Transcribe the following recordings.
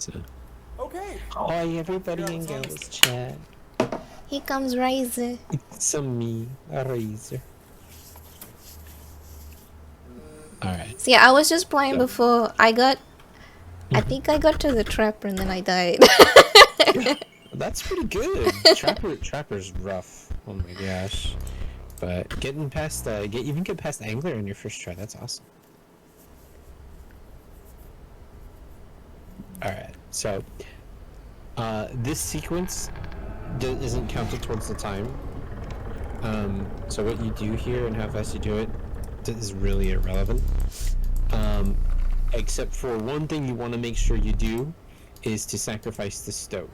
So. Okay. Hi everybody in Gala's chat. Here comes Razor. It's me, a Razor. Alright. See, I was just playing before I think I got to the trapper and then I died. That's pretty good. Trapper's rough. Oh my gosh. But getting past even get past Angler in your first try, that's awesome. Alright, so this sequence isn't counted towards the time. So what you do here and how fast you do it is really irrelevant. Except for one thing you want to make sure you do is to sacrifice the stoat.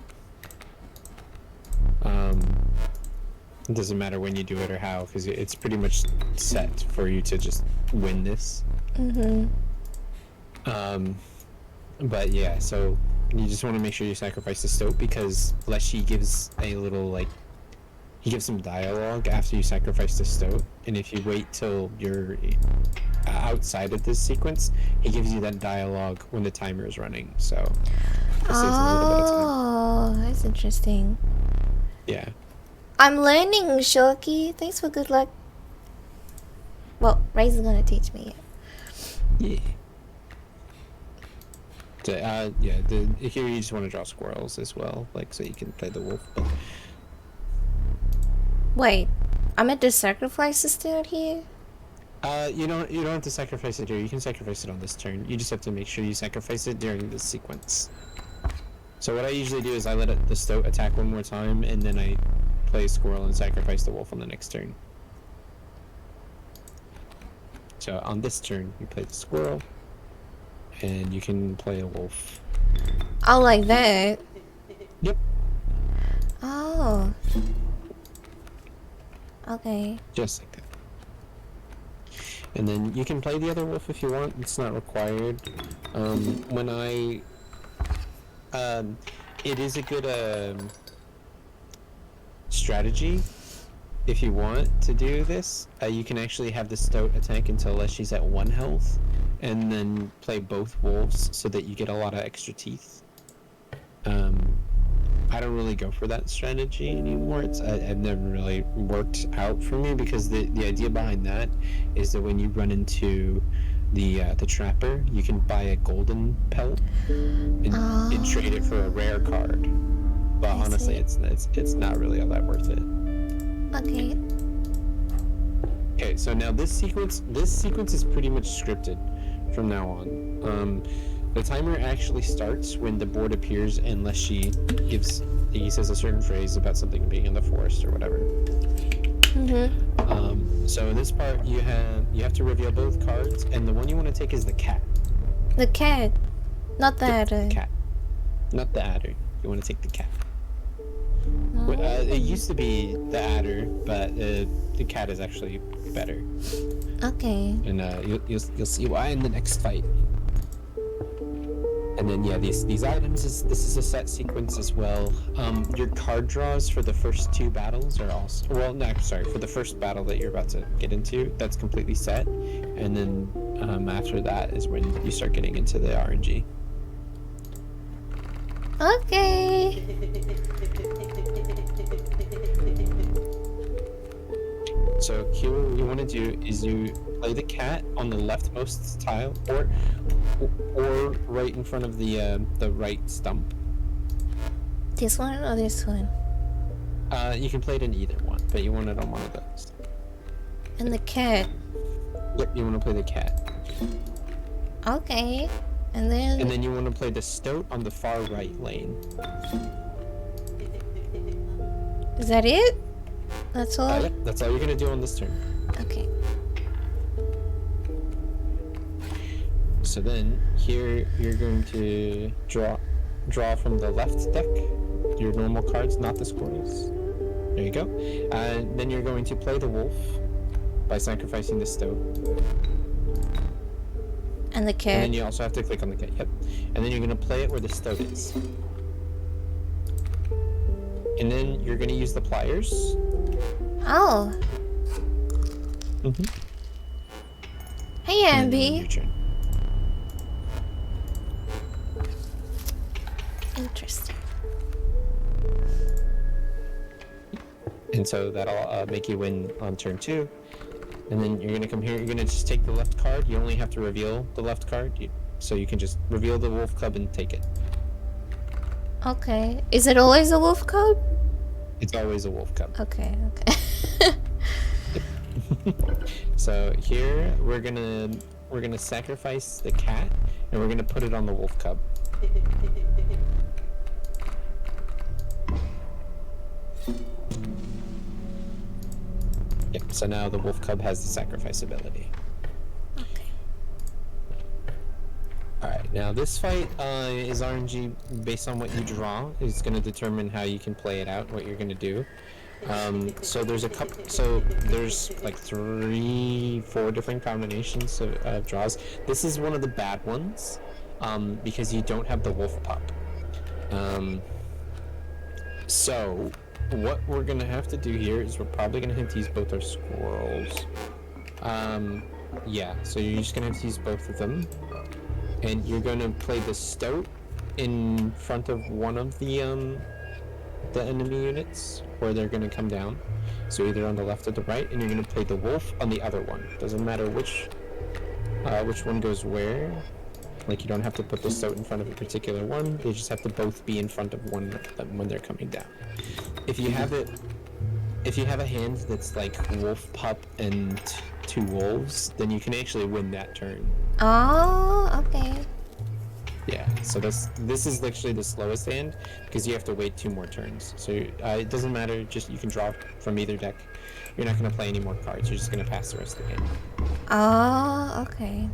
It doesn't matter when you do it or how, because it's pretty much set for you to just win this. But yeah, so you just want to make sure you sacrifice the stoat, because Leshy gives a little, he gives some dialogue after you sacrifice the stoat, and if you wait till you're outside of this sequence, he gives you that dialogue when the timer is running, so it saves a little bit of time. Oh, that's interesting. Yeah. I'm learning, Shoki. Thanks for good luck. Well, Razor's gonna teach me. Yeah. So, here you just want to draw squirrels as well, so you can play the wolf. But... Wait, I'm at the sacrifice still here? You don't have to sacrifice it here. You can sacrifice it on this turn. You just have to make sure you sacrifice it during this sequence. So what I usually do is I let the stoat attack one more time, and then I play a squirrel and sacrifice the wolf on the next turn. So on this turn, you play the squirrel, and you can play a wolf. Oh, like that? Yep. Oh. Okay. Just like that. And then you can play the other wolf if you want. It's not required. It is a good strategy if you want to do this. You can actually have the stoat attack until she's at 1 health, and then play both wolves so that you get a lot of extra teeth. I don't really go for that strategy anymore. I've never really worked out for me, because the idea behind that is that when you run into the trapper, you can buy a golden pelt and trade it for a rare card. But honestly, it's not really all that worth it. Okay. Okay, so now this sequence is pretty much scripted from now on. The timer actually starts when the board appears, unless he says a certain phrase about something being in the forest or whatever. So in this part, you have to reveal both cards, and the one you want to take is the cat. The cat, not the adder. Cat, not the adder. You want to take the cat. Oh. It used to be the adder, but the cat is actually better. Okay. And you'll see why in the next fight. And then these items this is a set sequence as well. Your card draws for the first 2 battles are also for the first battle that you're about to get into, that's completely set, and then after that is when you start getting into the RNG. Okay. So here what you want to do is you play the cat on the leftmost tile, or right in front of the right stump. This one or this one? You can play it in either one, but you want it on one of those. And the cat. Yep, you want to play the cat. Okay. And then you want to play the stoat on the far right lane. Is that it? That's all? Yep, that's all you're gonna do on this turn. Okay. So then here you're going to draw from the left deck your normal cards, not the squirrels. There you go. And then you're going to play the wolf by sacrificing the stoat. And the cat. And then you also have to click on the cat. Yep. And then you're gonna play it where the stoat is. And then you're gonna use the pliers. Oh. Hey, Ambi. Interesting. And so that'll make you win on turn 2. And then you're gonna come here. You're gonna just take the left card. You only have to reveal the left card, so you can just reveal the wolf cub and take it. Okay. Is it always a wolf cub? It's always a wolf cub. Okay. Okay. So here we're gonna sacrifice the cat, and we're gonna put it on the wolf cub. Yep. So now the wolf cub has the sacrifice ability. Okay. Alright, now this fight is RNG based on what you draw. It's going to determine how you can play it out, what you're going to do. So there's like 3-4 different combinations of draws. This is one of the bad ones, because you don't have the wolf pup. So what we're going to have to do here is we're probably going to have to use both our squirrels. Yeah, so you're just going to have to use both of them. And you're going to play the stoat in front of one of the enemy units, or they're going to come down. So either on the left or the right, and you're going to play the wolf on the other one. Doesn't matter which one goes where. Like, you don't have to put the stoat in front of a particular one. They just have to both be in front of one when they're coming down. If you have a hand that's like wolf pup and 2 wolves, then you can actually win that turn. Oh, okay. Yeah, so this is literally the slowest hand, because you have to wait 2 more turns. So it doesn't matter, just you can draw from either deck. You're not going to play any more cards, you're just going to pass the rest of the game. Oh, okay.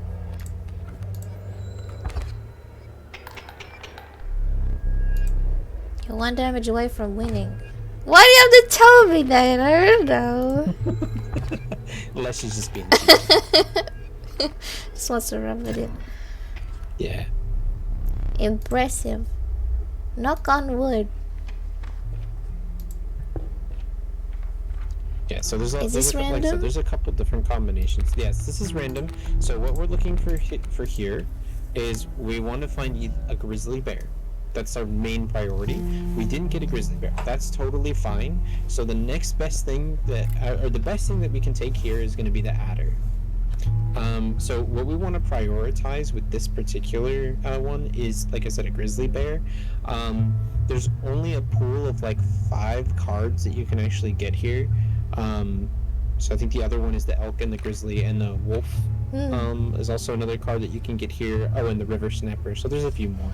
You're 1 damage away from winning. Why do you have to tell me that? I don't know. Unless she's just being Just wants to rub it in. Yeah. Impressive. Knock on wood. Yeah, so there's random? there's a couple different combinations. Yes, this is random. So what we're looking for here is we want to find a grizzly bear. That's our main priority. We didn't get a grizzly bear. That's totally fine. So the next best thing the best thing that we can take here is going to be the adder. So what we want to prioritize with this particular one is, like I said, a grizzly bear. There's only a pool of like 5 cards that you can actually get here. So I think the other one is the elk and the grizzly, and the wolf is also another card that you can get here. Oh, and the river snapper. So there's a few more.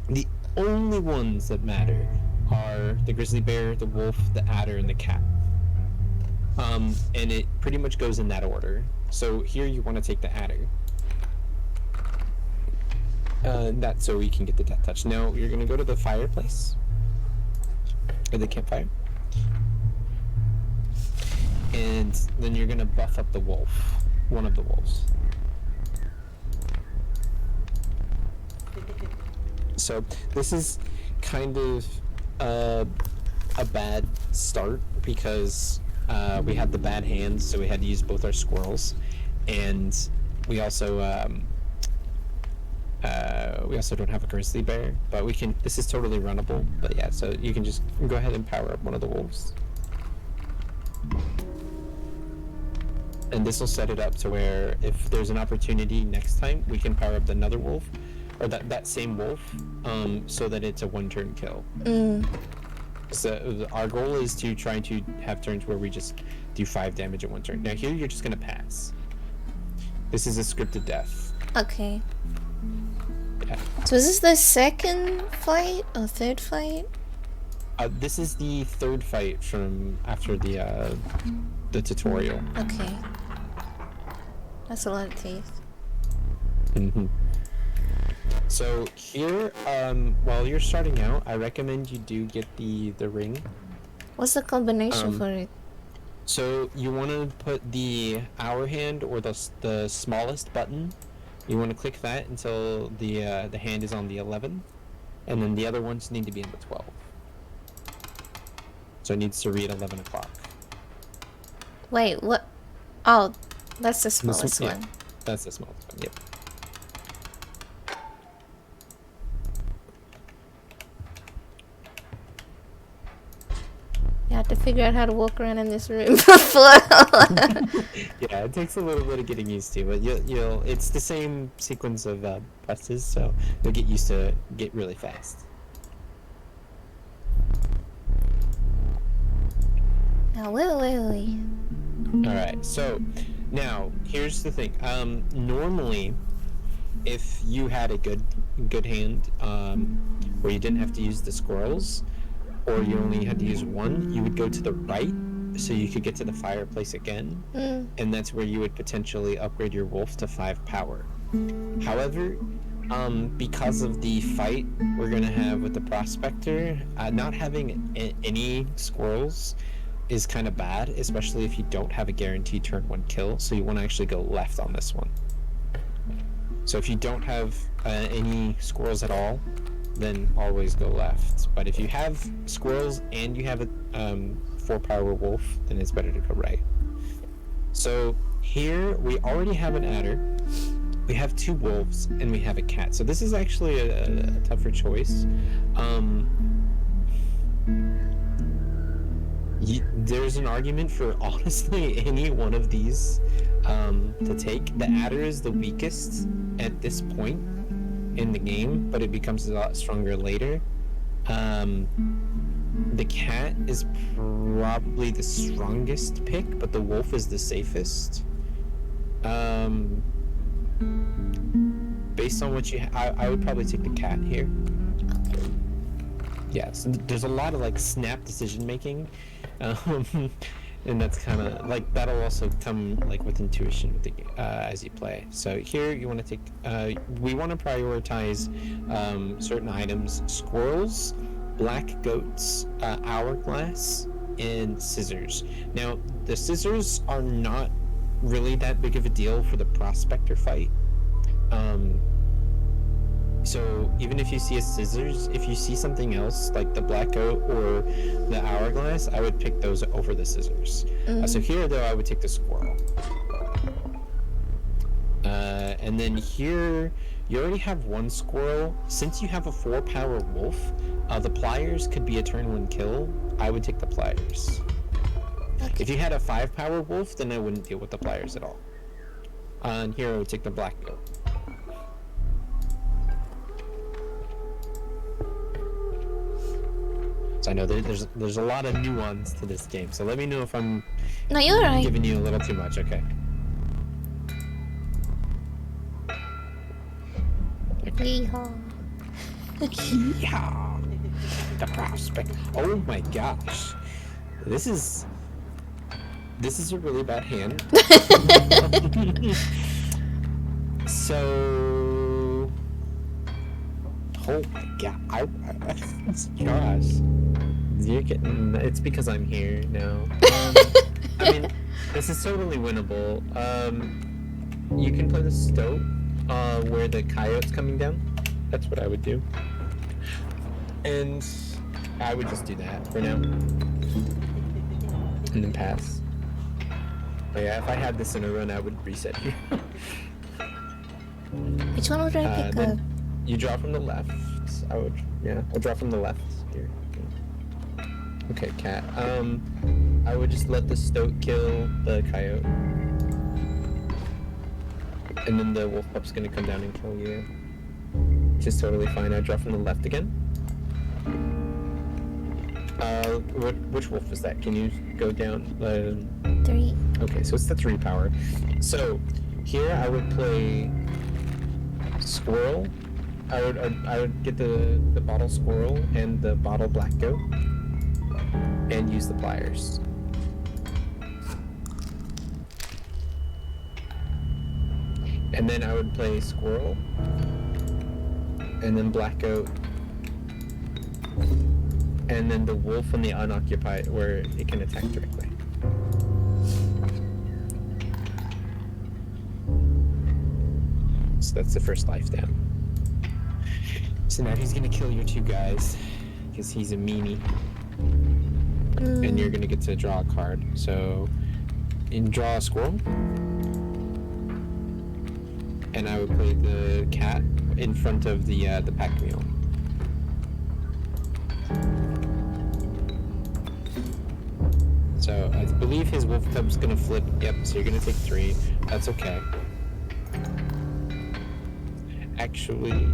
The only ones that matter are the grizzly bear, the wolf, the adder, and the cat. And it pretty much goes in that order. So here you want to take the adder. That's so we can get the death touch. Now you're going to go to the fireplace, or the campfire. And then you're going to buff up the wolf, one of the wolves. So this is kind of a bad start, because we had the bad hands, so we had to use both our squirrels, and we also don't have a grizzly bear, but we can. This is totally runnable. But yeah, so you can just go ahead and power up one of the wolves, and this will set it up to where if there's an opportunity next time, we can power up another wolf, or that same wolf, so that it's a 1-turn kill. So our goal is to try to have turns where we just do 5 damage at 1 turn. Now here you're just gonna pass. This is a scripted death. Okay. Yeah. So is this the second fight or third fight? This is the 3rd fight from after the tutorial. Okay. That's a lot of teeth. So here, while you're starting out, I recommend you do get the ring. What's the combination for it? So you want to put the hour hand, or the smallest button. You want to click that until the hand is on the 11, and then the other ones need to be in the 12. So it needs to read 11 o'clock. Wait, what? Oh, that's the smallest one. That's the smallest one. Yep. have to figure out how to walk around in this room before. Yeah, it takes a little bit of getting used to, but you'll it's the same sequence of presses, so you'll get used to get really fast. Now, wait. Alright, so now here's the thing. Normally if you had a good hand, where you didn't have to use the squirrels, or you only had to use one, you would go to the right so you could get to the fireplace again, and that's where you would potentially upgrade your wolf to 5 power. However, because of the fight we're gonna have with the prospector, not having any squirrels is kind of bad, especially if you don't have a guaranteed turn 1 kill, so you want to actually go left on this one. So if you don't have any squirrels at all, then always go left. But if you have squirrels and you have a 4 power wolf, then it's better to go right. So here we already have an adder, we have 2 wolves, and we have a cat. So this is actually a tougher choice. There's an argument for honestly any one of these to take. The adder is the weakest at this point in the game, but it becomes a lot stronger later. The cat is probably the strongest pick, but the wolf is the safest. Based on what I would probably take the cat here. Yeah, so there's a lot of like snap decision making, and that's kind of like that'll also come like with intuition with the, as you play. So here you want to take we want to prioritize certain items: squirrels, black goats, hourglass, and scissors. Now the scissors are not really that big of a deal for the prospector fight. So even if you see a scissors, if you see something else like the black goat or the hourglass, I would pick those over the scissors. So here though, I would take the squirrel. And then here, you already have 1 squirrel. Since you have a 4 power wolf, the pliers could be a turn 1 kill. I would take the pliers. Okay. If you had a 5 power wolf, then I wouldn't deal with the pliers at all. And here I would take the black goat. I know there's a lot of nuance to this game, so let me know if I'm you're right. Giving you a little too much. Okay. Yeehaw. Yeah. The prospect. Oh my gosh, this is a really bad hand. So, oh my god, gosh. You're getting. It's because I'm here now. I mean, this is totally winnable. You can play the stoat where the coyote's coming down. That's what I would do. And I would just do that for now. And then pass. But yeah, if I had this in a run, I would reset here. Which one would I pick up? You draw from the left. I'll draw from the left here. Okay, cat. I would just let the stoat kill the coyote. And then the wolf pup's gonna come down and kill you. Which is totally fine. I draw from the left again. Which wolf is that? Can you go down? 3. Okay, so it's the 3 power. So, here I would play squirrel. I would get the bottle squirrel and the bottle black goat. And use the pliers. And then I would play squirrel, and then black goat, and then the wolf on the unoccupied where it can attack directly. So that's the first life down. So now he's gonna kill your 2 guys because he's a meanie. And you're gonna get to draw a card. So, draw a squirrel, and I would play the cat in front of the pack mule. So I believe his wolf cub's gonna flip. Yep, so you're gonna take 3. That's okay. Actually,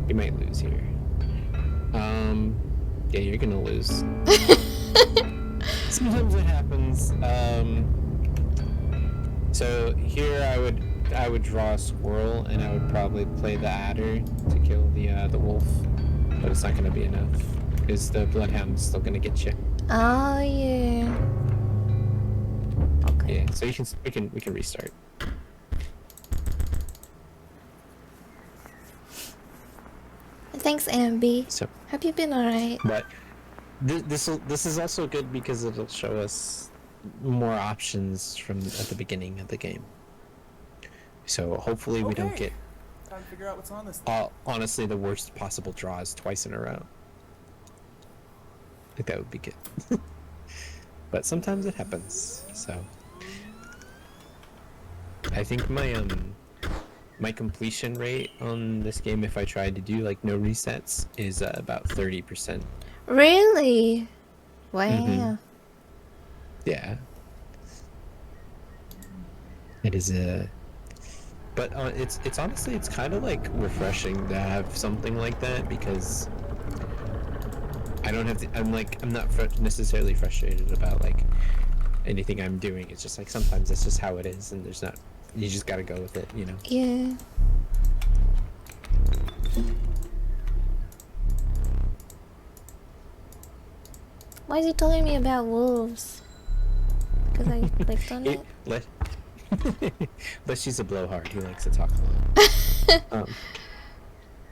you might lose here. Yeah, you're gonna lose. Sometimes it happens. So here I would draw a squirrel, and I would probably play the adder to kill the wolf, but it's not gonna be enough because the bloodhound's still gonna get you. Oh yeah. Okay. Yeah, so we can restart. Thanks, Ambi. So, Have you been alright? but this is also good because it'll show us more options from at the beginning of the game. So hopefully we don't get Time to figure out what's on this. honestly the worst possible draws twice in a row. I think that would be good. But sometimes it happens. So I think my completion rate on this game, if I tried to do like no resets, is about 30%. Really? Wow. Mhm. Yeah. It is but it's honestly it's kind of like refreshing to have something like that because I don't have to. I'm not necessarily frustrated about like anything I'm doing. It's just like sometimes that's just how it is, and there's not. You just gotta go with it, you know. Yeah. Why is he telling me about wolves? Because I clicked on it? Unless she's a blowhard, he likes to talk a lot.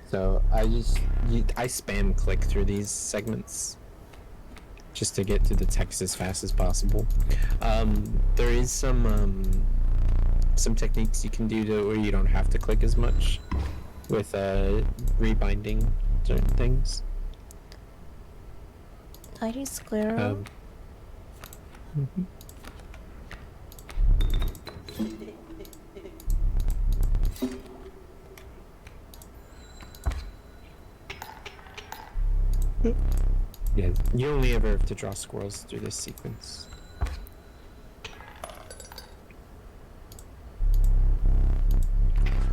So I spam click through these segments just to get to the text as fast as possible. There is some techniques you can do to where you don't have to click as much with rebinding certain things. Tiny squirrel. Mhm. Yeah, you only ever have to draw squirrels through this sequence.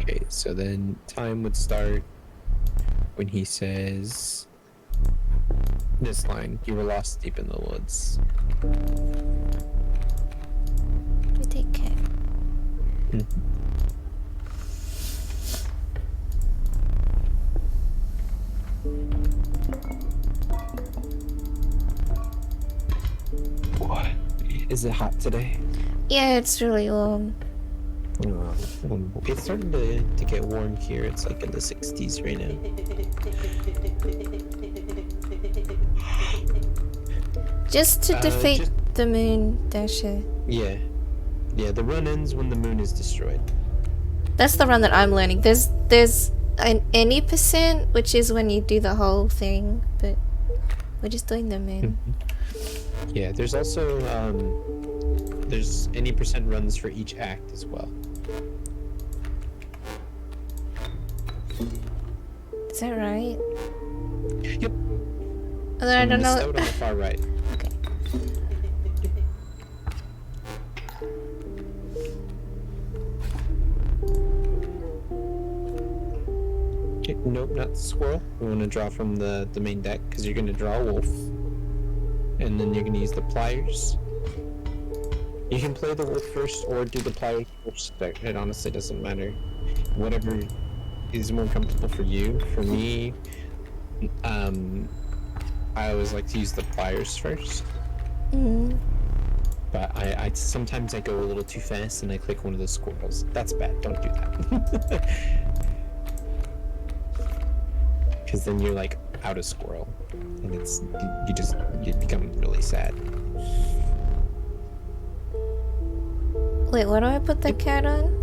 Okay, so then time would start when he says this line, "You were lost deep in the woods." We take care. What? Is it hot today? Yeah, it's really warm. It's starting to get warm here. It's like in the 60s right now. Just to defeat the moon, Dasher. Yeah. Yeah, the run ends when the moon is destroyed. That's the run that I'm learning. There's an any percent, which is when you do the whole thing, but we're just doing the moon. Yeah, there's also there's any percent runs for each act as well. Is that right? Yep. Although I don't know. On the far right. Okay. Okay, nope, not the squirrel. We want to draw from the main deck because you're going to draw a wolf, and then you're going to use the pliers. You can play the wolf first or do the pliers first. It honestly doesn't matter. Whatever is more comfortable for you. For me, I always like to use the pliers first. But I sometimes I go a little too fast and I click one of the squirrels. That's bad. Don't do that. Because then you're like out of squirrel, and you become really sad. Wait, what do I put the cat on?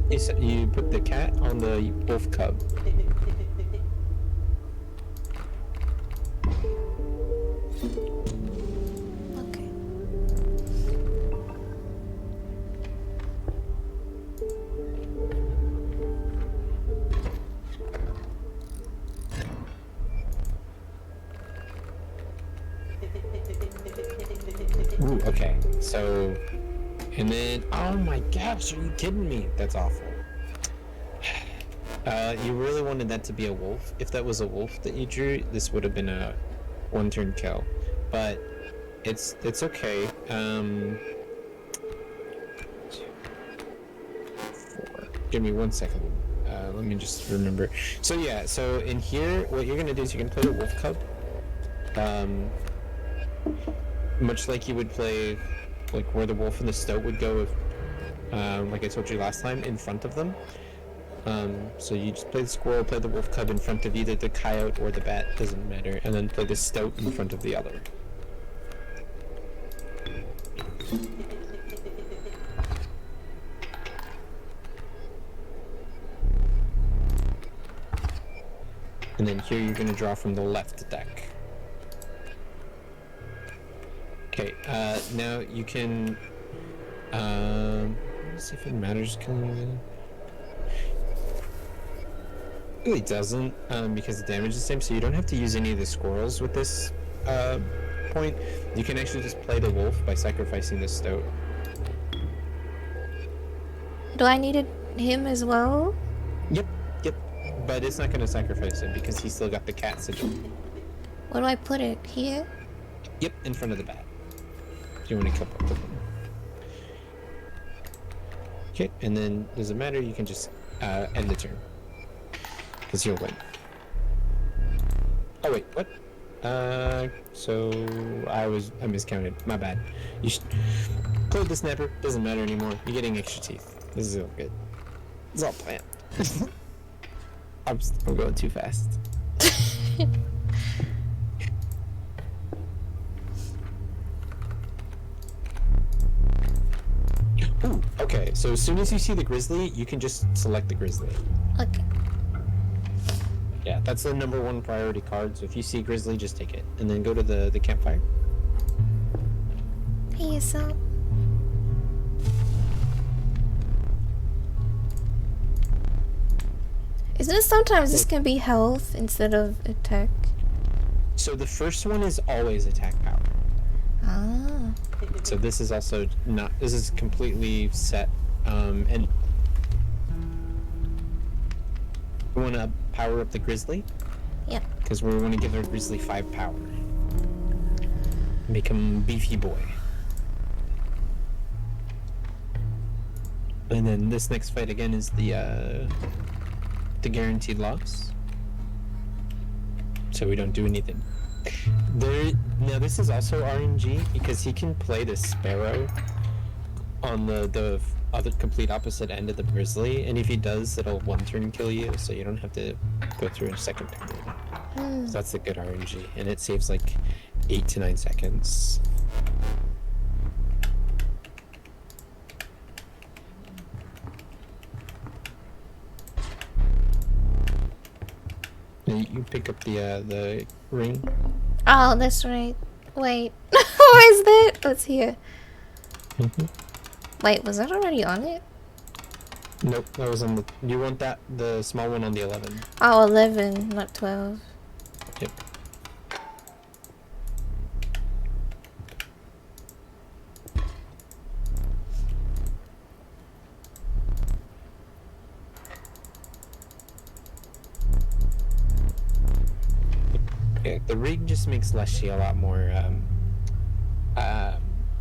You put the cat on the wolf cub. Okay. Ooh, okay. So, and then, oh my gosh, are you kidding me? That's awful. You really wanted that to be a wolf. If that was a wolf that you drew, this would have been a one-turn kill. But it's okay. 4. Give me 1 second. Let me just remember. So yeah, so in here, what you're gonna do is you're gonna play the wolf cub. Much like you would play, like where the wolf and the stoat would go, if, like I told you last time, in front of them. So you just play the squirrel, play the wolf cub in front of either the coyote or the bat, doesn't matter, and then play the stoat in front of the other. And then here you're gonna draw from the left deck. Okay, now you can, let's see if it matters killing again. It really doesn't, because the damage is the same, so you don't have to use any of the squirrels with this, point. You can actually just play the wolf by sacrificing the stoat. Do I need him as well? Yep, but it's not gonna sacrifice him because he's still got the cat sigil. Where do I put it? Here? Yep, in front of the bat. If you want to kill both of them. Okay, and then doesn't matter, you can just end the turn. Because you'll win. Oh wait, what? So I miscounted. My bad. You should close the snapper, doesn't matter anymore. You're getting extra teeth. This is all good. It's all planned. I'm going too fast. Ooh, okay, so as soon as you see the grizzly, you can just select the grizzly. Okay. Yeah, that's the #1 priority card, so if you see grizzly, just take it. And then go to the campfire. Hey, so. Isn't it sometimes this can be health instead of attack? So the first one is always attack power. Ah. So this is also not, this is completely set, and we want to power up the grizzly. Yep. Because we want to give our grizzly 5 power. Make him beefy boy. And then this next fight again is the guaranteed loss. So we don't do anything. Now this is also RNG because he can play the sparrow on the other complete opposite end of the grizzly, and if he does, it'll 1-turn kill you, so you don't have to go through a second turn. So that's a good RNG, and it saves like 8 to 9 seconds. You pick up the ring. Oh, that's right. Wait. What is that? What's here? Wait, was that already on it? Nope, that was on the... You want that, the small one on the 11. Oh, 11, not 12. Yep. Yeah, the rig just makes Leshy a lot more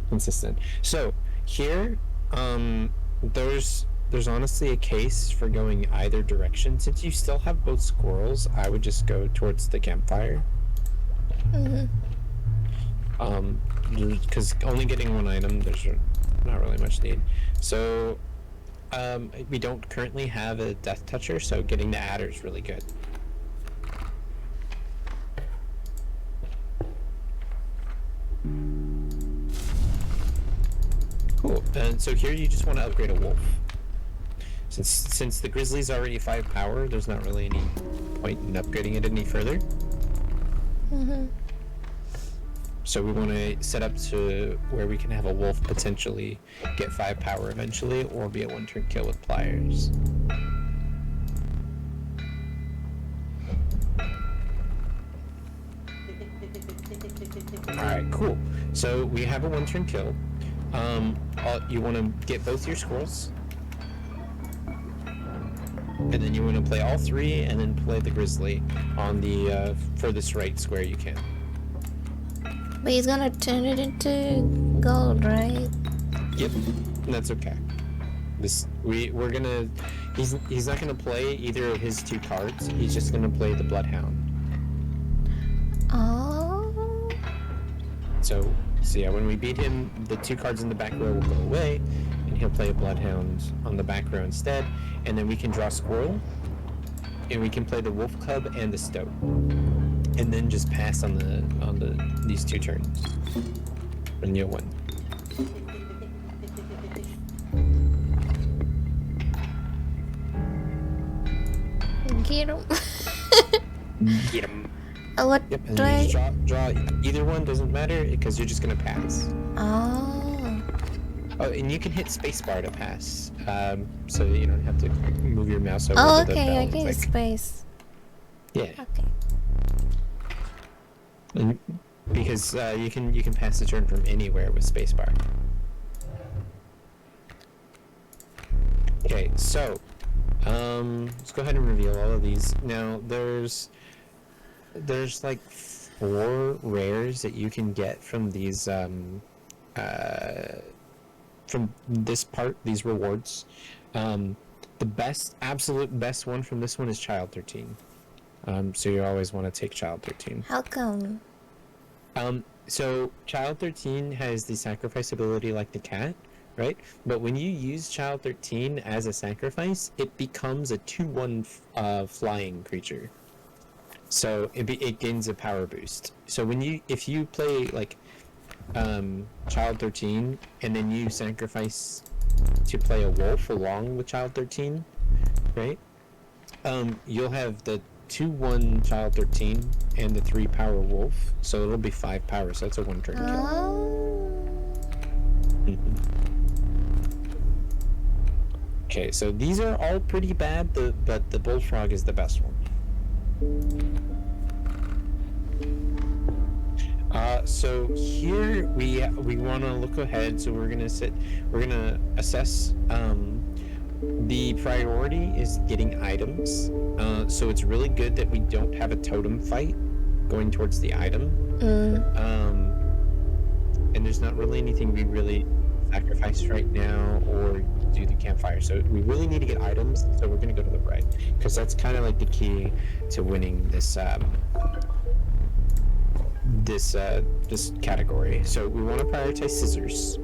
consistent. So here, there's honestly a case for going either direction. Since you still have both squirrels, I would just go towards the campfire. Because only getting 1 item, there's not really much need. So we don't currently have a death toucher, so getting the adder is really good. Cool. And so here you just want to upgrade a wolf. Since the grizzly's already 5 power, there's not really any point in upgrading it any further. So we want to set up to where we can have a wolf potentially get 5 power eventually, or be a 1-turn kill with pliers. Alright, cool. So we have a 1-turn kill. You want to get both your squirrels, and then you want to play all 3, and then play the grizzly on the furthest right square you can. But he's gonna turn it into gold, right? Yep, that's okay. We're gonna. He's not gonna play either of his 2 cards. He's just gonna play the Bloodhound. Oh. So yeah, when we beat him, the 2 cards in the back row will go away, and he'll play a Bloodhound on the back row instead. And then we can draw Squirrel, and we can play the Wolf Cub and the Stoat, and then just pass on these 2 turns, and you'll win. Get him. Get him. What Yep, and do then I? you just draw either one, doesn't matter, because you're just gonna pass. Oh. Oh, and you can hit spacebar to pass, so that you don't have to move your mouse over Oh, to the okay. bell. I can Like, space. yeah, Okay. and because you can pass the turn from anywhere with spacebar. Okay, so let's go ahead and reveal all of these. Now there's like 4 rares that you can get from these from this part, these rewards. The absolute best one from this one is Child 13. So you always want to take Child 13. How come? So Child 13 has the sacrifice ability like the cat, right? But when you use Child 13 as a sacrifice, it becomes a 2/1 flying creature. So it gains a power boost. So if you play like Child 13 and then you sacrifice to play a wolf along with Child 13, right? You'll have the 2/1 Child 13 and the 3 power wolf, so it'll be 5 power. So that's a 1-turn kill. Oh. Okay, so these are all pretty bad, but the bullfrog is the best one. So here we want to look ahead. So we're gonna assess. The priority is getting items. So it's really good that we don't have a totem fight going towards the item. And there's not really anything we really sacrifice right now or do the campfire. So we really need to get items. So we're gonna go to the right because that's kind of like the key to winning this this category. So we want to prioritize scissors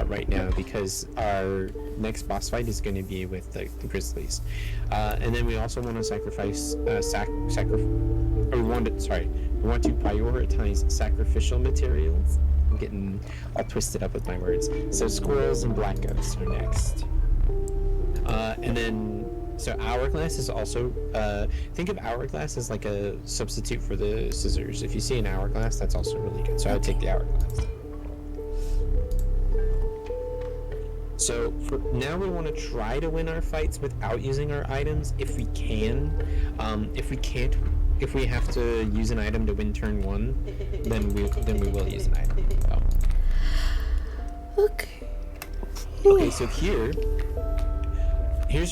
right now because our next boss fight is going to be with the grizzlies, and then we also want to sacrifice we want to prioritize sacrificial materials. I'm getting all twisted up with my words. So squirrels and black goats are next, and then so hourglass is also think of hourglass as like a substitute for the scissors. If you see an hourglass, that's also really good. So I would take the hourglass. So for now, we want to try to win our fights without using our items if we can. If we can't, if we have to use an item to win turn 1, then we will use an item. So. Okay. Okay, so here's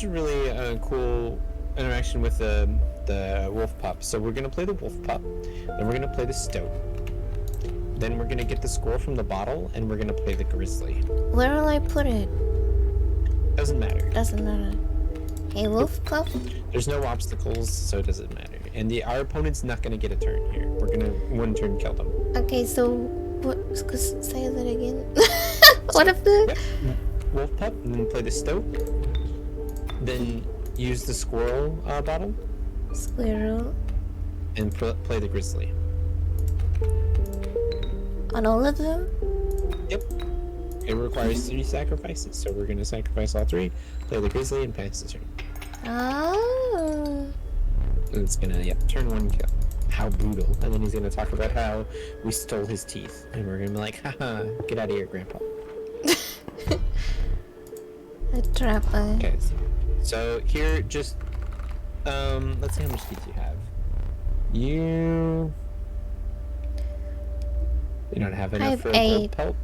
a really cool interaction with the wolf pup. So we're gonna play the wolf pup, then we're gonna play the stoat, then we're gonna get the squirrel from the bottle, and we're gonna play the grizzly. Where will I put it? Doesn't matter. Doesn't matter. Hey, wolf pup. There's no obstacles, so it doesn't matter. And our opponent's not gonna get a turn here. We're gonna 1-turn kill them. Okay, so what? Say that again. What if the? Yep. Wolf pup, and then play the stoat. Then use the squirrel bottle. Squirrel. And play the grizzly. On all of them? Yep. It requires 3 sacrifices, so we're gonna sacrifice all 3, play the grizzly, and pass the turn. Oh. And it's gonna, turn 1 kill. How brutal. And then he's gonna talk about how we stole his teeth. And we're gonna be like, haha, get out of here, Grandpa. A trapper. Okay, so here, just, let's see how much teeth you have. You don't have I enough have for a gold 8. pelt?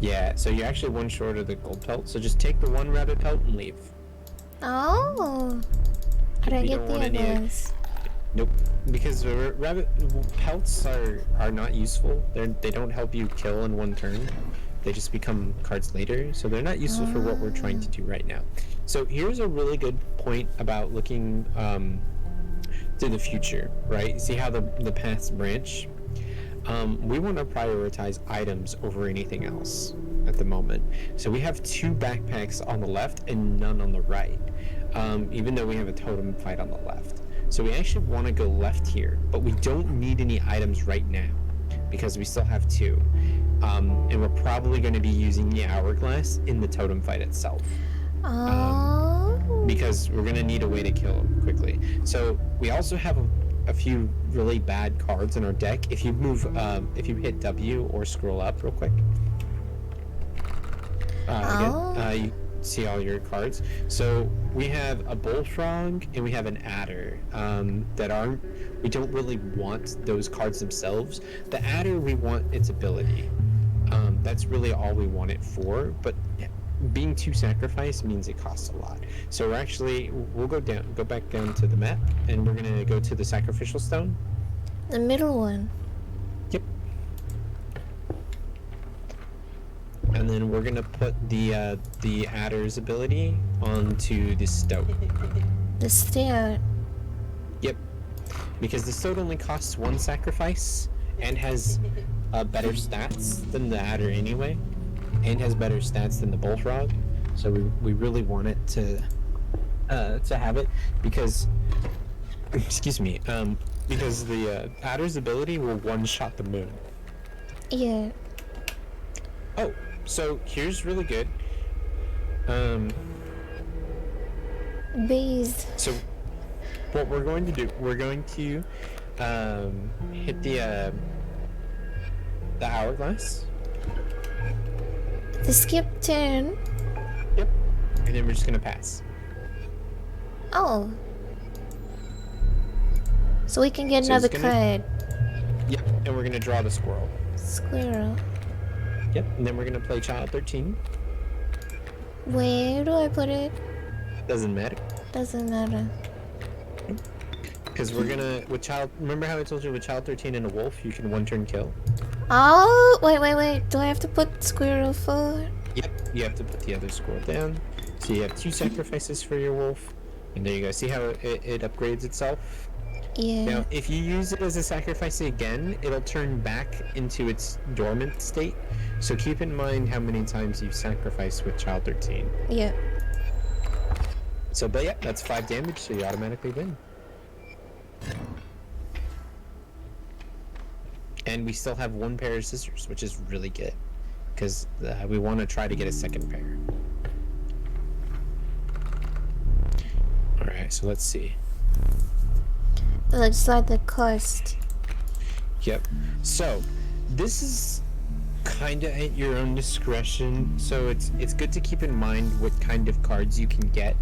Yeah, so you're actually one short of the gold pelt, so just take the one rabbit pelt and leave. Oh. How do I You get don't the want any... others? Nope, because the rabbit pelts are not useful. They don't help you kill in one turn. They just become cards later, so they're not useful for what we're trying to do right now. So here's a really good point about looking to the future, right? See how the paths branch? We want to prioritize items over anything else at the moment. So we have 2 backpacks on the left and none on the right, even though we have a totem fight on the left. So we actually want to go left here, but we don't need any items right now because we still have 2. And we're probably going to be using the hourglass in the totem fight itself. Oh. Because we're going to need a way to kill him quickly. So we also have a few really bad cards in our deck. If you move, if you hit W or scroll up real quick. You see all your cards. So we have a bullfrog and we have an adder we don't really want those cards themselves. The adder, we want its ability. That's really all we want it for, but being 2 sacrifice means it costs a lot. So we'll go back down to the map, and we're gonna go to the sacrificial stone. The middle one. Yep. And then we're gonna put the adder's ability onto the stoat. The stair. Yep. Because the stoat only costs 1 sacrifice and has better stats than the adder anyway, and has better stats than the bullfrog. So we really want it to have it because excuse me, because the adder's ability will one-shot the moon. Yeah. Oh, so here's really good. Bees. So what we're going to do, we're going to hit the hourglass. The skip turn. Yep. And then we're just gonna pass. Oh. So we can get So another it's gonna- card. Yep. And we're gonna draw the squirrel. Squirrel. Yep. And then we're gonna play Child 13. Where do I put it? Doesn't matter. Doesn't matter. Because we're gonna remember how I told you with Child 13 and a wolf you can 1-turn kill? Oh, wait. Do I have to put squirrel forward? Yep, you have to put the other squirrel down. So you have 2 sacrifices for your wolf. And there you go. See how it upgrades itself? Yeah. Now, if you use it as a sacrifice again, it'll turn back into its dormant state. So keep in mind how many times you've sacrificed with Child 13. Yeah. So, but yeah, that's 5 damage, so you automatically win. And we still have 1 pair of scissors, which is really good. Because we want to try to get a 2nd pair. Alright, so let's see. It looks like the cost. Yep. So, this is kind of at your own discretion. So it's good to keep in mind what kind of cards you can get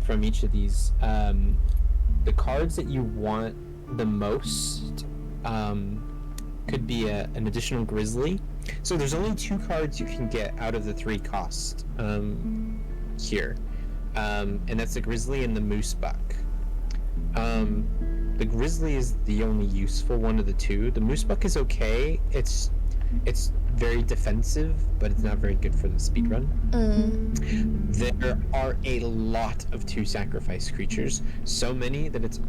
from each of these. The cards that you want the most could be an additional grizzly. So there's only 2 cards you can get out of the 3 cost here. And that's the grizzly and the moose buck. The grizzly is the only useful one of the 2. The moose buck is okay. It's very defensive, but it's not very good for the speedrun. There are a lot of 2 sacrifice creatures. So many that it's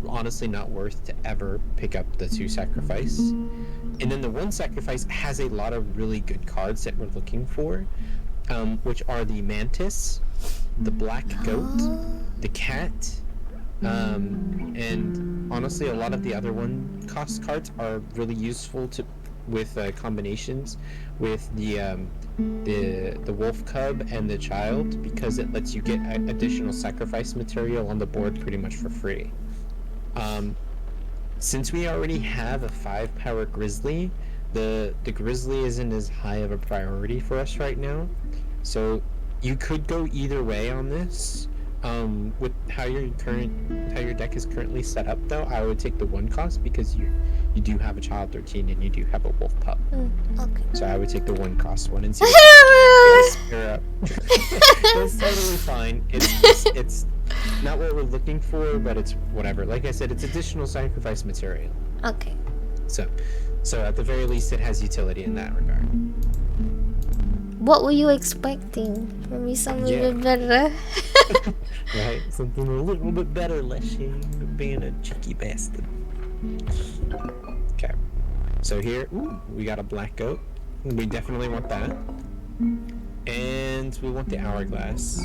honestly not worth to ever pick up the 2 sacrifice. And then the 1 sacrifice has a lot of really good cards that we're looking for, which are the mantis, the black goat, the cat, and honestly a lot of the other 1 cost cards are really useful with combinations with the wolf cub and the child, because it lets you get additional sacrifice material on the board pretty much for free. Since we already have a 5-power grizzly, the grizzly isn't as high of a priority for us right now. So you could go either way on this. with how your deck is currently set up, though, I would take the 1 cost because you do have a child 13 and you do have a wolf pup. Okay. So I would take the 1 cost one and see. That's totally fine. It's not what we're looking for, but it's whatever. Like I said, it's additional sacrifice material. Okay. So at the very least, it has utility in that regard. What were you expecting? For me, something a bit better. Right? Something a little bit better, Leshy. Being a cheeky bastard. Okay. So here, we got a black goat. We definitely want that. And we want the hourglass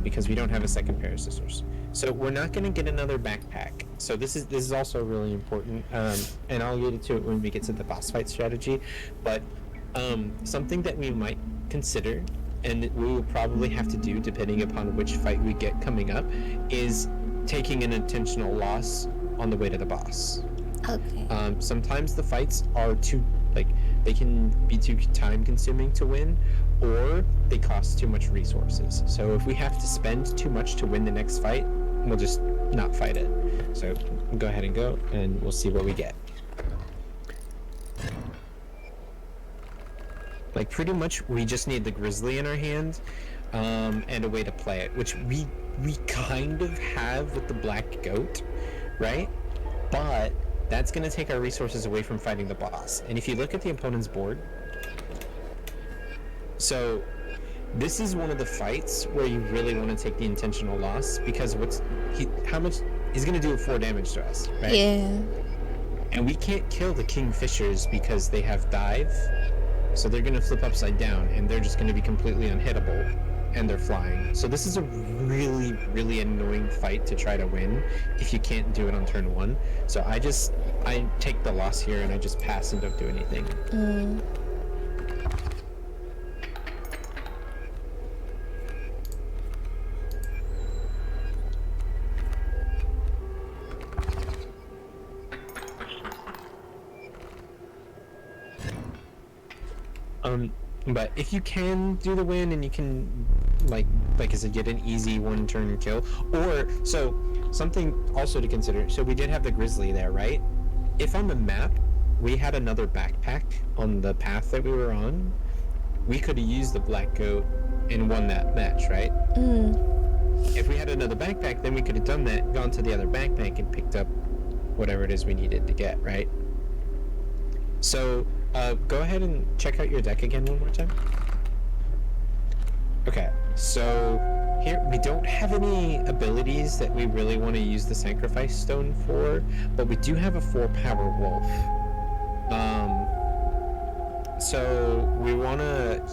because we don't have a second pair of scissors. So we're not going to get another backpack. So this is also really important. And I'll get into it when we get to the boss fight strategy. But something that we might consider, and we will probably have to do depending upon which fight we get coming up, is taking an intentional loss on the way to the boss. Okay. Sometimes the fights are they can be too time consuming to win, or they cost too much resources. So if we have to spend too much to win the next fight, we'll just not fight it. So go ahead and go, and we'll see what we get. Like, pretty much we just need the grizzly in our hand, and a way to play it, which we kind of have with the black goat, right? But that's going to take our resources away from fighting the boss. And if you look at the opponent's board, so this is one of the fights where you really want to take the intentional loss, because he's going to do 4 damage to us, right? Yeah. And we can't kill the kingfishers because they have dive. So they're going to flip upside down, and they're just going to be completely unhittable, and they're flying. So this is a really, really annoying fight to try to win if you can't do it on turn 1. So I take the loss here, and I just pass and don't do anything. But if you can do the win and you can, like I said, get an easy 1-turn kill, or so something also to consider. So we did have the grizzly there, right? If on the map we had another backpack on the path that we were on, we could have used the black goat and won that match, right? If we had another backpack, then we could have done that, gone to the other backpack and picked up whatever it is we needed to get, right? So go ahead and check out your deck again one more time. Okay, so here we don't have any abilities that we really want to use the sacrifice stone for, but we do have a 4-power wolf. So we want to,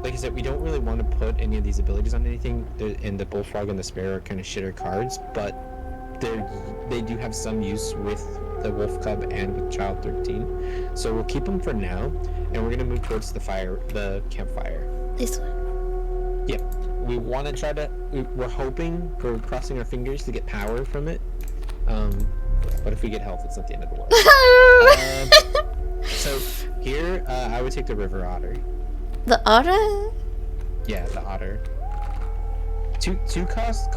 like I said, we don't really want to put any of these abilities on anything, and the bullfrog and the sparrow are kind of shitter cards, but they do have some use with the wolf cub and with child 13. So we'll keep them for now, and we're gonna move towards the campfire. This one. Yep. We want to try to. We're crossing our fingers to get power from it. But if we get health, it's not the end of the world. So here, I would take the river otter. The otter? Yeah, the otter. Two cost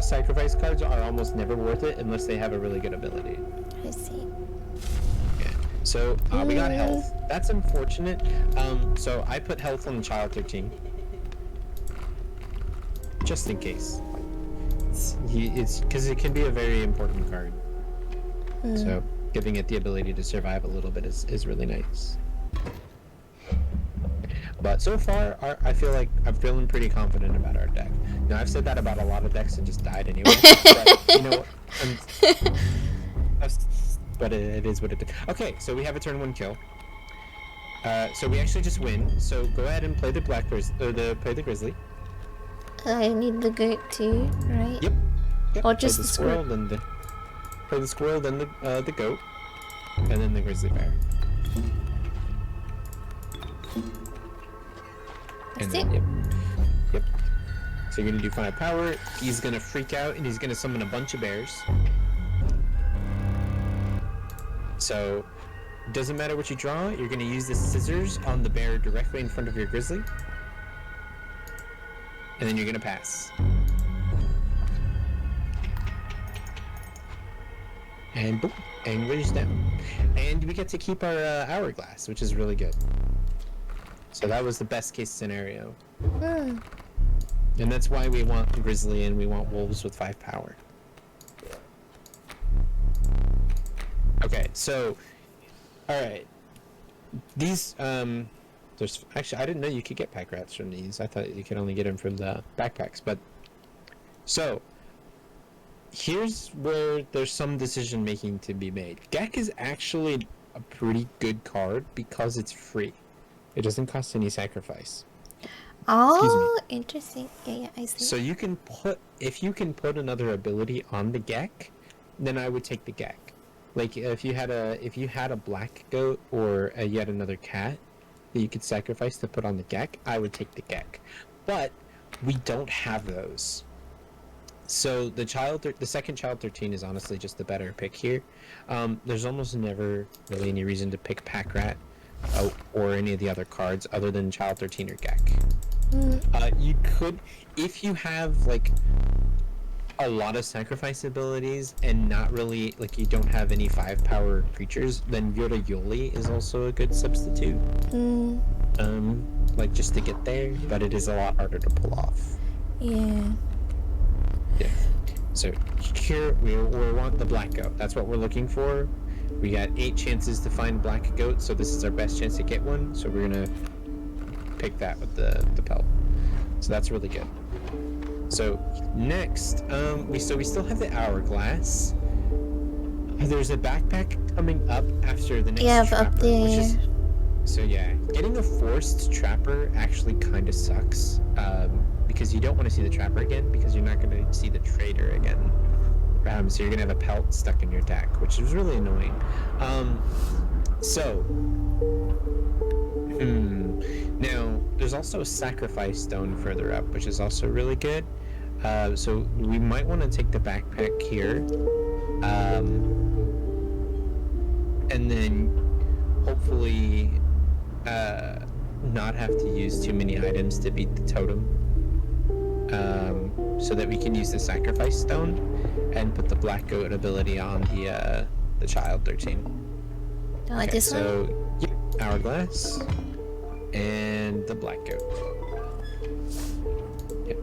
sacrifice cards are almost never worth it unless they have a really good ability. I see. Yeah. So we got health. That's unfortunate. So I put health on the child 13, just in case. It's because it can be a very important card. So giving it the ability to survive a little bit is really nice. But so far, I feel like I'm feeling pretty confident about our deck. Now, I've said that about a lot of decks and just died anyway. But, you know, but it is what it is. Okay, so we have a turn 1 kill. So we actually just win. So go ahead and play the play the grizzly. I need the goat too, right? Yep. Or just play the squirrel. Then play the squirrel, then the goat, and then the grizzly bear. That's And it? then, yep. So you're gonna do 5 power. He's gonna freak out and he's gonna summon a bunch of bears. So doesn't matter what you draw. You're gonna use the scissors on the bear directly in front of your grizzly, and then you're gonna pass. And boom, angler's down. And we get to keep our hourglass, which is really good. So that was the best case scenario. Hmm. And that's why we want grizzly and we want wolves with 5 power. Okay, so alright. These there's actually, I didn't know you could get pack rats from these. I thought you could only get them from the backpacks, but so here's where there's some decision making to be made. Gek is actually a pretty good card because it's free. It doesn't cost any sacrifice. Oh, interesting. Yeah, I see. So you can put, if you can put another ability on the Gek, then I would take the Gek. Like if you had a black goat or a yet another cat that you could sacrifice to put on the Gek, I would take the Gek. But we don't have those. So the second child 13 is honestly just the better pick here. There's almost never really any reason to pick pack rat or any of the other cards other than child 13 or Gek. You could, if you have like a lot of sacrifice abilities and not really like you don't have any 5 power creatures, then Yoda Yoli is also a good substitute. Like just to get there, but it is a lot harder to pull off. Yeah. So here we want the black goat. That's what we're looking for. We got 8 chances to find black goat, so this is our best chance to get one. So we're gonna pick that with the pelt. So that's really good. So next, we still have the hourglass. There's a backpack coming up after the next trapper, up there. which is, so yeah, getting a forced trapper actually kind of sucks, because you don't want to see the trapper again because you're not going to see the trader again. So you're gonna have a pelt stuck in your deck, which is really annoying. Now there's also a sacrifice stone further up, which is also really good. So we might want to take the backpack here, and then hopefully not have to use too many items to beat the totem, so that we can use the sacrifice stone and put the black goat ability on the child 13. Like this one? So yeah, hourglass and the black goat. Yep.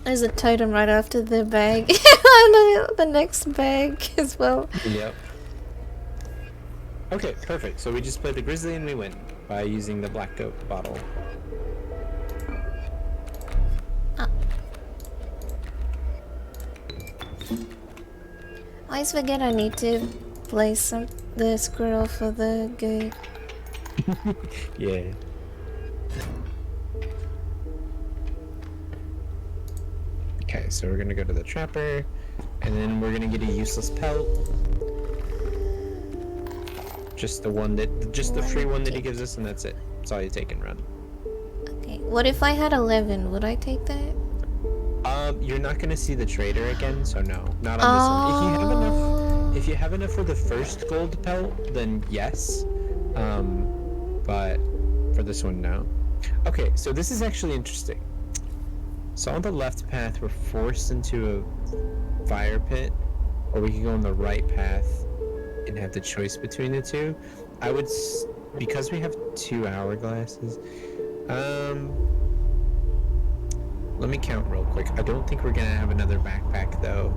There's a totem right after the bag. The next bag as well. Yep. Okay, perfect. So we just play the grizzly and we win by using the black goat bottle. I always forget I need to place the squirrel for the goat. Yeah. Okay, so we're gonna go to the trapper, and then we're gonna get a useless pelt. Just the free one that he gives us, and that's it. That's all you take and run. Okay, what if I had 11? Would I take that? You're not gonna see the trader again, so no, not on this one. If you have enough for the first gold pelt, then yes. But for this one, no. Okay, so this is actually interesting. So on the left path, we're forced into a fire pit, or we can go on the right path and have the choice between the two. I would, because we have 2 hourglasses, let me count real quick. I don't think we're gonna have another backpack though.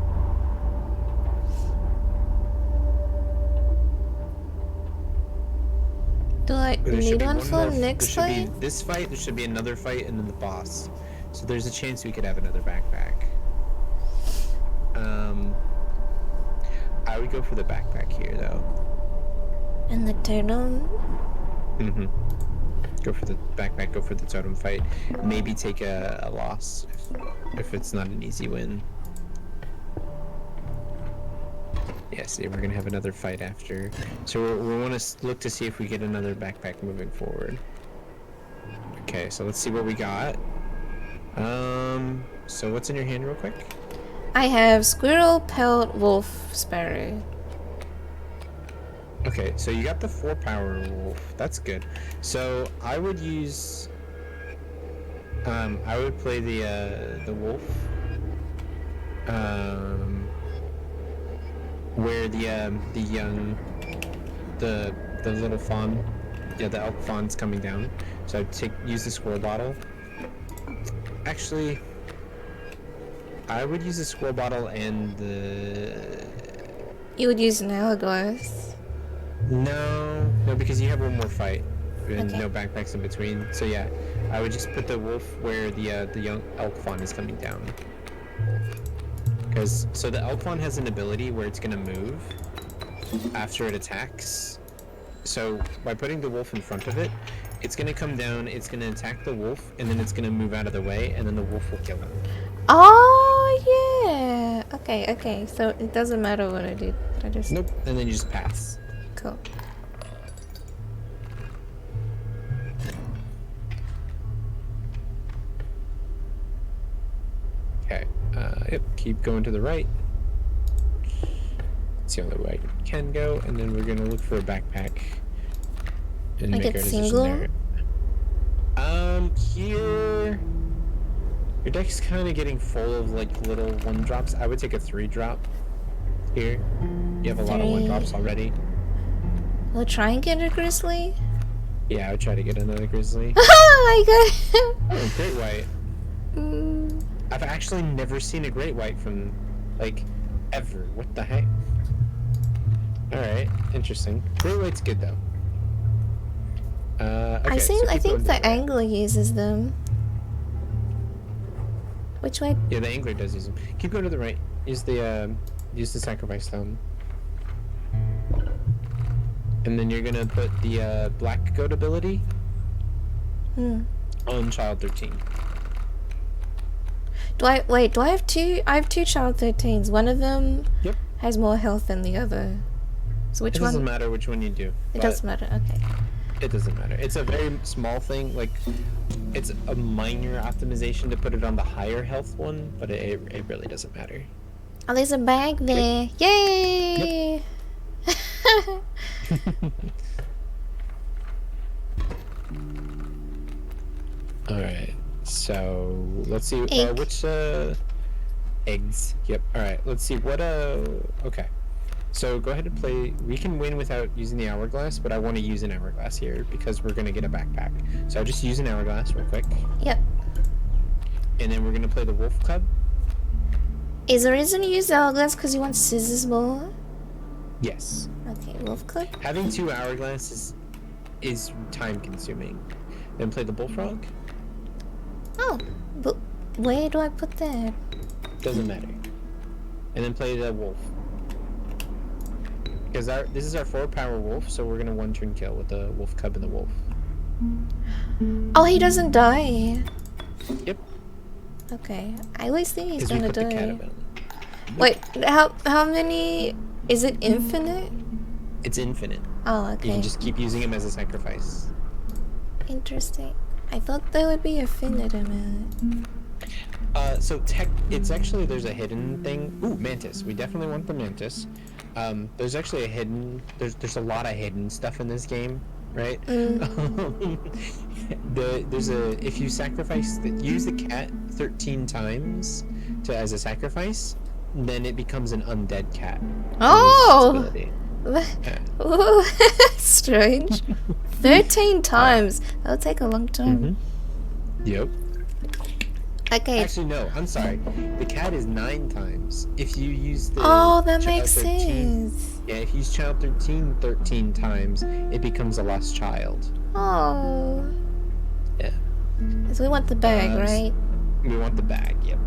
Do I need one for next fight? This fight, there should be another fight, and then the boss. So there's a chance we could have another backpack. I would go for the backpack here though. And the totem? Go for the backpack, go for the totem fight. Maybe take a loss if it's not an easy win. Yeah, see, we're gonna have another fight after. So we want to look to see if we get another backpack moving forward. Okay, so let's see what we got. So what's in your hand real quick? I have squirrel, pelt, wolf, sparrow. Okay, so you got the 4 power wolf. That's good. So I would use, I would play the wolf. where the young, the little fawn, yeah, the elk fawn's coming down. So use the squirrel bottle. Actually, I would use the squirrel bottle and the. You would use an hourglass. No, because you have one more fight and Okay. no backpacks in between. So yeah, I would just put the wolf where the young elk fawn is coming down. Because the elk fawn has an ability where it's gonna move after it attacks. So by putting the wolf in front of it, it's gonna come down, it's gonna attack the wolf, and then it's gonna move out of the way, and then the wolf will kill him. Oh yeah. Okay. So it doesn't matter what I did. I just. Nope. And then you just pass. Cool. Okay. Yep. Keep going to the right. It's the only way you can go, and then we're gonna look for a backpack and Like make a our decision single? there. Here, your deck's kind of getting full of like little 1-drops. I would take a 3-drop here. You have a lot of 1-drops already. We'll try and get a grizzly. Yeah, I would try to get another grizzly. Oh my god. Oh, great white. Mm. I've actually never seen a great white from, like, ever. What the heck? Alright, interesting. Great white's good, though. Okay, I so think keep going to the right. angler uses them. Which way? Yeah, the angler does use them. Keep going to the right. Use the sacrifice stone. And then you're gonna put the black goat ability on child 13. Do I have two? I have two child 13s. One of them has more health than the other. So which It one? doesn't matter which one you do. It doesn't matter. Okay. It doesn't matter. It's a very small thing. Like, it's a minor optimization to put it on the higher health one, but it really doesn't matter. Oh, there's a bag there. Yay! Alright, so let's see. Egg. Which eggs? Yep. Alright, let's see. What okay. So go ahead and play. We can win without using the hourglass, but I want to use an hourglass here because we're gonna get a backpack. So I'll just use an hourglass real quick. Yep. And then we're gonna play the wolf cub. Is the reason you use hourglass because you want scissors more? Yes. Okay, wolf club. Having 2 hourglasses is time consuming. Then play the bullfrog. Oh, but where do I put that? Doesn't matter. And then play the wolf. Because this is our 4-power wolf, so we're gonna 1-turn kill with the wolf cub and the wolf. Oh, he doesn't die. Yep. Okay, I always think he's 'Cause we gonna put the cat die. about. Wait, how many? Is it infinite? It's infinite. Oh, You okay. can just keep using him as a sacrifice. Interesting. I thought there would be a finite amount. It's actually, there's a hidden thing. Ooh, mantis. We definitely want the mantis. There's actually a hidden. There's a lot of hidden stuff in this game, right? If you sacrifice use the cat 13 times as a sacrifice, then it becomes an undead cat. Oh! Yeah. Ooh, strange. 13 times. That'll take a long time. Yep. Okay. Actually, no. I'm sorry. The cat is 9 times. If you use the Oh, that child makes 13 sense. Yeah, if you use child 13 times, it becomes a lost child. Oh. Yeah. So we want the bag, right? We want the bag. Yep.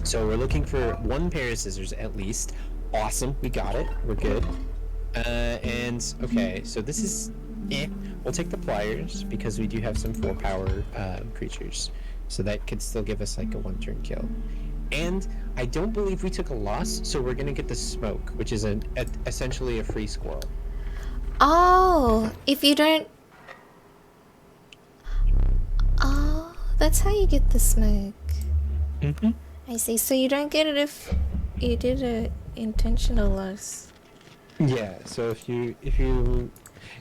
So we're looking for 1 pair of scissors at least. Awesome. We got it. We're good. And okay, so this is we'll take the pliers because we do have some 4-power creatures. So that could still give us like a 1-turn kill. And I don't believe we took a loss, so we're gonna get the smoke, which is essentially a free squirrel. Oh, if you don't... Oh, that's how you get the smoke. I see. So you don't get it if you did a intentional loss. Yeah, so if you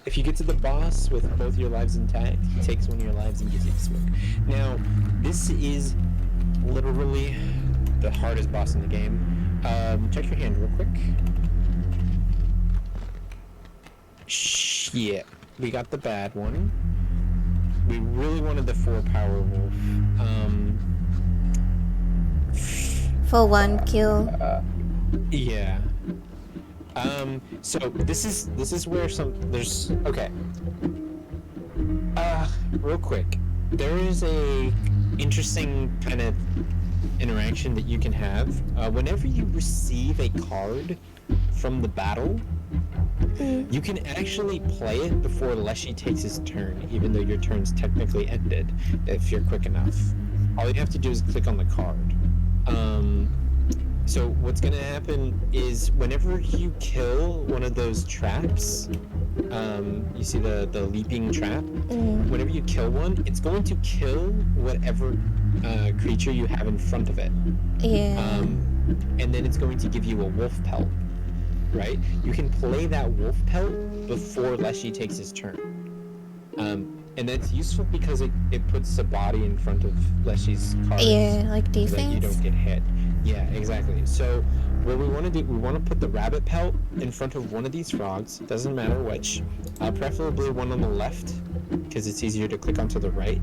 get to the boss with both your lives intact, he takes 1 of your lives and gives you the smoke. Now, this is literally the hardest boss in the game. Check your hand real quick. Shit. We got the bad one. We really wanted the 4 power wolf. For 1 kill. Yeah. So this is where there's okay. Real quick. There is a interesting kind of interaction that you can have. Whenever you receive a card from the battle, you can actually play it before Leshy takes his turn, even though your turn's technically ended, if you're quick enough. All you have to do is click on the card. So what's gonna happen is whenever you kill one of those traps, you see the leaping trap? Whenever you kill one, it's going to kill whatever creature you have in front of it. Yeah. And then it's going to give you a wolf pelt, right? You can play that wolf pelt before Leshy takes his turn. And that's useful because it puts a body in front of Leshy's cards. Yeah, like defense. So that you don't get hit. Yeah, exactly. So what we want to do, we want to put the rabbit pelt in front of one of these frogs. Doesn't matter which. Preferably one on the left, because it's easier to click onto the right.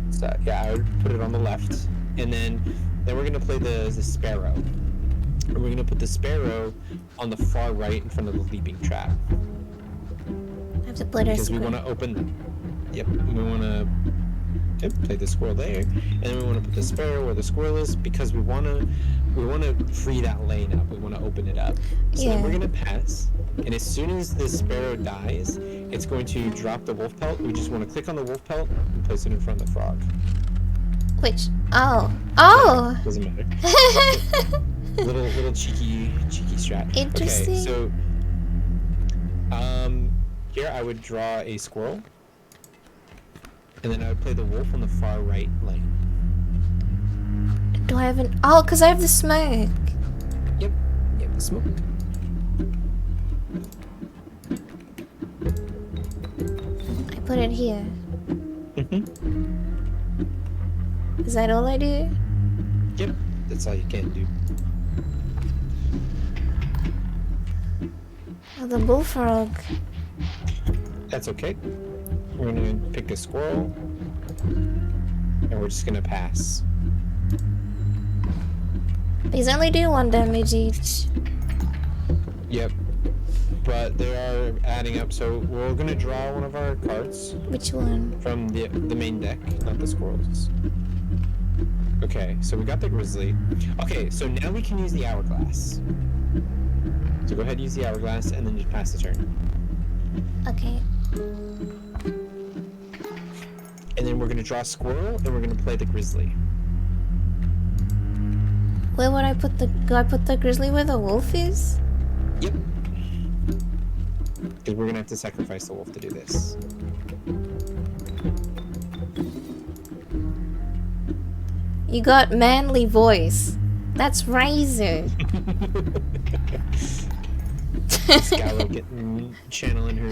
So yeah, I would put it on the left. And then we're gonna play the sparrow. And we're gonna put the sparrow on the far right in front of the leaping trap. I have to put a Because we want to open them. Yep, we want to play the squirrel there, and then we want to put the sparrow where the squirrel is because we want to free that lane up. We want to open it up. So then we're gonna pass, and as soon as the sparrow dies, it's going to drop the wolf pelt. We just want to click on the wolf pelt and place it in front of the frog. Which? Oh. Oh! Doesn't matter. little cheeky strat. Interesting. Okay, so here I would draw a squirrel. And then I would play the wolf on the far right lane. Do I have an... Oh, because I have the smoke. Yep, the smoke. I put it here. Mm-hmm. Is that all I do? Yep, that's all you can do. Oh, the bullfrog. That's okay. We're gonna pick a squirrel, and we're just gonna pass. These only do 1 damage each. Yep, but they are adding up, so we're gonna draw one of our cards. Which one? From the main deck, not the squirrels. Okay, so we got the grizzly. Okay, so now we can use the hourglass. So go ahead and use the hourglass, and then just pass the turn. Okay. And then we're gonna draw a squirrel, and we're gonna play the grizzly. Where would I put the... Do I put the grizzly where the wolf is? Yep. Because we're gonna have to sacrifice the wolf to do this. You got manly voice. That's Razor. Scallow getting channeling her.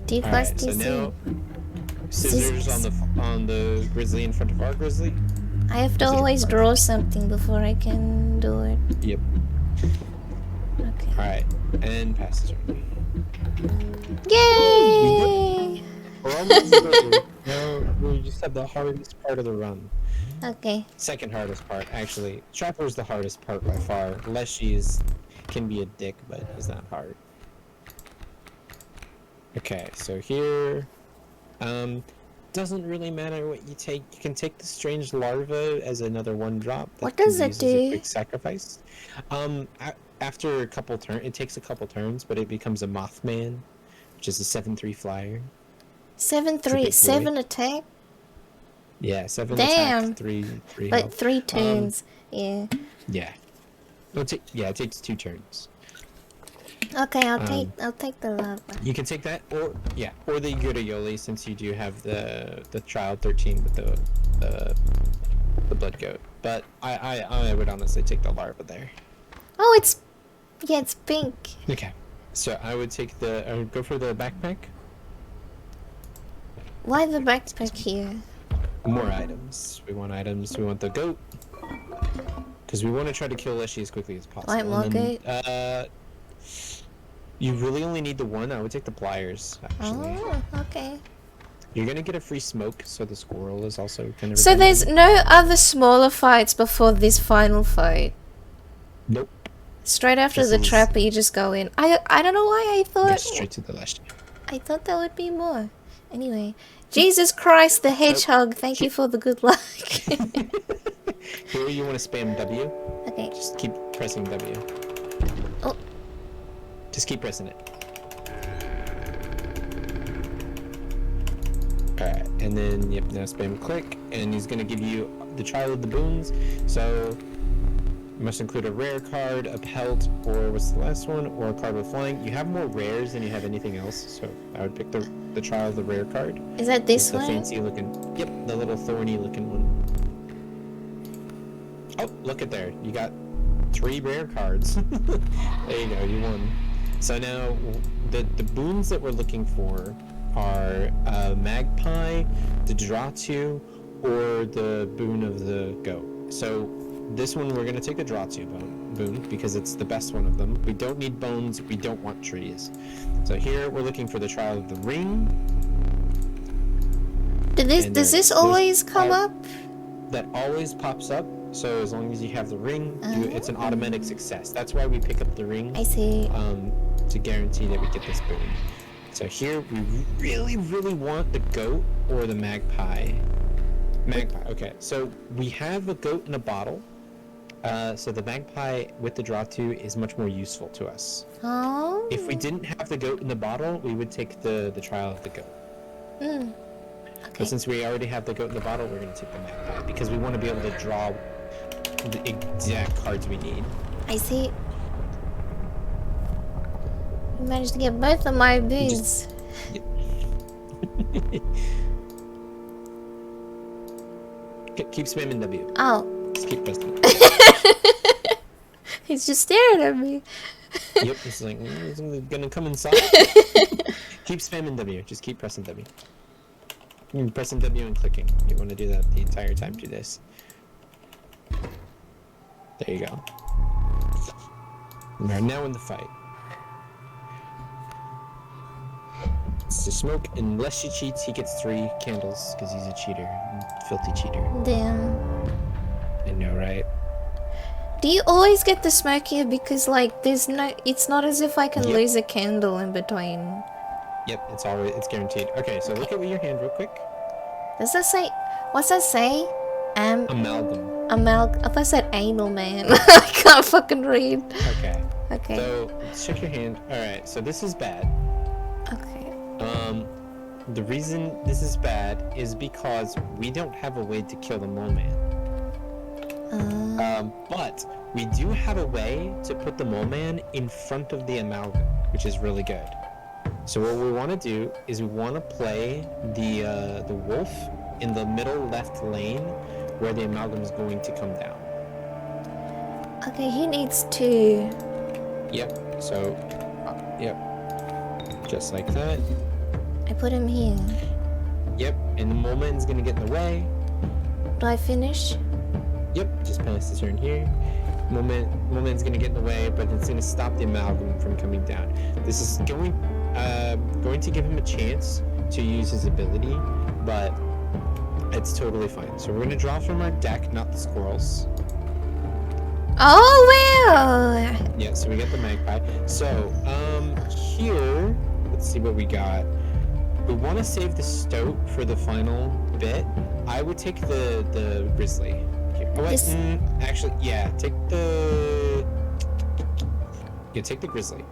D plus Alright, so DC. now scissors on the grizzly in front of our grizzly. I have to always draw something before I can do it. Yep. Okay. Alright, and pass the turn. Yay! We're almost through. No, we just have the hardest part of the run. Okay. Second hardest part, actually. Trapper's the hardest part by far. Leshy can be a dick, but he's not hard. Okay, so here, doesn't really matter what you take. You can take the strange larva as another 1-drop. What does it As a do? quick sacrifice. After a couple turns, it takes a couple turns, but it becomes a Mothman, which is a 7/3 flyer. 7/3, 7 attack. Yeah, 7 Damn. attack, 3 But health. 3 turns. Yeah. Yeah. It takes 2 turns. Okay, I'll take the lava. You can take that, or the Yuri, since you do have the child 13 with the blood goat. But I would honestly take the larva there. Oh, it's pink. Okay, so I would go for the backpack. Why the backpack here? More items. We want items. We want the goat. Because we want to try to kill Leshy as quickly as possible. Like more then, you really only need the one. I would take the pliers, actually. Oh, okay. You're gonna get a free smoke, so the squirrel is also kind of. So there's no other smaller fights before this final fight? Nope. Straight after This the is- trapper, you just go in. I don't know why I thought... Get straight to the Leshy. I thought there would be more. Anyway. Jesus Christ, the hedgehog, thank you for the good luck. Here you want to spam W. Okay. Just keep pressing W. Oh. Just keep pressing it. Alright, and then, yep, now spam click, and he's going to give you the trial of the boons. So, you must include a rare card, a pelt, or what's the last one? Or a card with flying. You have more rares than you have anything else, so I would pick the trial of the rare card. Is that this The one? fancy looking, yep, the little thorny looking one. Oh, look at there. You got 3 rare cards. There you go, you won. So now, the boons that we're looking for are Magpie, the Draw 2, or the Boon of the Goat. So this one we're going to take the Draw 2 boon because it's the best one of them. We don't need bones, we don't want trees. So here we're looking for the Trial of the Ring. Does this always come up? That always pops up, so as long as you have the ring, it's an automatic success. That's why we pick up the ring. I see. To guarantee that we get this boon. So here we really, really want the goat or the magpie. Magpie, okay. So we have a goat in a bottle. So the magpie with the draw 2 is much more useful to us. Oh. If we didn't have the goat in the bottle, we would take the trial of the goat. Okay. But since we already have the goat in the bottle, we're going to take the magpie because we want to be able to draw the exact cards we need. I see. You managed to get both of my boons. Keep spamming W. Oh. Just keep pressing. He's just staring at me. Yep, it's like, is it gonna come inside? Keep spamming W. Just keep pressing W. You're pressing W and clicking. You want to do that the entire time through this. There you go. We are now in the fight. It's the smoke. Unless she cheats, he gets 3 candles because he's a cheater. Filthy cheater. Damn. I know, right? Do you always get the smoke here? Because, like, there's no... It's not as if I can lose a candle in between. Yep, it's guaranteed. Okay, so look at your hand real quick. Does that say... What's that say? Amalgam. I thought it said anal, man. I can't fucking read. Okay. Okay. So, check your hand. Alright, so this is bad. Okay. The reason this is bad is because we don't have a way to kill the mole man. But we do have a way to put the mole man in front of the amalgam, which is really good. So what we want to do is we want to play the wolf in the middle left lane where the amalgam is going to come down. Okay, he needs to... Yep, so, yep, just like that. I put him here. Yep, and the mole man's going to get in the way. Do I finish? Yep, just pass the turn here. Moment's gonna get in the way, but it's gonna stop the amalgam from coming down. This is going to give him a chance to use his ability, but it's totally fine. So we're gonna draw from our deck, not the squirrels. Oh, well! Yeah, so we get the magpie. So, here, let's see what we got. We want to save the stoat for the final bit. I would take the grizzly. Oh, wait, actually, yeah, take the grizzly.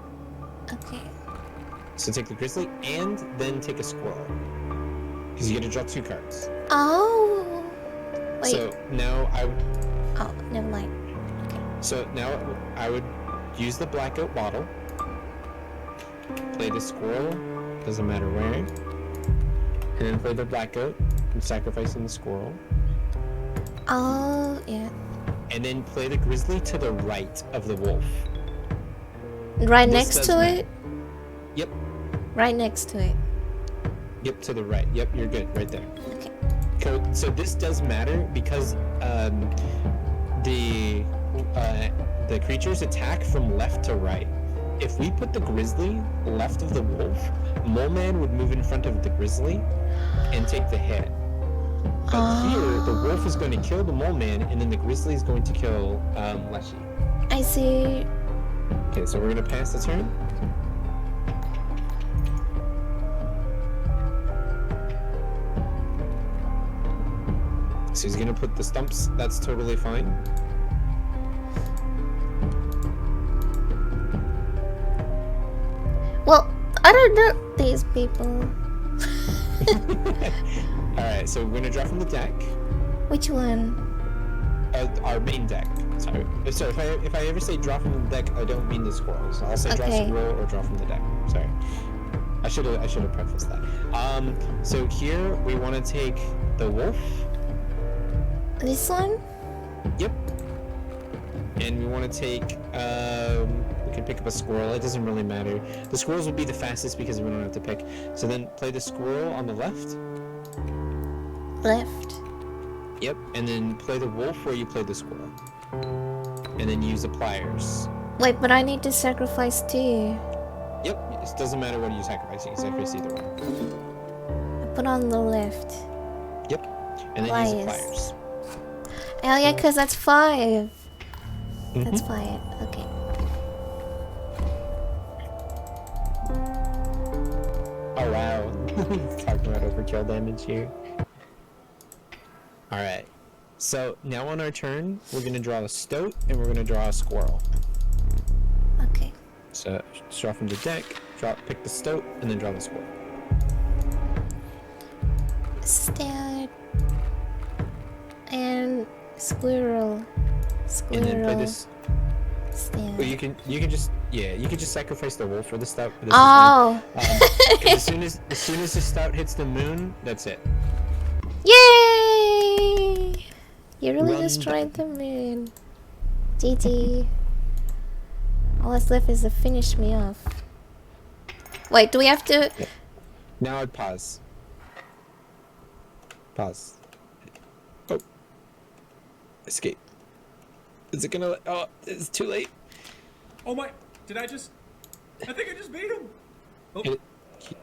Okay. So take the grizzly and then take a squirrel. Because you get to draw 2 cards. Oh! Wait. So now Oh, never mind. Okay. So now I would use the black oat bottle. Play the squirrel, doesn't matter where. And then play the black oat, and sacrificing the squirrel. Oh, yeah. And then play the grizzly to the right of the wolf. Right next to it? Yep. Right next to it. Yep, to the right. Yep, you're good. Right there. Okay. So this does matter because the the creatures attack from left to right. If we put the grizzly left of the wolf, Mole Man would move in front of the grizzly and take the hit. But here, the wolf is going to kill the Mole Man, and then the grizzly is going to kill Leshy. I see. Okay, so we're going to pass the turn. So he's gonna put the stumps, that's totally fine. Well, I don't know these people. Alright, so we're gonna draw from the deck. Which one? Our main deck. Sorry. So if I ever say draw from the deck, I don't mean the squirrels. I'll say draw squirrel or draw from the deck. Sorry. I should have prefaced that. So here we want to take the wolf. This one? Yep. And we want to take, we can pick up a squirrel. It doesn't really matter. The squirrels would be the fastest because we don't have to pick. So then play the squirrel on the left. Left. Yep. And then play the wolf where you play the squirrel. And then use the pliers. Wait, but I need to sacrifice too. Yep. It doesn't matter what you sacrifice. You can sacrifice either one. I put on the left. Yep. And then use the pliers. Oh yeah, because that's 5. That's 5. Okay. Oh wow. Talking about overkill damage here. Alright. So now on our turn, we're gonna draw a stoat and we're gonna draw a squirrel. Okay. So draw from the deck, pick the stoat, and then draw the squirrel. Stoat. And squirrel. And then play this. Stand. Well, you can just sacrifice the wolf for the stout. Oh. As soon as the stout hits the moon, that's it. Yay! You really destroyed the moon. GG. All that's left is to finish me off. Wait, do we have to? Yeah. Now I'd pause. Pause. Oh. Escape. Is it gonna let... Oh, it's too late. Oh my... Did I just... I think I just beat him. Oh.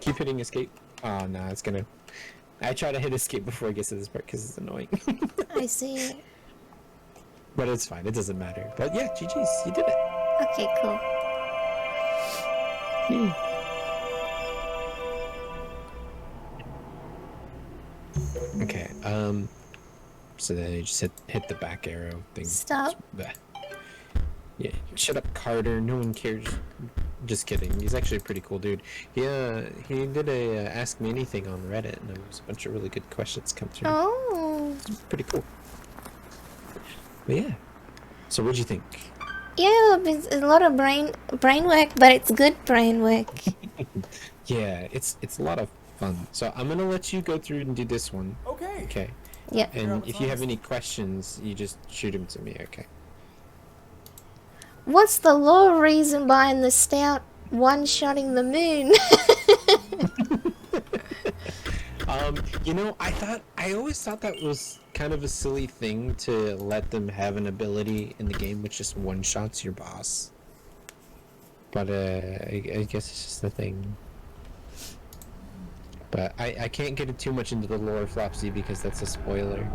Keep hitting escape. Oh, no, it's gonna... I try to hit escape before it gets to this part because it's annoying. I see. But it's fine. It doesn't matter. But yeah, GG's. You did it. Okay, cool. Okay, so then you just hit the back arrow thing. Stop. Yeah, shut up, Carter. No one cares. Just kidding. He's actually a pretty cool dude. He did a Ask Me Anything on Reddit, and there was a bunch of really good questions come through. Oh. It's pretty cool. But yeah. So what'd you think? Yeah, it's a lot of brain work, but it's good brain work. Yeah, it's a lot of fun. So I'm gonna let you go through and do this one. Okay. Okay. Yeah. And if you have any questions, you just shoot them to me, okay? What's the lore reason behind the stout one-shotting the moon? You know, I always thought that was kind of a silly thing to let them have an ability in the game which just one-shots your boss. But, I guess it's just a thing. But I can't get too much into the lore, Flopsy, because that's a spoiler.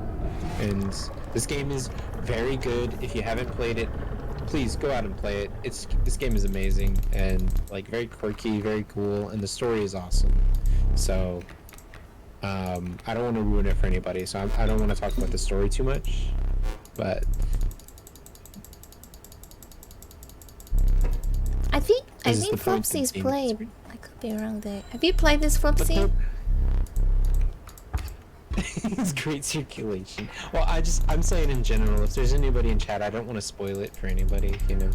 And this game is very good. If you haven't played it, please go out and play it. This game is amazing and like very quirky, very cool, and the story is awesome. So I don't want to ruin it for anybody, so I don't want to talk about the story too much. But I think the point Flopsy's of the game. played. I could be wrong there. Have you played this, Flopsy? It's great circulation. Well, I'm saying in general, if there's anybody in chat, I don't want to spoil it for anybody, you know.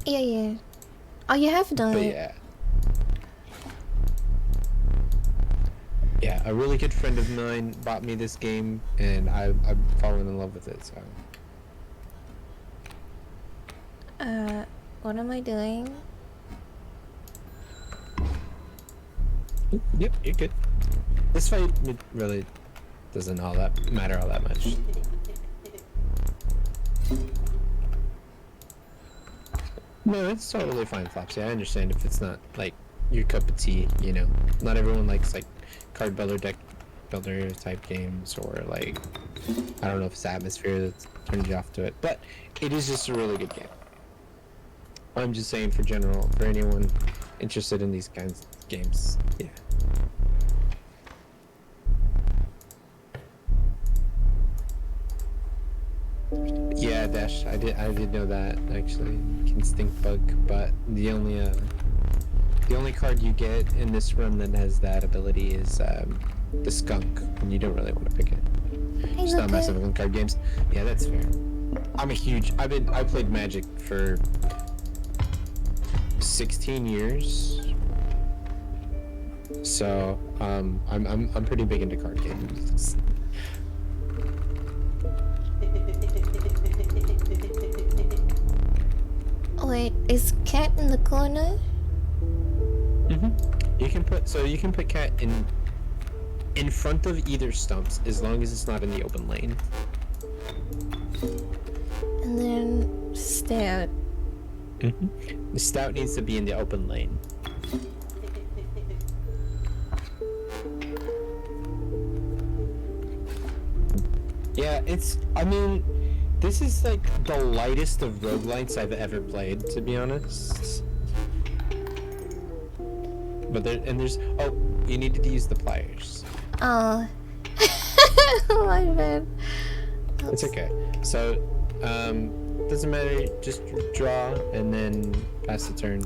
Yeah. Oh, you have done But it. yeah. Yeah, a really good friend of mine bought me this game, and I've fallen in love with it, so. What am I doing? Yep, you're good. This fight really doesn't matter all that much. No, it's totally fine, Flopsy. I understand if it's not like your cup of tea. You know, not everyone likes like card builder, deck builder type games, or like I don't know if it's atmosphere that turns you off to it, but it is just a really good game. I'm just saying for general, for anyone interested in these kinds of games, yeah. Yeah, Dash. I did know that actually. Can stink bug, but the only card you get in this run that has that ability is the skunk, and you don't really want to pick it. It's not massive on card games. Yeah, that's fair. I played Magic for 16 years. So, I'm pretty big into card games. Wait, is cat in the corner? You can put cat in front of either stumps as long as it's not in the open lane. And then stout. The stout needs to be in the open lane. Yeah, I mean, this is like the lightest of roguelites I've ever played, to be honest. But there's oh, you needed to use the pliers. Oh. My bad. It's okay. So, doesn't matter, just draw and then pass the turn.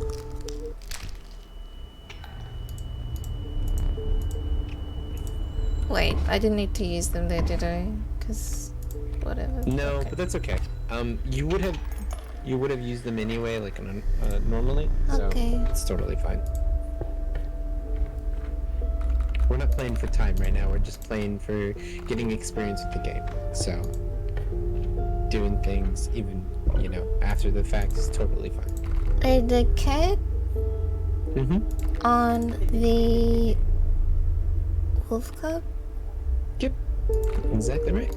Wait, I didn't need to use them there, did I? Cause whatever. No, okay. but that's okay. You would have used them anyway, like normally. Okay. So it's totally fine. We're not playing for time right now. We're just playing for getting experience with the game. So doing things even, after the fact is totally fine. The cat on the wolf cub? Yep. Exactly right.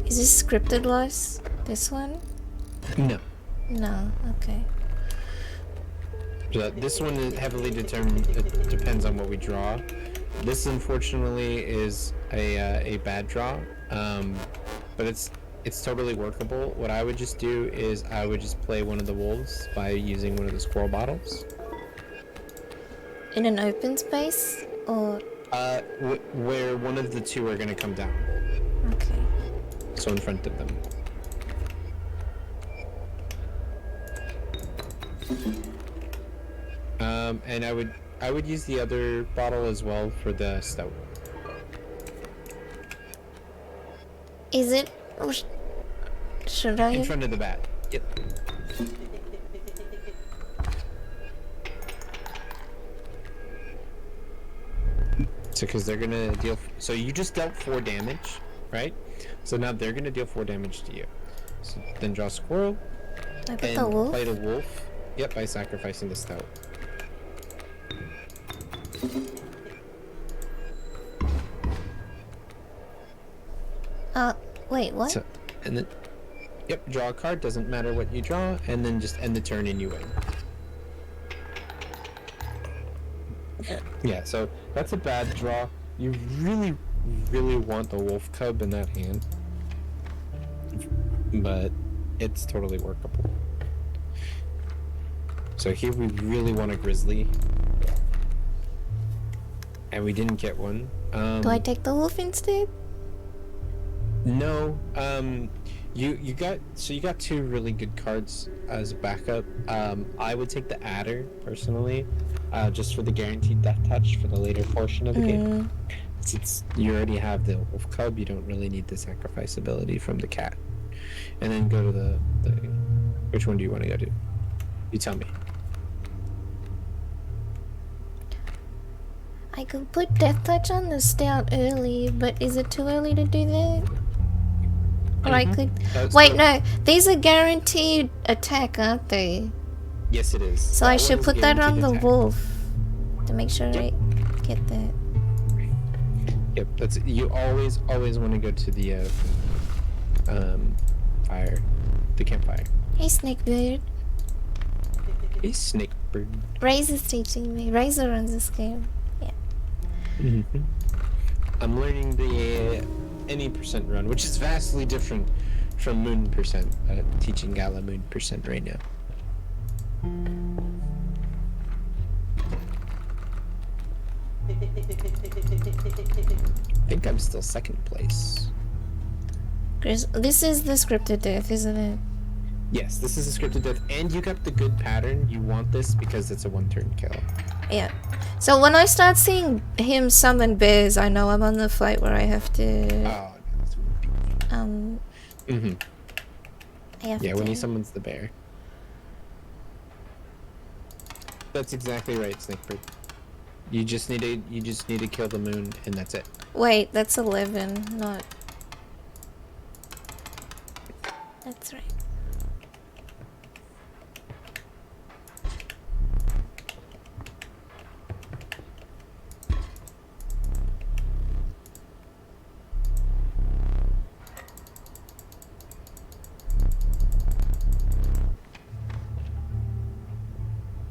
Is this scripted loss? This one? No. No, okay. So this one is heavily determined. It depends on what we draw. This, unfortunately, is a bad draw, but it's totally workable. What I would just do is I would just play one of the wolves by using one of the squirrel bottles. In an open space, or? Where one of the two are gonna come down. Okay. So in front of them. And I would use the other bottle as well for the stout. Is it? Or should I? In front of the bat. Yep. So because they're gonna deal. So you just dealt 4 damage, right? So now they're gonna deal 4 damage to you. So then draw squirrel. I put and the wolf? play the wolf. Yep, by sacrificing the stout. Wait, what? So, and then, yep, draw a card. Doesn't matter what you draw, and then just end the turn and you win. Yeah, so that's a bad draw. You really, really want the wolf cub in that hand, but it's totally workable. So here we really want a grizzly, and we didn't get one. Do I take the wolf instead? No, you got 2 really good cards as backup. I would take the adder personally, just for the guaranteed death touch for the later portion of the game. Since you already have the wolf cub, you don't really need the sacrifice ability from the cat. And then go to the which one do you want to go to? You tell me. I could put death touch on the stout early, but is it too early to do that? Or I could. Wait, no. These are guaranteed attack, aren't they? Yes, it is. So I should put that on the attack. wolf to make sure I get that. Yep, that's you always want to go to the fire, the campfire. Hey, Snakebeard. A snake bird. Raze is teaching me. Raze runs this game. Yeah. Mm-hmm. I'm learning the any percent run, which is vastly different from Moon percent. Teaching Gala Moon percent right now. I think I'm still second place. Chris, this is the scripted death, isn't it? Yes, this is a scripted death, and you got the good pattern. You want this because it's a one-turn kill. Yeah. So when I start seeing him summon bears, I know I'm on the flight where I have to. Oh, I have yeah, to. when he summons the bear. That's exactly right, Snakebird. You just need to kill the moon, and that's it. Wait, that's 11, not. That's right.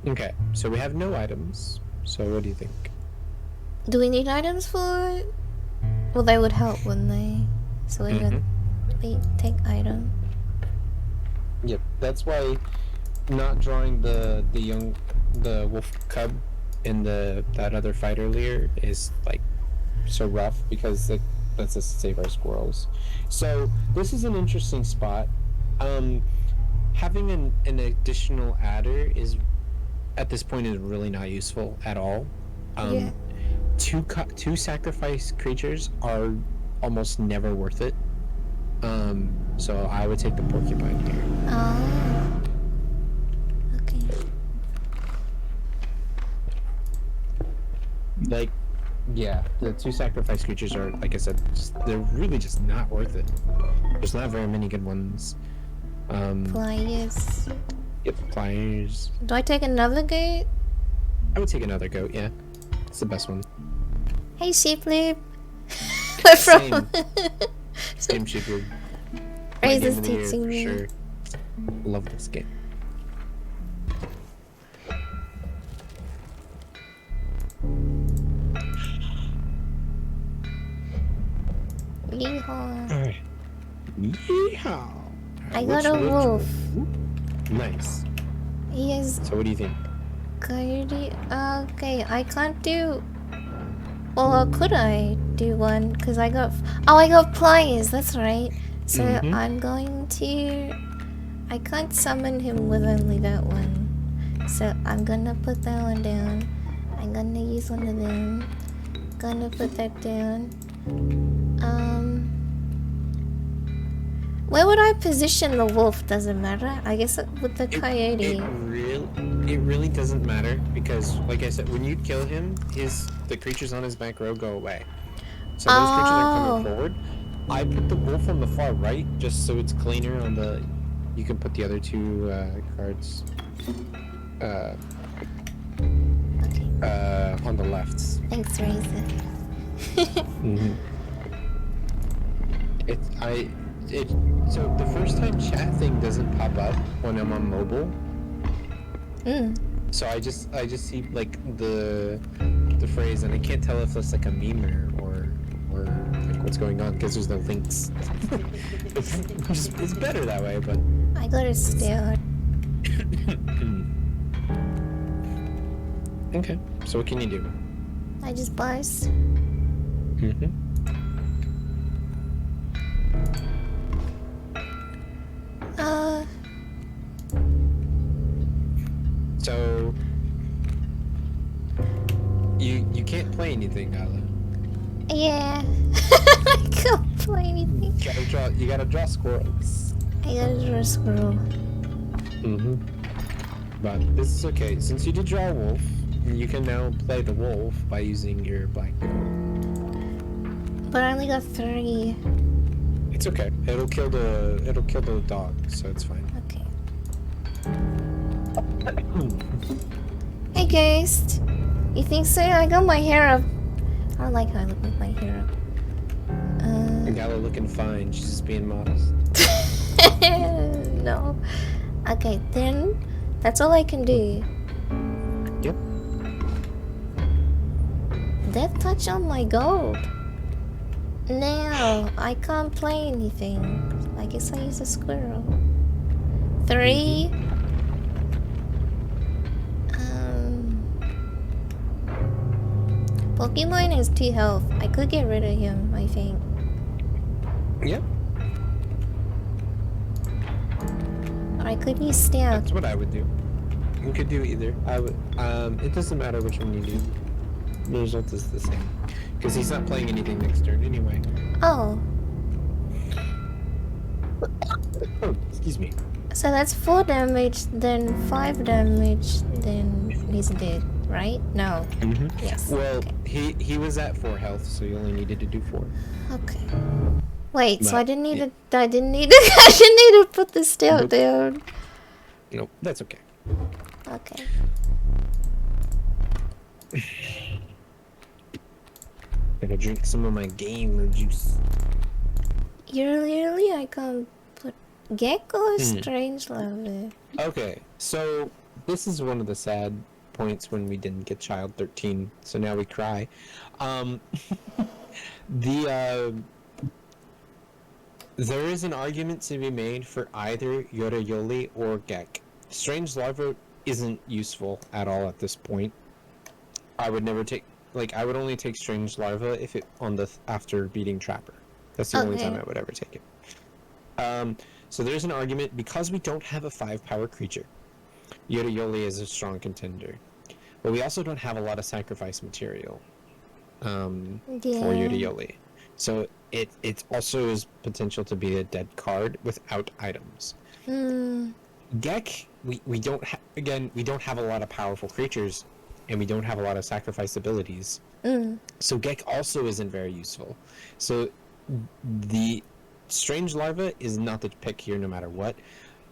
Okay, so we have no items. So what do you think? Do we need items for it? Well, they would help, wouldn't they? So we would take item. Yep, that's why not drawing the wolf cub in that other fight earlier is like so rough, because that's to save our squirrels. So this is an interesting spot. Having an additional adder is at this point is really not useful at all. Yeah. Two sacrifice creatures are almost never worth it. So I would take the porcupine here. Oh. Okay. Like, yeah, the two sacrifice creatures are, like I said, they're really just not worth it. There's not very many good ones. Pliers. Yep, pliers. Do I take another gate? I would take another goat, yeah. It's the best one. Hey, sheeploop. We're from. Same sheepwood. Raze is teaching me. Sure. Love this game. Yeehaw. Alright. Yeehaw! I got a wolf. Nice. He is So what do you think? coyote. Okay, I can't do. Well, could I do one? Cause I got. Oh, I got pliers. That's right. So I'm going to. I can't summon him with only that one. So I'm gonna put that one down. I'm gonna use one of them. Gonna put that down. Where would I position the wolf? Doesn't matter. I guess with the coyote. It really doesn't matter, because, like I said, when you kill him, the creatures on his back row go away. So those creatures are coming forward. I put the wolf on the far right, just so it's cleaner on the. You can put the other two cards. On the left. Thanks, Razor. So the first time chat thing doesn't pop up when I'm on mobile. So I just see like the phrase, and I can't tell if that's like a meme or like what's going on, because there's no links. It's better that way, but I got a steal. Okay, so what can you do? I just buzzed. So you can't play anything, Gala. Yeah. I can't play anything. You gotta draw squirrels. I gotta draw a squirrel. But this is okay. Since you did draw a wolf, you can now play the wolf by using your black goat. But I only got 3. It's okay. It'll kill the dog, so it's fine. Okay. Hey, Ghost. You think so? I got my hair up. I like how I look with my hero. Gala looking fine. She's just being modest. No. Okay, then that's all I can do. Yep. Death touch on my gold. Now I can't play anything. I guess I use a squirrel. 3. Pokemon has 2 health. I could get rid of him, I think. Yep. Or I could use Stamp. That's what I would do. You could do either. I would. It doesn't matter which one you do. The result is the same. Because he's not playing anything next turn anyway. Oh, Oh, excuse me. so that's 4 damage, then 5 damage, then he's dead, right? No. Yes. Well, Okay. he was at 4 health, so you only needed to do 4. Okay. Wait, so But, I didn't need yeah. to. I didn't need to. I didn't need to put the Stamp Nope. down. Nope, that's okay. Okay. Gonna drink some of my gamer juice. Yearly, I can't put Gecko or Hmm. Strange Love. Okay, so this is one of the sad points when we didn't get Child 13, so now we cry. There is an argument to be made for either Yorayoli or Gek. Strange Larva isn't useful at all at this point. I would never take, I would only take Strange Larva if it after beating Trapper. That's the only Okay. time I would ever take it. So there's an argument because we don't have a 5-power creature. Yorayoli is a strong contender, but we also don't have a lot of sacrifice material for Yorayoli. So it also is potential to be a dead card without items. Gek, we don't we don't have a lot of powerful creatures, and we don't have a lot of sacrifice abilities. So Gek also isn't very useful. So the Strange Larva is not the pick here no matter what.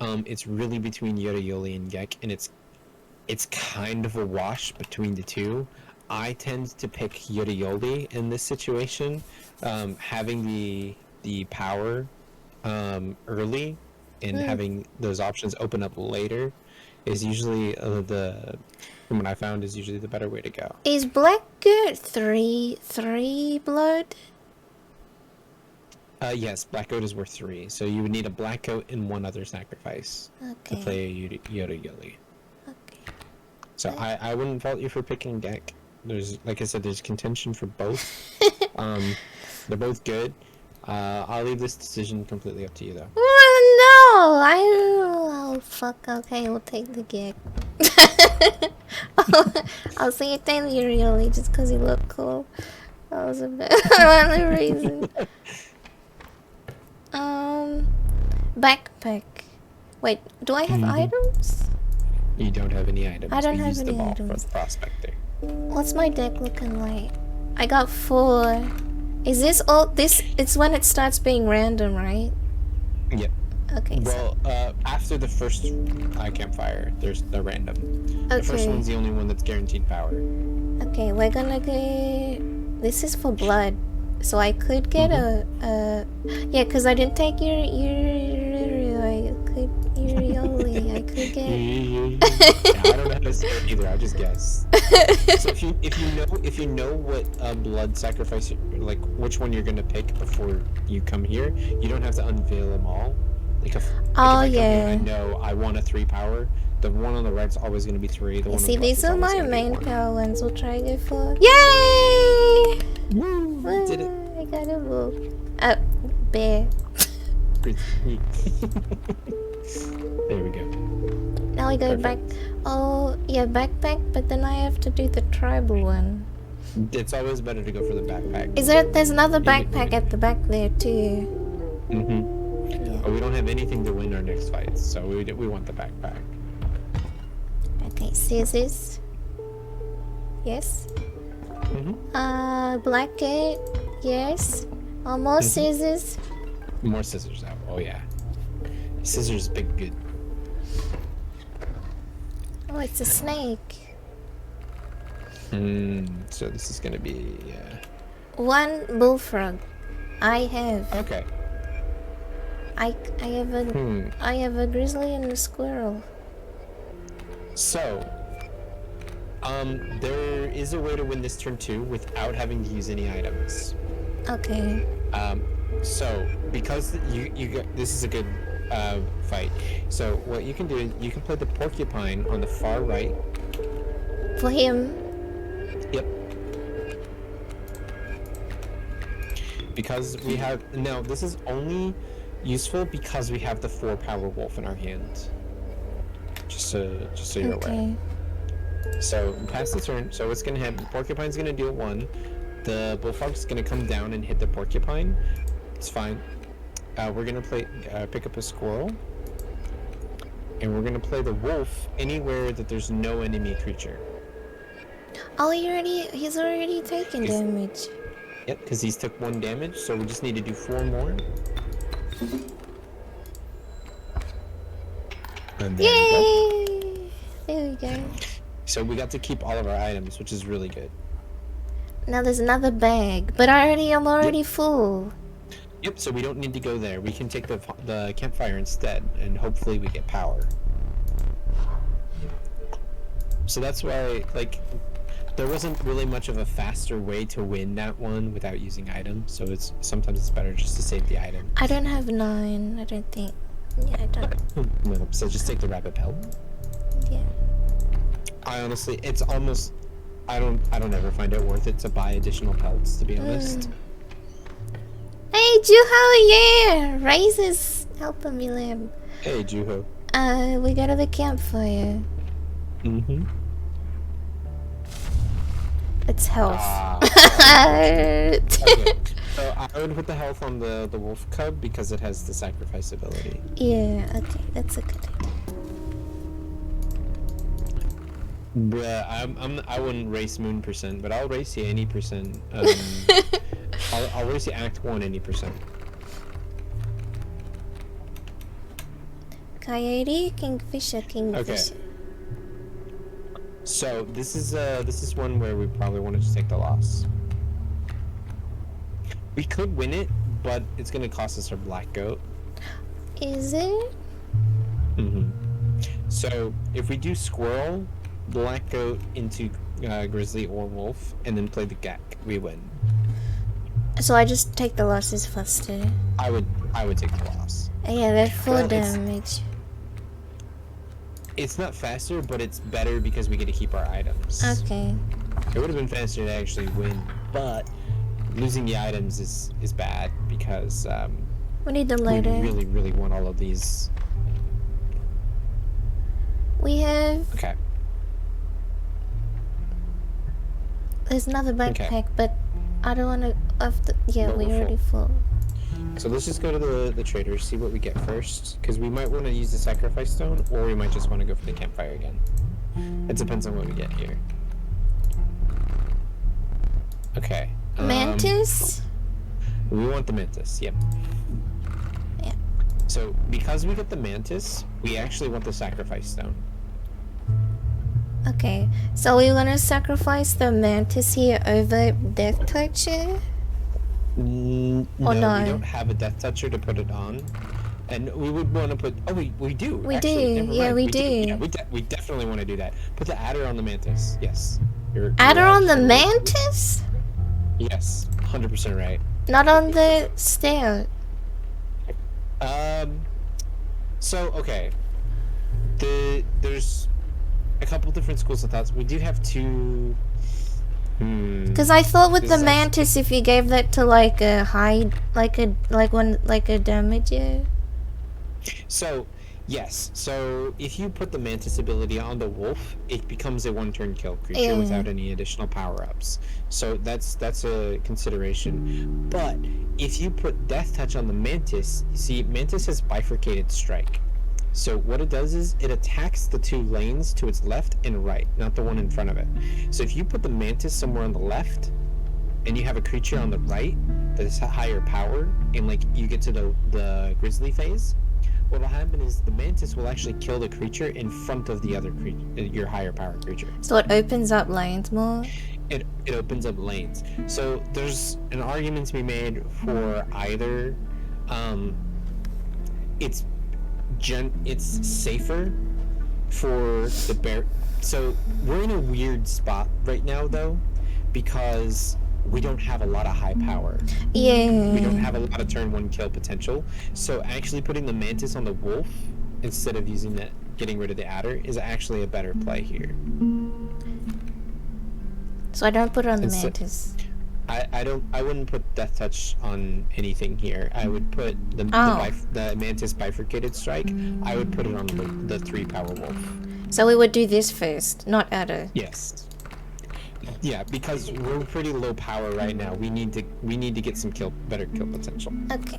It's really between Yorayoli and Gek, and it's kind of a wash between the two. I tend to pick Yorayoli in this situation. Having the power early and having those options open up later is usually from what I found, is usually the better way to go. Is Black Goat 3 blood? Yes, Black Goat is worth 3, so you would need a Black Goat and 1 other sacrifice to play a Yorayoli. Okay. So I wouldn't fault you for picking Gek. There's, like I said, there's contention for both. They're both good. I'll leave this decision completely up to you, though. Oh, fuck. Okay, we'll take the gig. I'll say it then really just because he looked cool. That was a bit only reason. Backpack. Wait, do I have items? You don't have any items. I don't We have used any them all items. for the Prospector. What's my deck looking like? I got 4. Is this all? It's when it starts being random, right? Yep. Okay. Well, after the first campfire, they're random. Okay. The first one's the only one that's guaranteed power. Okay, we're gonna get. This is for blood, so I could get yeah, cause I didn't take your I could get. Yeah, I don't know how to say it either. I just guess. So if you know what blood sacrifice, like which one you're gonna pick before you come here, you don't have to unveil them all. If I come here, I know I want a 3 power. The one on the right's always gonna be 3. The one See, on the left these is are always my gonna be main 1. power ones. We'll try to go for. Yay! Woo! Did it. I got a wolf. Bear. There we go. Now we go back. Oh, yeah, backpack, but then I have to do the tribal one. It's always better to go for the backpack. There's another Yeah, backpack at the back there, too. Mm-hmm. But we don't have anything to win our next fights, so we want the backpack. Okay, scissors. Yes. Black gate. Yes. More scissors. More scissors out. Oh yeah. Scissors, big good. Oh, it's a snake. So this is gonna be one bullfrog. I have. Okay. I have a I have a grizzly and a squirrel. So, there is a way to win this turn too without having to use any items. Okay. So because you got, this is a good fight. So what you can do is you can play the porcupine on the far right. For him. Yep. Because we have now, this is only useful because we have the 4-power wolf in our hand. Just so you're aware. So pass the turn. So what's gonna happen? Porcupine's gonna do 1. The bullfrog's gonna come down and hit the porcupine. It's fine. We're gonna pick up a squirrel, and we're gonna play the wolf anywhere that there's no enemy creature. Oh, he's already taken damage. Yep, because he's took 1 damage, so we just need to do 4 more. And there we go. Yay! There we go. So we got to keep all of our items, which is really good. Now there's another bag, but I'm already full. Yep, so we don't need to go there. We can take the campfire instead, and hopefully we get power. So that's why, like, there wasn't really much of a faster way to win that one without using items, so sometimes it's better just to save the item. I don't have 9, I don't think. Yeah, I don't. No, so just take the rabbit pelt. Yeah. I honestly, it's almost, I don't ever find it worth it to buy additional pelts, to be honest. Hey, Juho, yeah! Raises helping me, Lamb. Hey, Juho. We go to the campfire. Mm-hmm. It's health. Okay. So I would put the health on the wolf cub because it has the sacrifice ability. Yeah, okay, that's a good idea. Bruh, I wouldn't race Moon %, but I'll race you any %. I'll race you Act 1 any %. Coyote, Kingfisher. Okay. So this is one where we probably want to just take the loss. We could win it, but it's gonna cost us our black goat. Is it? Mm-hmm. So if we do squirrel, black goat into grizzly or wolf, and then play the gak, we win. So I just take the losses faster. I would take the loss. Yeah, that's 4 Well, damage. It's not faster, but it's better because we get to keep our items. Okay. It would have been faster to actually win, but losing the items is bad because We need the we lighter. really want all of these. We have... Okay. There's another backpack, Okay. but I don't want to... Yeah, No, we're we're already full. So let's just go to the traders, see what we get first, because we might want to use the sacrifice stone, or we might just want to go for the campfire again. It depends on what we get here. Okay. Mantis? We want the mantis, yep. Yeah. So because we get the mantis, we actually want the sacrifice stone. Okay, so we're gonna sacrifice the mantis here over Death Toucher? No, Or no? we don't have a death toucher to put it on. And we would want to put... Oh, we do. We Actually, do. never Yeah, mind. we do. Yeah, we definitely want to do that. Put the adder on the mantis. Yes. You're Adder on the absolutely- mantis? Yes. 100% right. Not on the stair. So, okay. There's a couple different schools of thoughts. We do have 2... Because I thought with the Because that's- mantis, if you gave that to like a high, like a damager. So, yes. So, if you put the mantis ability on the wolf, it becomes a 1-turn kill creature Yeah. without any additional power-ups. So that's a consideration. But if you put death touch on the mantis, you see, mantis has bifurcated strike. So what it does is it attacks the 2 lanes to its left and right, not the one in front of it. So if you put the mantis somewhere on the left, and you have a creature on the right that's higher power, and like you get to the grizzly phase, what will happen is the mantis will actually kill the creature in front of the other creature, your higher power creature. So it opens up lanes more. it opens up lanes. So there's an argument to be made for either. It's safer for the bear. So we're in a weird spot right now though, because we don't have a lot of high power. Yeah. We don't have a lot of turn 1 kill potential. So actually putting the mantis on the wolf instead of using that, getting rid of the adder, is actually a better play here. So I don't put it on the mantis. I wouldn't put death touch on anything here. I would put the mantis bifurcated strike. I would put it on the 3 power wolf. So we would do this first, not adder. Yes. Yeah, because we're pretty low power right now. We need to get some better kill potential. Okay.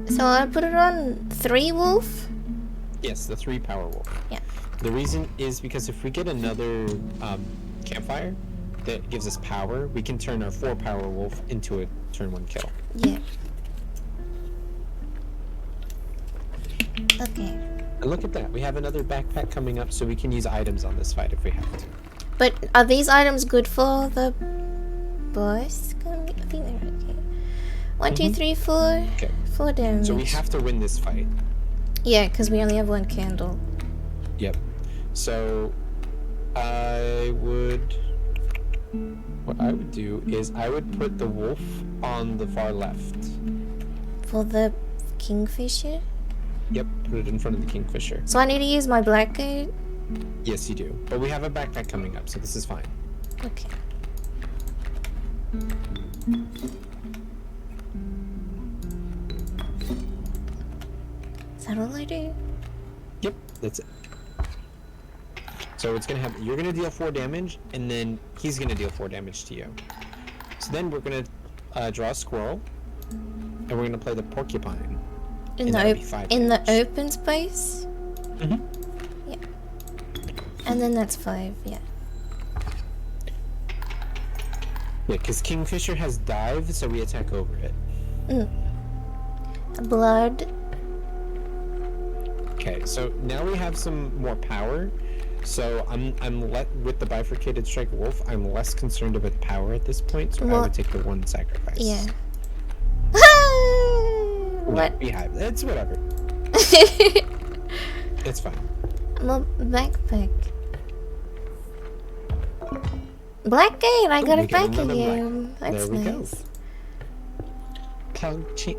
So I'll put it on 3 wolf? Yes, the 3 power wolf. Yeah. The reason is because if we get another campfire that gives us power, we can turn our 4 power wolf into a turn 1 kill. Yeah. Okay. And look at that, we have another backpack coming up, so we can use items on this fight if we have to. But are these items good for the boss? I think they're okay. 1, 2, 3, 4. Okay. 4 damage. So we have to win this fight. Yeah, because we only have 1 candle. Yep. So what I would do is I would put the wolf on the far left. For the kingfisher? Yep, put it in front of the kingfisher. So I need to use my black code? Yes, you do. But we have a backpack coming up, so this is fine. Okay. Is that all I do? Yep, that's it. So it's gonna you're gonna deal 4 damage, and then he's gonna deal 4 damage to you. So then we're gonna draw a squirrel, and we're gonna play the porcupine. In the open space? Mm-hmm. Yeah. And then that's 5, yeah. Yeah, because Kingfisher has dive, so we attack over it. Blood. Okay, so now we have some more power. So with the bifurcated strike wolf, I'm less concerned about power at this point, so I would take the 1 sacrifice. Yeah. What? Beehive. It's whatever. It's fine. Well, backpack. Black gate, I got it back again. That's there we nice. go. Punchy.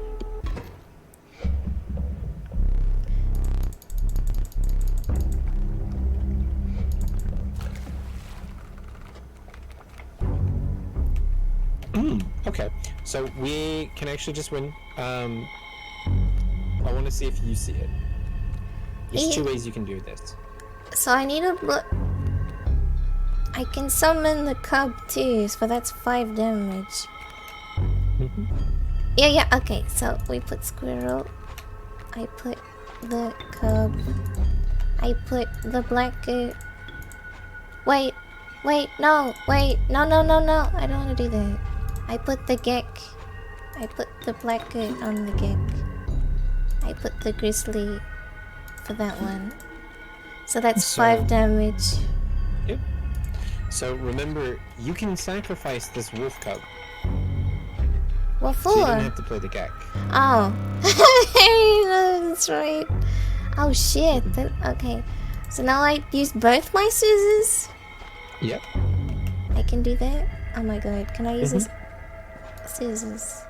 Okay, so we can actually just win. I want to see if you see it. There's 2 ways you can do this. So I need I can summon the cub too, so that's 5 damage. Yeah, okay, so we put squirrel. I put the cub. I put the black goat. Wait, no, I don't want to do that. I put the geck. I put the black goat on the geck. I put the grizzly for that one. So that's 5 damage. Yep. So remember, you can sacrifice this wolf cub. What for? So you don't have to play the geck. Oh. That's right. Oh shit. Okay. So now I use both my scissors? Yep. I can do that? Oh my god. Can I use this? Scissors.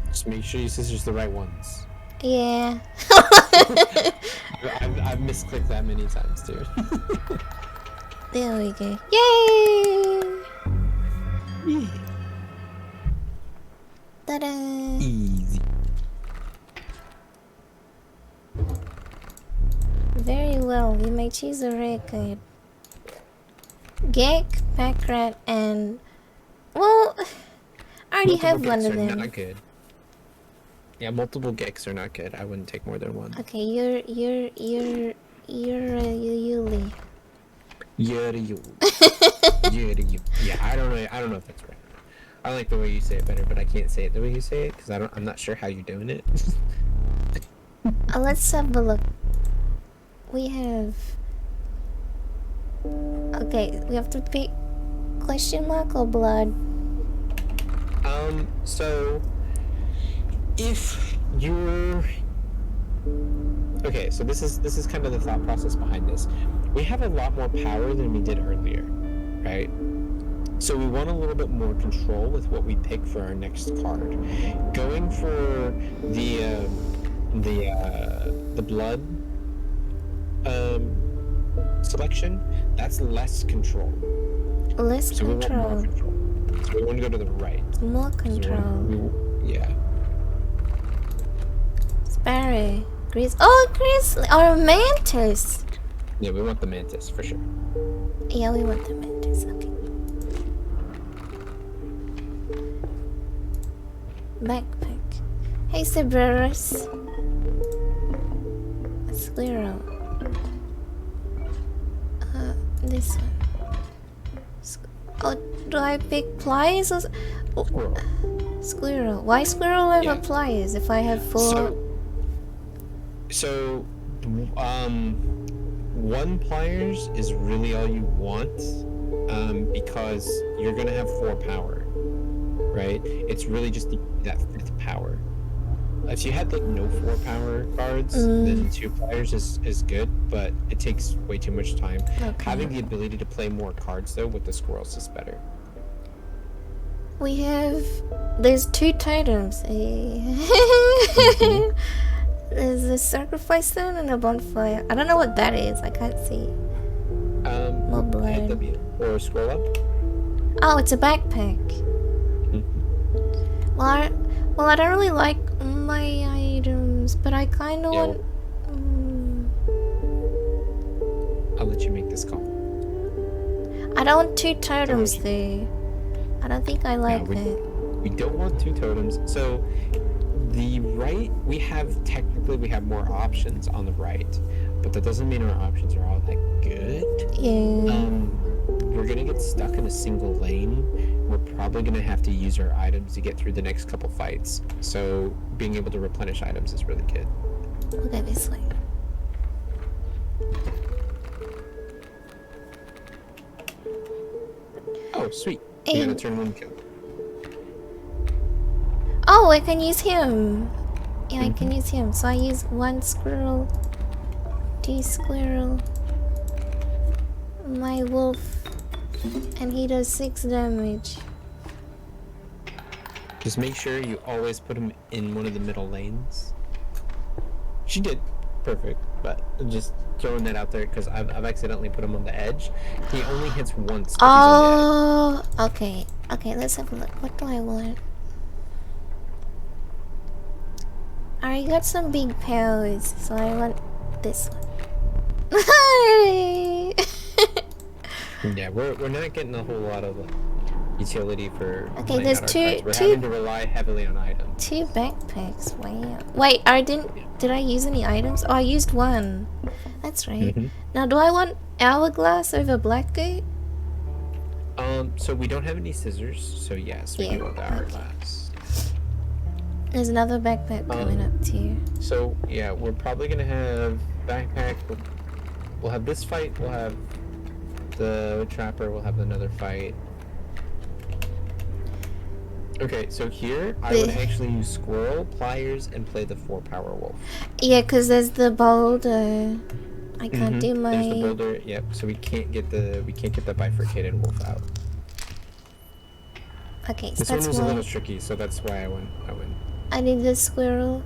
Just make sure you scissors the right ones. Yeah. I've misclicked that many times too. There we go. Yay! Yeah. Ta-da! Easy. Very well. You may choose a rare card. Geck, pack rat, and well, I already have one of them. Not good. Yeah, multiple gecks are not good. I wouldn't take more than 1. Okay, you're a Yuli. You're you. Yeah, I don't know if that's right. I like the way you say it better, but I can't say it the way you say it because I'm not sure how you're doing it. Let's have a look. We have. Okay, we have to pick question mark or blood? So if you're okay, so this is kind of the thought process behind this. We have a lot more power than we did earlier, right? So we want a little bit more control with what we pick for our next card. Going for the blood selection, that's less control. Less So we want more control. control. So we want to go to the right. More control. Yeah. Sparrow. Oh, grizzly. Or a mantis. Yeah, we want the mantis for sure. Yeah, we want the mantis. Okay. Backpack. Hey, Cerberus. A squirrel. This one. Oh, do I pick pliers or... Squirrel. Squirrel. Why squirrel over pliers if I have 4? So, one pliers is really all you want, because you're gonna have 4 power, right? It's really just that 5th power. If you had like no 4 power cards, then 2 pliers is good, but it takes way too much time. Okay. Having the ability to play more cards though with the squirrels is better. We have... There's 2 totems. There's a sacrifice stone and a bonfire. I don't know what that is. I can't see. More blood. W or scroll up. Oh, it's a backpack. Well, I don't really like my items, but I kind of want... I'll let you make this call. I don't want 2 totems though. I don't think I like that. We don't want 2 totems. So the right, we have more options on the right, but that doesn't mean our options are all that good. Yeah. We're gonna get stuck in a single lane. We're probably gonna have to use our items to get through the next couple fights. So being able to replenish items is really good. We'll go this way. Oh, sweet. You gotta turn 1 kill. Oh, I can use him. Yeah, I can use him. So I use 1 squirrel, 2 squirrel, my wolf, and he does 6 damage. Just make sure you always put him in one of the middle lanes. She did. Perfect. But I'm just throwing that out there because I've accidentally put him on the edge. He only hits once. If he's on the edge. Okay. Okay, let's have a look. What do I want? I got some big powers, so I want this one. Yeah, we're not getting a whole lot of utility for. Okay, there's two. We're having to rely heavily on items. 2 backpacks. Wow. Wait, did I use any items? Oh, I used 1. That's right. Now, do I want hourglass over blackgate? So we don't have any scissors, so yes, we do want the hourglass. There's another backpack coming up too. So yeah, we're probably gonna have backpack. We'll have this fight. We'll have the trapper. We'll have another fight. Okay, so here I would actually use squirrel, pliers, and play the 4 power wolf. Yeah, cause there's the boulder. I can't do my. There's the boulder. Yep. So we can't get the bifurcated wolf out. Okay, so this that's one was why a little tricky, so that's why I went. I need the squirrel.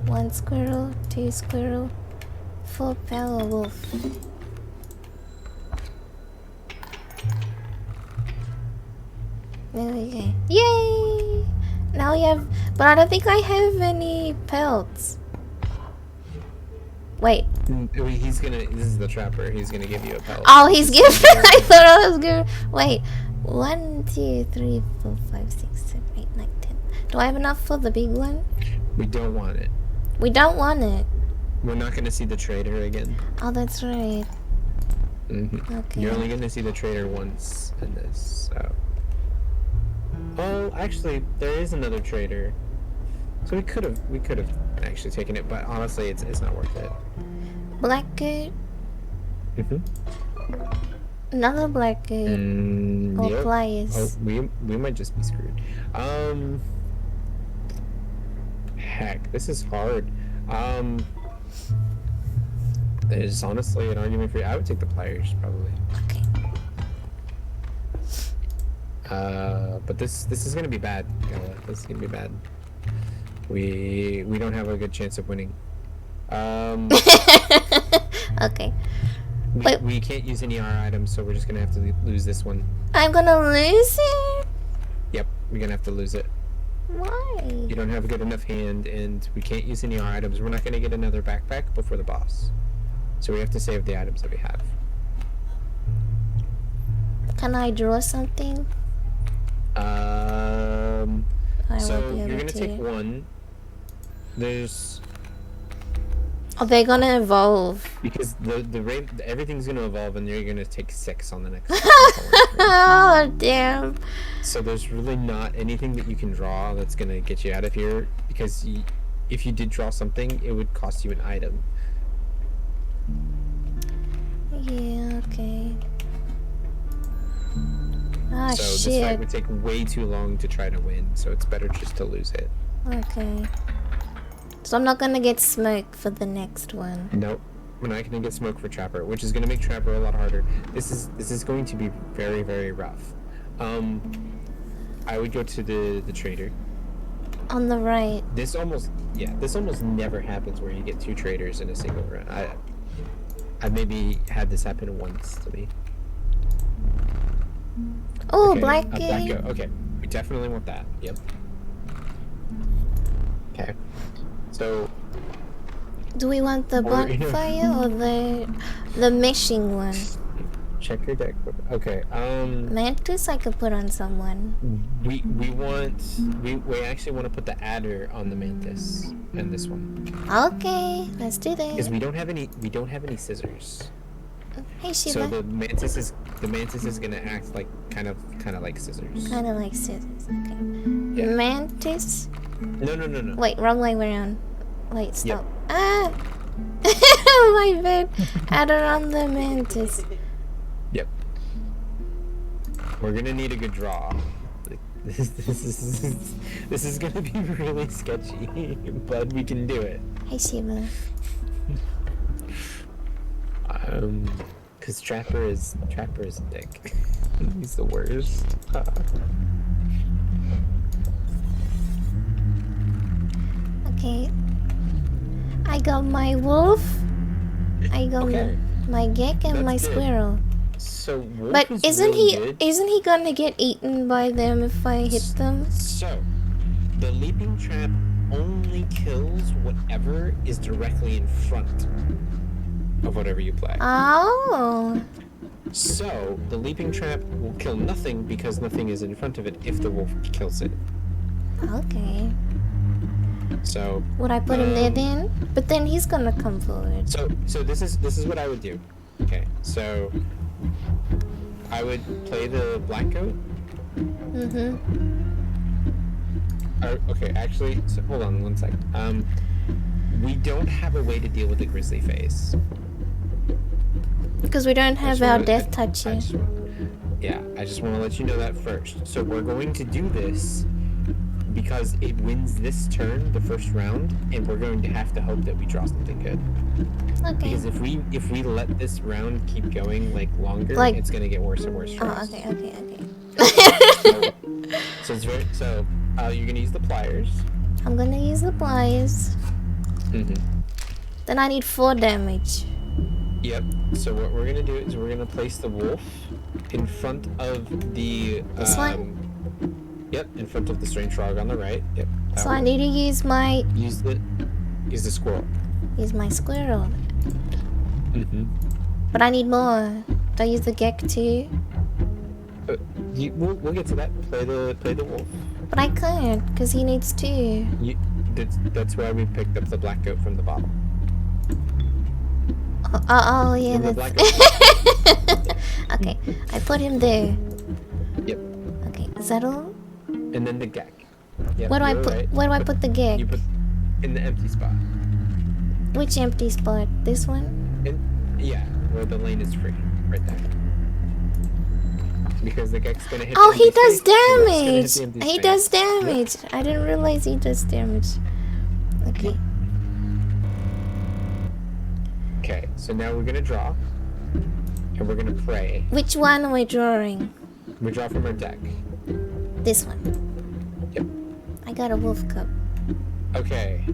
1 squirrel, 2 squirrel, 4 power wolf. There we go. Yay! Now we have, but I don't think I have any pelts. Wait. He's gonna. This is the trapper. He's gonna give you a pelt. Oh, he's giving. I thought I was gonna. Wait. 1, 2, 3, 4, 5, 6, 7, 8, 9, 10. Do I have enough for the big one? We don't want it. We don't want it. We're not gonna see the trader again. Oh, that's right. Okay. You're only gonna see the trader once in this. So. Oh, actually, there is another trader. So we could have actually taken it, but honestly, it's not worth it. Blackgate. Another black goat. Or Yep. Oh, pliers. we might just be screwed. Heck, this is hard. There's honestly an argument for you. I would take the pliers probably. Okay. But this is gonna be bad. This is gonna be bad. We don't have a good chance of winning. Okay. Wait. We can't use any R items, so we're just gonna have to lose this one. I'm gonna lose it? Yep, we're gonna have to lose it. Why? You don't have a good enough hand, and we can't use any R items. We're not gonna get another backpack before the boss, so we have to save the items that we have. Can I draw something? I So won't be you're able gonna to. take one. There's Are they gonna evolve? because the rate everything's gonna evolve, and you're gonna take 6 on the next. Oh, damn. So there's really not anything that you can draw that's gonna get you out of here, because if you did draw something, it would cost you an item. Yeah, okay. Ah, So this fight shit. would take way too long to try to win, so it's better just to lose it. Okay. So I'm not gonna get smoke for the next one. Nope. We're not gonna get smoke for Trapper, which is gonna make Trapper a lot harder. This is going to be very, very rough. I would go to the trader. On the right. This almost never happens where you get 2 traders in a single run. I maybe had this happen once to me. Oh, Okay, black a black goat. goat. Okay, we definitely want that. Yep. Okay. So Do we want the Or, you know- bonfire or the meshing one? check your deck. Okay. Mantis I could put on someone. We actually want to put the adder on the mantis and this one, Okay, let's do because that. we don't have any scissors. Hey So Shiva. the mantis is gonna act like kind of like scissors. Kinda like scissors. Okay. Yeah. Mantis? No. Wait, wrong way around. Wait, stop. Yep. Ah! My bad. Adder on the mantis. Yep. We're gonna need a good draw. Like, this is gonna be really sketchy, but we can do it. Hey Shiva. Cause Trapper is a dick. He's the worst. Okay. I got my wolf. I got Okay. my gek and my That's good. squirrel. So Wolf But is isn't really he good. isn't he gonna get eaten by them if I hit them? So the leaping trap only kills whatever is directly in front of whatever you play. Oh. So the leaping trap will kill nothing because nothing is in front of it if the wolf kills it. Okay. So Would I put him there then? But then he's gonna come forward. so this is what I would do. Okay, so I would play the black goat. Mm-hmm. Okay, actually, so hold on one sec. We don't have a way to deal with the grizzly phase. Because we don't I have just our wanna- death touch I yet. just I just want to let you know that first. So we're going to do this because it wins this turn, the first round, and we're going to have to hope that we draw something good. Okay. Because if we let this round keep going longer, Like- it's gonna get worse and worse. For Oh, us. okay. So it's very you're gonna use the pliers. I'm gonna use the pliers. Mm-hmm. Then I need 4 damage. Yep. So what we're gonna do is we're gonna place the wolf in front of the This one? Yep, in front of the strange frog on the right. Yep. that So I one. need to use my Use the squirrel. squirrel. Mm-hmm. But I need more. Do I use the gek too? We'll get to that. Play the wolf. But I can't, because he needs 2. That's why we picked up the black goat from the bottom. Oh yeah, From the that's... black Okay, I put him there. Yep. Okay, is that all? And then the gek. Yep, Where do I you're put? right. Where do I put the gek? You put in the empty spot. Which empty spot? This one? Yeah, where the lane is free, right there. because the Gek's gonna hit. Oh, the he empty does space. The rock's gonna hit the damage. empty He space. does damage. I didn't realize he does damage. Okay. Okay, so now we're gonna draw, and we're gonna pray. Which one am I drawing? We draw from our deck. This one. Yep. I got a wolf cup. Okay.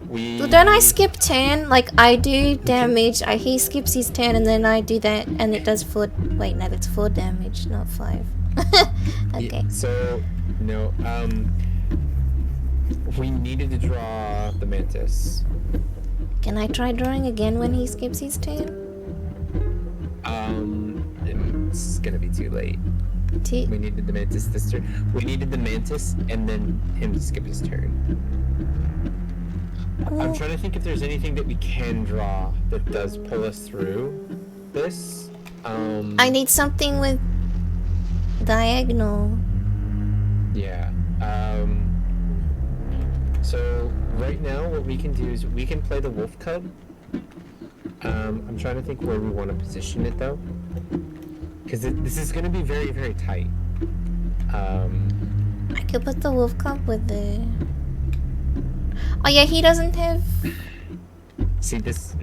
We. So don't I skip turn? Like I do damage. He skips his turn, and then I do that, and it does 4. Wait, no, that's 4 damage, not 5. Okay. So no. We needed to draw the mantis. Can I try drawing again when he skips his turn? It's gonna be too late. We needed the mantis this turn. We needed the mantis and then him to skip his turn. I'm trying to think if there's anything that we can draw that does pull us through this. I need something with diagonal. Yeah. So right now what we can do is we can play the wolf cub. I'm trying to think where we want to position it though. Because this is going to be very, very tight. I could put the wolf cup with the... Oh yeah, he doesn't have... See this...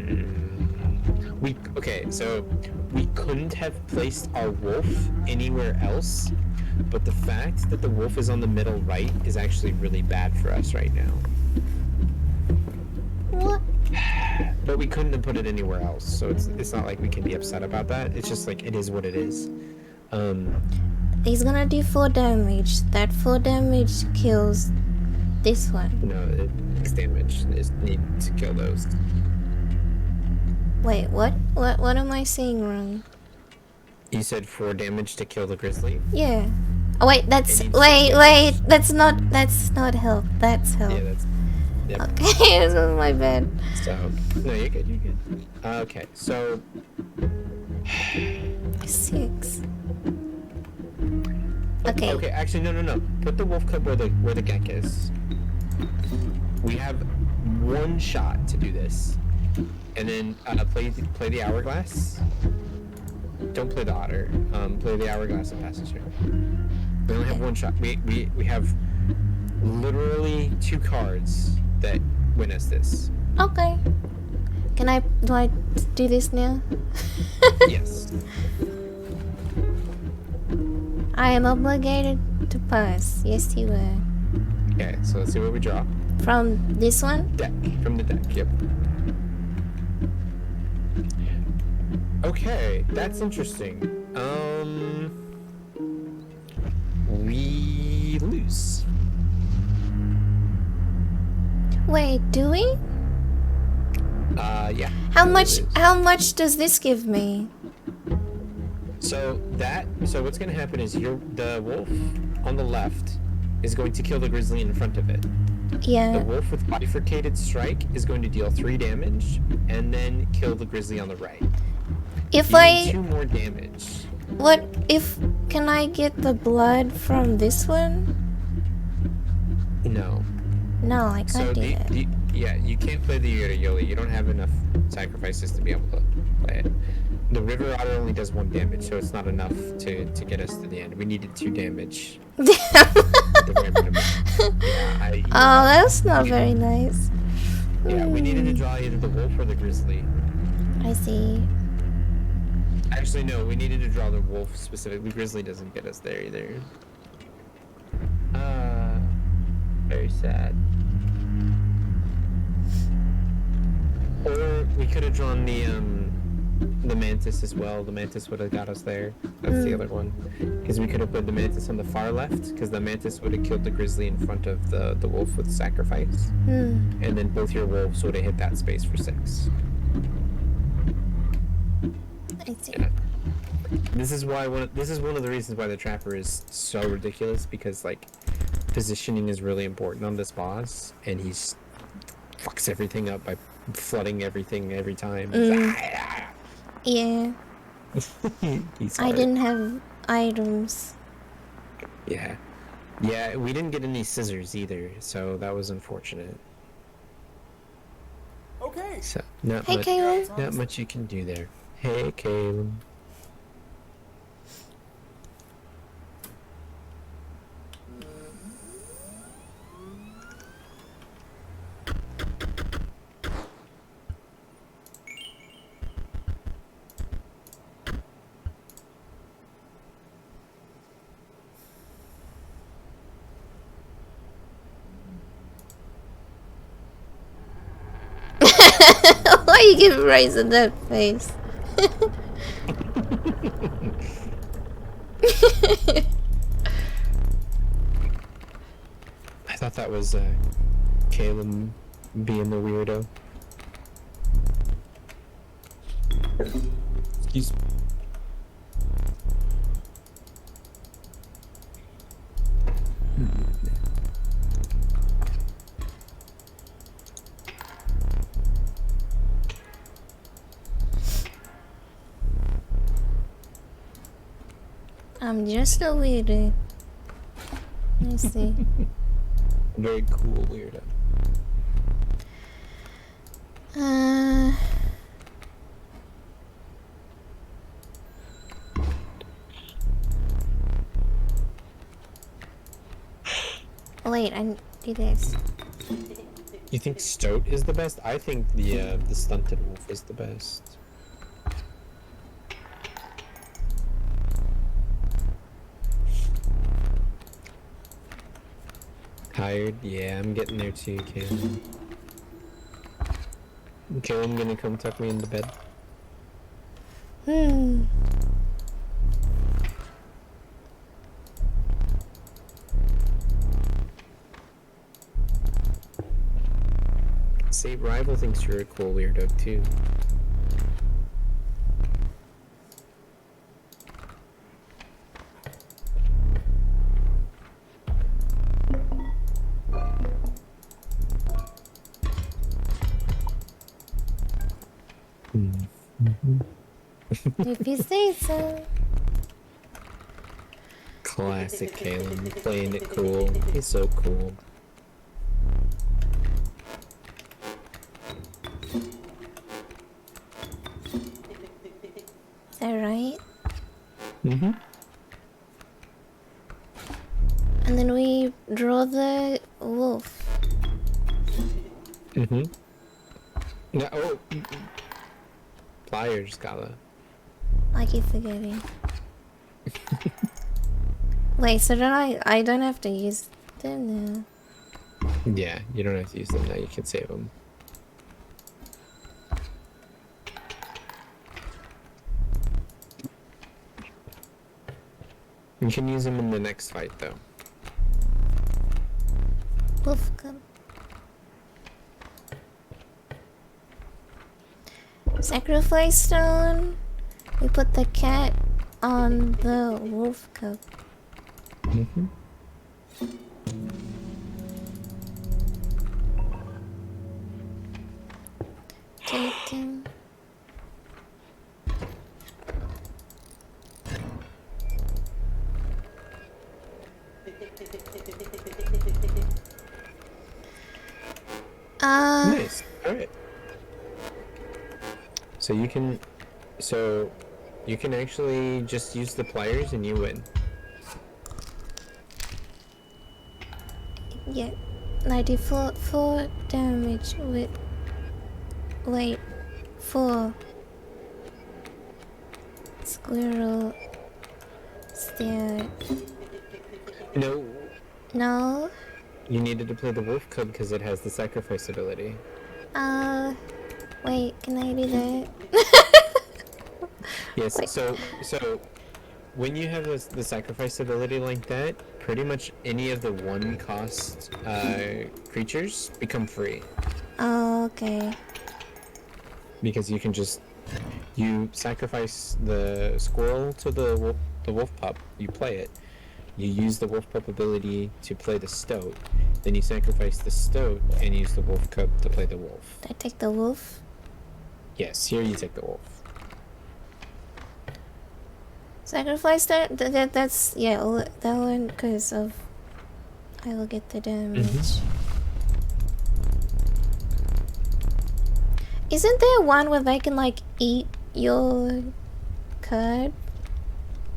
Okay, so we couldn't have placed our wolf anywhere else, but the fact that the wolf is on the middle right is actually really bad for us right now. What? But we couldn't have put it anywhere else, so it's not like we can be upset about that. It's just like, it is what it is. He's gonna do 4 damage. That 4 damage kills this one. No, it's damage. It's need to kill those. Wait, what? What am I saying wrong? You said 4 damage to kill the grizzly? Yeah. Oh wait, that's... It needs Wait, that's not health. That's health. Yeah, that's... Yep. Okay, this was my bad. So, no, you're good, you're good. Okay, so... 6. Okay. Okay, actually, no. Put the wolf cub where the Gek is. We have 1 shot to do this. And then, play the hourglass. Don't play the otter. Play the hourglass and pass it through. We only have 1 shot. We have literally 2 cards that win us this. Okay. Do I do this now? Yes. I am obligated to pass. Yes, you are. Okay, so let's see what we draw. From this one? Deck. From the deck, yep. Okay, that's interesting. We lose. Wait, do we? Yeah. How we much? lose. How much does this give me? So what's gonna happen is the wolf on the left is going to kill the grizzly in front of it. The Yeah. wolf with bifurcated strike is going to deal 3 damage and then kill the grizzly on the right. If You need I 2 more damage. what if can I get the blood from this one? No. No, I can't So do that. yeah, you can't play the Yota Yoli. You don't have enough sacrifices to be able to play it. The River Otter only does 1 damage, so it's not enough to get us to the end. We needed 2 damage. The very minimum. Yeah, Oh, that's not very nice. yeah, we needed to draw either the wolf or the grizzly. I see. Actually, no, we needed to draw the wolf specifically. Grizzly doesn't get us there either. Very sad. Or we could have drawn the mantis as well. The mantis would have got us there. That's the other one. Because we could have put the mantis on the far left, because the mantis would have killed the grizzly in front of the wolf with sacrifice. And then both your wolves would have hit that space for 6. I see. Yeah. This is one of the reasons why the trapper is so ridiculous, because like positioning is really important on this boss, and he's fucks everything up by flooding everything every time. Yeah. He's I hard. didn't have items. Yeah, we didn't get any scissors either, so that was unfortunate. Okay. So not Hey, much. Caleb. Not much you can do there. Hey, Caleb. Why you give Rise in that face? I thought that was Caleb being the weirdo. Excuse me. I'm just a weirdo. Let me see. Very cool weirdo. Uh. Wait, I do this. You think Stoat is the best? I think the stunted wolf is the best. Tired? Yeah, I'm getting there too, Caleb. Caleb, gonna come tuck me into bed? Hmm. Say, Rival thinks you're a cool weirdo too. If you say so. Classic Caleb, playing it cool. He's so cool. Is that right? Mm-hmm. And then we draw the wolf. Mm-hmm. No, oh, pliers, Gala. I keep forgetting. Wait, so I don't have to use them now. Yeah, you don't have to use them now. You can save them. You can use them in the next fight, though. Wolf come. Sacrifice stone. We put the cat on the wolf cup. Mm-hmm. Taken. Nice. All right. So you can actually just use the pliers and you win. Yeah, 94 damage with. Wait, 4 squirrel stare. No, No. you needed to play the wolf cub because it has the sacrifice ability. Wait, can I do that? Yes. Wait. So when you have the sacrifice ability like that, pretty much any of the one cost creatures become free. Oh, okay. Because you can just sacrifice the squirrel to the wolf pup, you play it, you use the wolf pup ability to play the stoat, then you sacrifice the stoat and use the wolf cub to play the wolf. I take the wolf. Yes, here you take the wolf. Sacrifice that's yeah, that one because of I will get the damage. Isn't there one where they can like eat your card?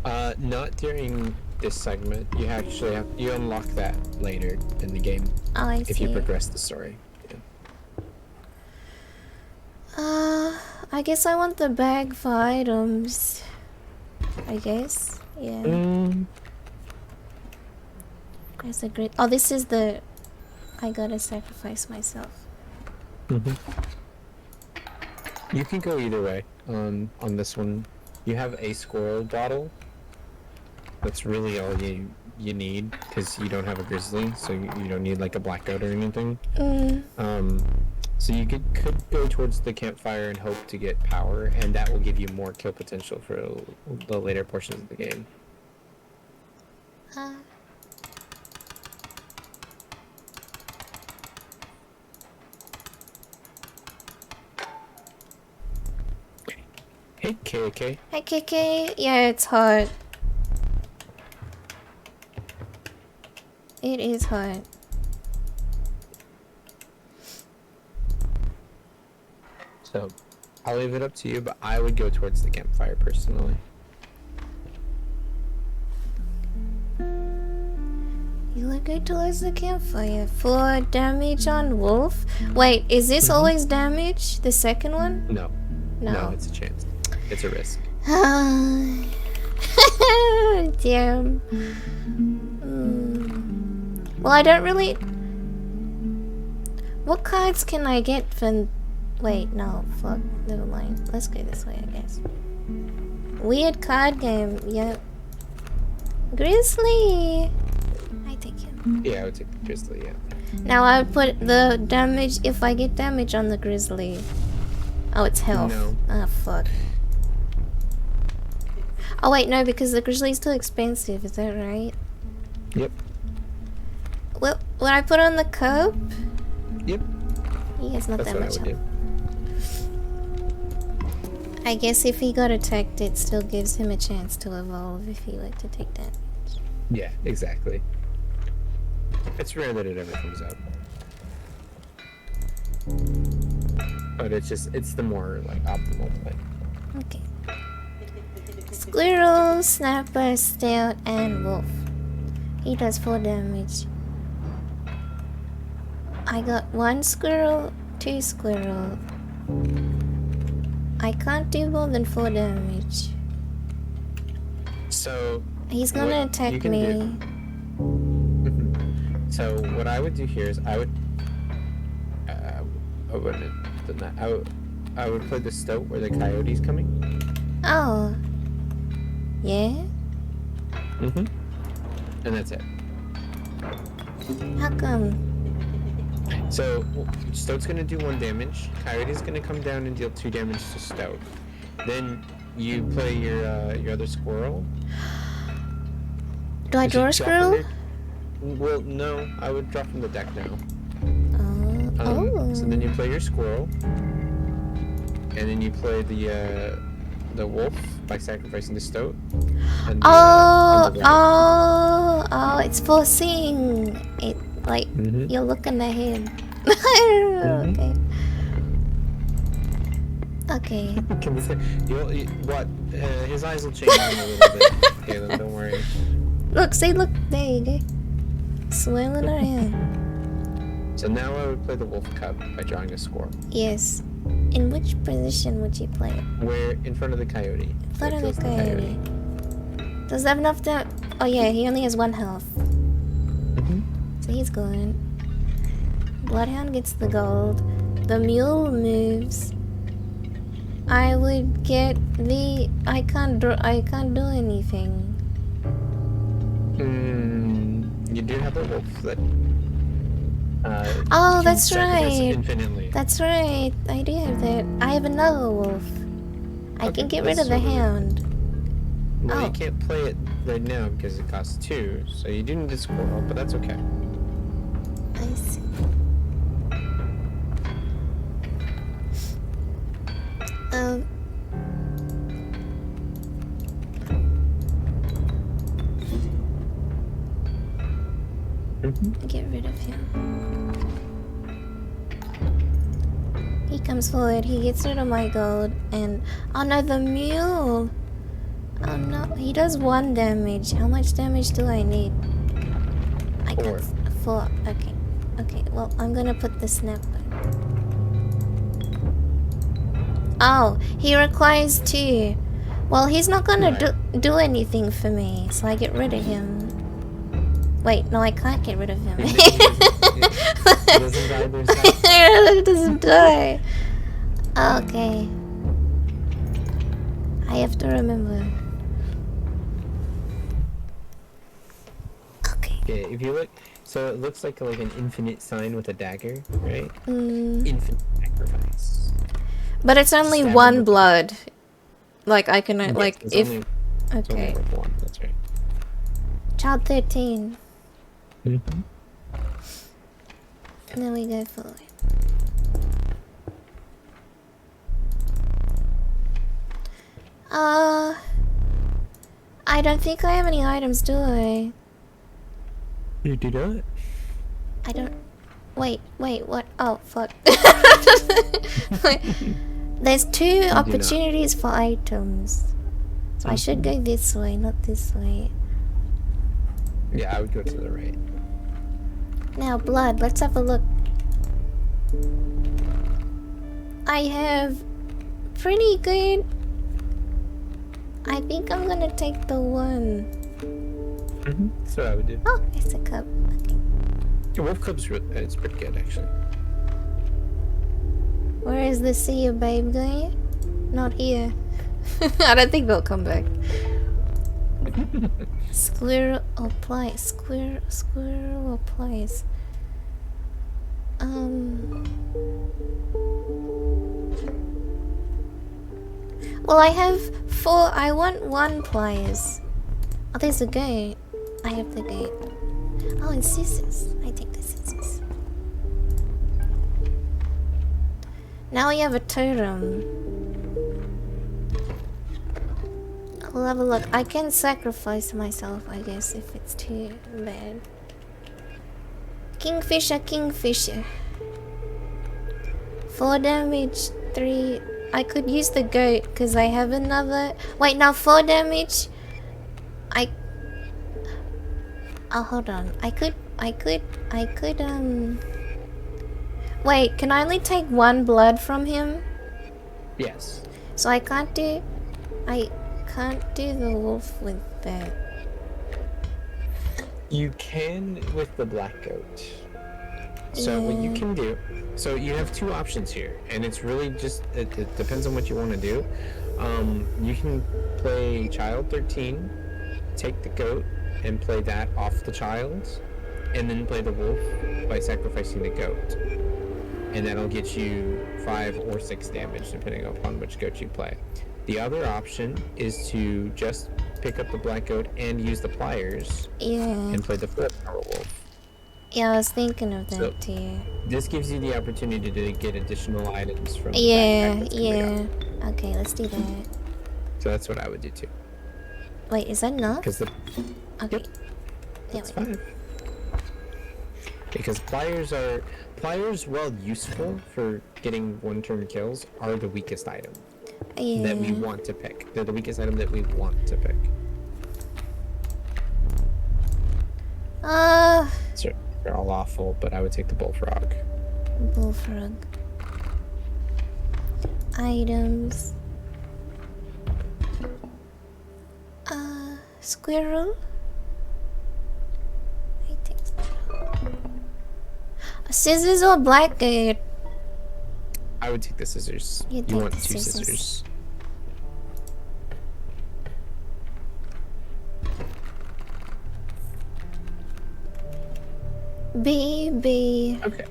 Not during this segment. You actually you unlock that later in the game Oh, I if you see. progress the story. Yeah. I guess I want the bag for items. I guess. Yeah. There's a great. Oh, this is the. I gotta sacrifice myself. You can go either way. On this one, you have a squirrel bottle. That's really all you need because you don't have a grizzly, so you don't need like a black goat or anything. So you could go towards the campfire and hope to get power, and that will give you more kill potential for the later portions of the game. Hey KK. Hi KK. Yeah, it's hard. It is hard. So, I'll leave it up to you, but I would go towards the campfire personally. You look good towards the campfire. 4 damage on wolf. Wait, is this always damage? The second one? No. No. No, it's a chance. It's a risk. Damn. Well, I don't really. What cards can I get from? Wait, no, fuck. Never mind. Let's go this way, I guess. Weird card game. Yep. Grizzly. I take him. Yeah, I would take the grizzly. Yeah. Now I would put the damage if I get damage on the grizzly. Oh, it's health. No. Ah, fuck. Oh wait, no, because the grizzly's too expensive. Is that right? Yep. Well, would I put on the cope? Yep. He has not That's that what I much would health. do. I guess if he got attacked, it still gives him a chance to evolve if he were to take damage. Yeah, exactly. It's rare that it ever comes up. But it's the more like optimal play. Okay. Squirrel, snapper, stout, and wolf. He does 4 damage. I got 1 squirrel, 2 squirrel. I can't do more than 4 damage. So He's gonna attack me. So what I would do here is I wouldn't have done that. I would play the stoat where the coyote's coming. Oh. Yeah? And that's it. How come? So stoat's gonna do 1 damage. Coyote's gonna come down and deal 2 damage to stoat. Then you play your other squirrel. Do I draw a squirrel? Well, no. I would draw from the deck now. Oh. So then you play your squirrel, and then you play the wolf by sacrificing the stoat. And It's foreseeing it. Like you're looking ahead. Okay. Okay. Can we say what? His eyes will change in a little bit. Galen, don't worry. Look, see, look. There you go. Swirling around. So now I would play the wolf cub by drawing a squirrel. Yes. In which position would you play it? Where in front of the coyote. In front of the coyote. Does that have enough to... Oh yeah, he only has 1 health. So he's gone. Bloodhound gets the gold. The mule moves. I would get the... I can't do anything. You do have a wolf that... oh, that's right. Infinitely. That's right. I do have that. I have another wolf. I can get rid of the hound. Well, you can't play it right now because it costs 2, so you do need a squirrel, but that's okay. I see. Get rid of him. He comes forward, he gets rid of my gold, and oh no, the mule. Oh no, he does 1 damage. How much damage do I need? I got 4. Okay. Okay, well, I'm gonna put the snap back. Oh, he requires 2. Well, he's not gonna do anything for me, so I get rid of him. Wait, no, I can't get rid of him. He doesn't die, there's that. It doesn't die. Okay. I have to remember. Okay. Okay, if you look, so it looks like an infinite sign with a dagger, right? Infinite sacrifice. But it's only Stab 1 him. blood. Like I can Yes, like it's if only, it's only okay. worth 1, that's right. Child 13. Mm-hmm. And then we go forward. I don't think I have any items, do I? You do not? I don't. Wait, what? Oh, fuck. There's 2 opportunities for items. So I should go this way, not this way. Yeah, I would go to the right. Now, blood, let's have a look. I have pretty good. I think I'm gonna take the 1. That's what I would do. Oh, it's a cup. Okay. The wolf club's it's pretty good, actually. Where is the sea of babe going? Not here. I don't think they'll come back. Squirrel applies. Squirrel applies. Well, I have 4. I want 1 pliers. Oh, there's a gate. I have the gate. Oh, and scissors. I take the scissors. Now we have a totem. I'll have a look. I can sacrifice myself, I guess, if it's too bad. Kingfisher, kingfisher. 4 damage, 3. I could use the goat because I have another. Wait, now 4 damage. Oh, hold on. I could. Wait, can I only take 1 blood from him? Yes. So I can't do the wolf with that. You can with the black goat. So what you can do, so you have 2 options here, and it's really just it depends on what you want to do. You can play child 13, take the goat, and play that off the child, and then play the wolf by sacrificing the goat, and that'll get you 5 or 6 damage depending upon which goat you play. The other option is to just pick up the black goat and use the pliers, and play the full power wolf. Yeah, I was thinking of that too. This gives you the opportunity to get additional items from the Yeah, backpack that's coming up. Okay, let's do that. So that's what I would do too. Wait, is that enough? Because the Okay. Yep, Yeah, that's 5. Because pliers, while useful for getting 1-turn kills, are the weakest item that we want to pick. They're the weakest item that we want to pick. So they're all awful, but I would take the bullfrog. Bullfrog. Items. Squirrel. I take squirrel. Scissors or black goat? I would take the scissors. You You take want the 2 scissors. scissors. Baby. Okay.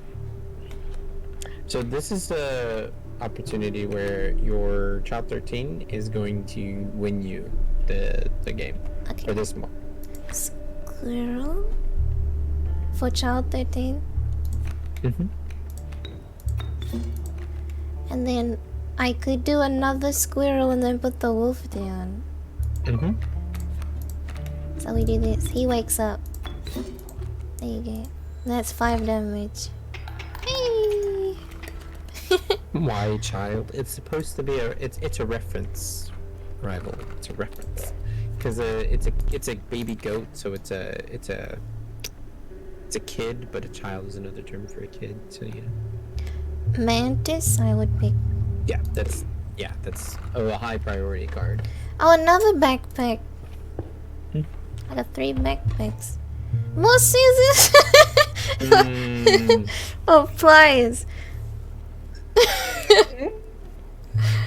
So this is the opportunity where your child 13 is going to win you the game for this month. Squirrel for child 13. And then I could do another squirrel and then put the wolf down. So we do this. He wakes up. There you go. That's 5 damage. Hey! Why child? It's supposed to be it's a reference, rival. It's a reference because it's a baby goat, so it's a kid, but a child is another term for a kid. So yeah. Mantis, I would pick. That's a high priority card. Oh, another backpack. Hmm. I got 3 backpacks. More scissors. Oh, pliers.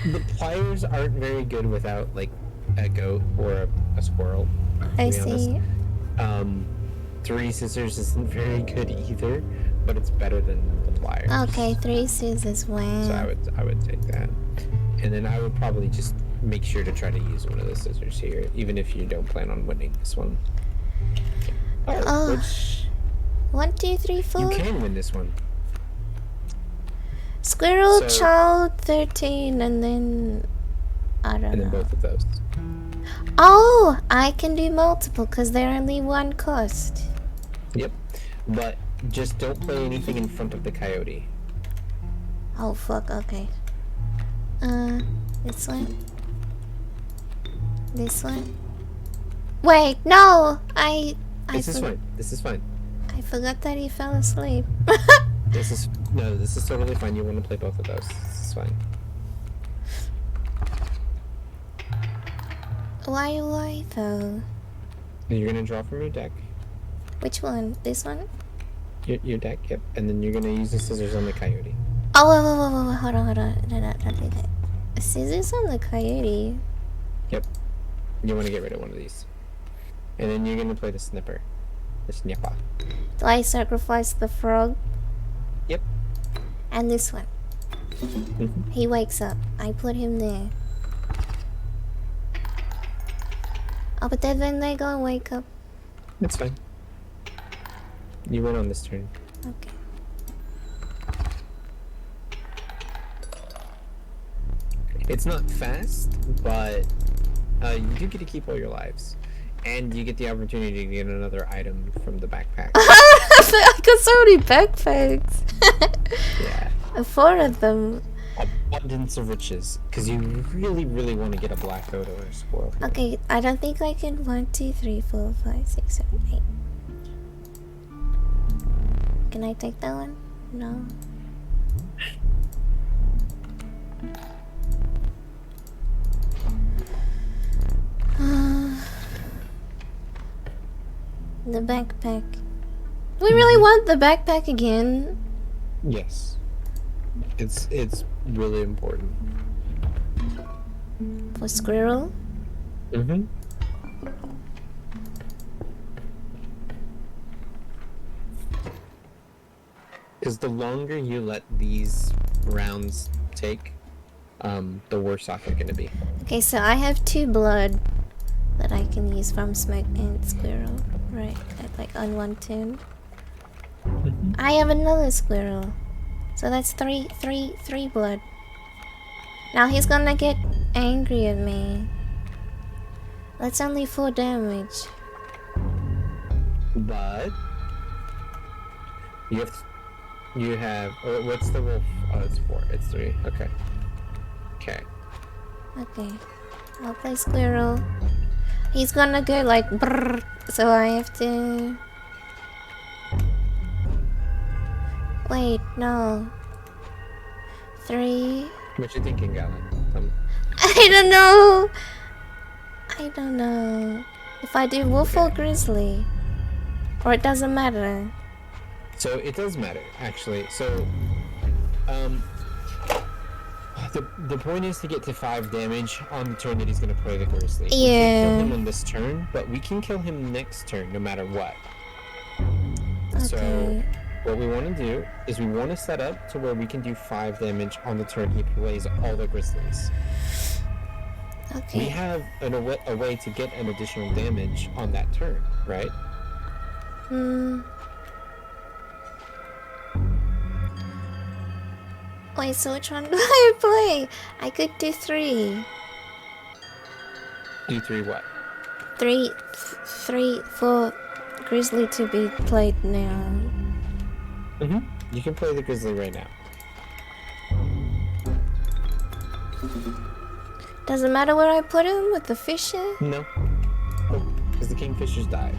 The pliers aren't very good without like a goat or a squirrel. I To be see. honest. 3 scissors isn't very good either, but it's better than the pliers. Okay, 3 scissors. Wow. So I would take that, and then I would probably just make sure to try to use one of the scissors here, even if you don't plan on winning this one. Oh. Which 1, 2, 3, 4. you can win this one. Squirrel, So- child, 13, and then I don't And then know. both of those. Oh, I can do multiple because they're only 1 cost. Yep. But just don't play anything in front of the coyote. Oh fuck. Okay. This one. This one. Wait, no. This is fine. This is fine. I forgot that he fell asleep. This is totally fine. You want to play both of those. This is fine. Why though? You're gonna draw from your deck. Which one? This one? Your deck, yep. And then you're gonna use the scissors on the coyote. Oh, wait, hold on. No, don't do that. Scissors on the coyote. Yep. You want to get rid of one of these. And then you're gonna play the snipper. The snipper. Do I sacrifice the frog? Yep. And this one. Mhm. He wakes up. I put him there. Oh, but then they gonna wake up. That's fine. You win on this turn. Okay. It's not fast, but you do get to keep all your lives. And you get the opportunity to get another item from the backpack. I got so many backpacks. Yeah. 4 of them. Abundance of riches. Because you really, really want to get a black goat or a squirrel. here. Okay, I don't think I can. 1, 2, 3, 4, 5, 6, 7, 8. Can I take that one? No. The backpack. We really want the backpack again. Yes. It's really important. For squirrel. Mm-hmm. Because the longer you let these rounds take, the worse off you're gonna be. Okay, so I have 2 blood that I can use from smoke and squirrel. Right, like on 1 turn. I have another squirrel. So that's 3 blood. Now he's gonna get angry at me. That's only 4 damage. But you have oh, what's the wolf? Oh, it's 4. It's 3. Okay. Okay. Okay. I'll play squirrel. He's gonna go like brrr, so I have to... Wait, no. 3... What you thinking, Galen? I don't know! I don't know. If I do wolf or grizzly. Or it doesn't matter. So it does matter, actually. So, the point is to get to 5 damage on the turn that he's gonna play the grizzly. We can't Yeah. kill him on this turn, but we can kill him next turn, no matter what. So, Okay. what we want to do is we want to set up to where we can do 5 damage on the turn he plays all the grizzlies. We Okay. have a way to get an additional damage on that turn, right? Wait, so which one do I play? I could do 3. Do 3 what? 3 for grizzly to be played now. You can play the grizzly right now. Doesn't matter where I put him with the fisher? No. Because the kingfishers dive.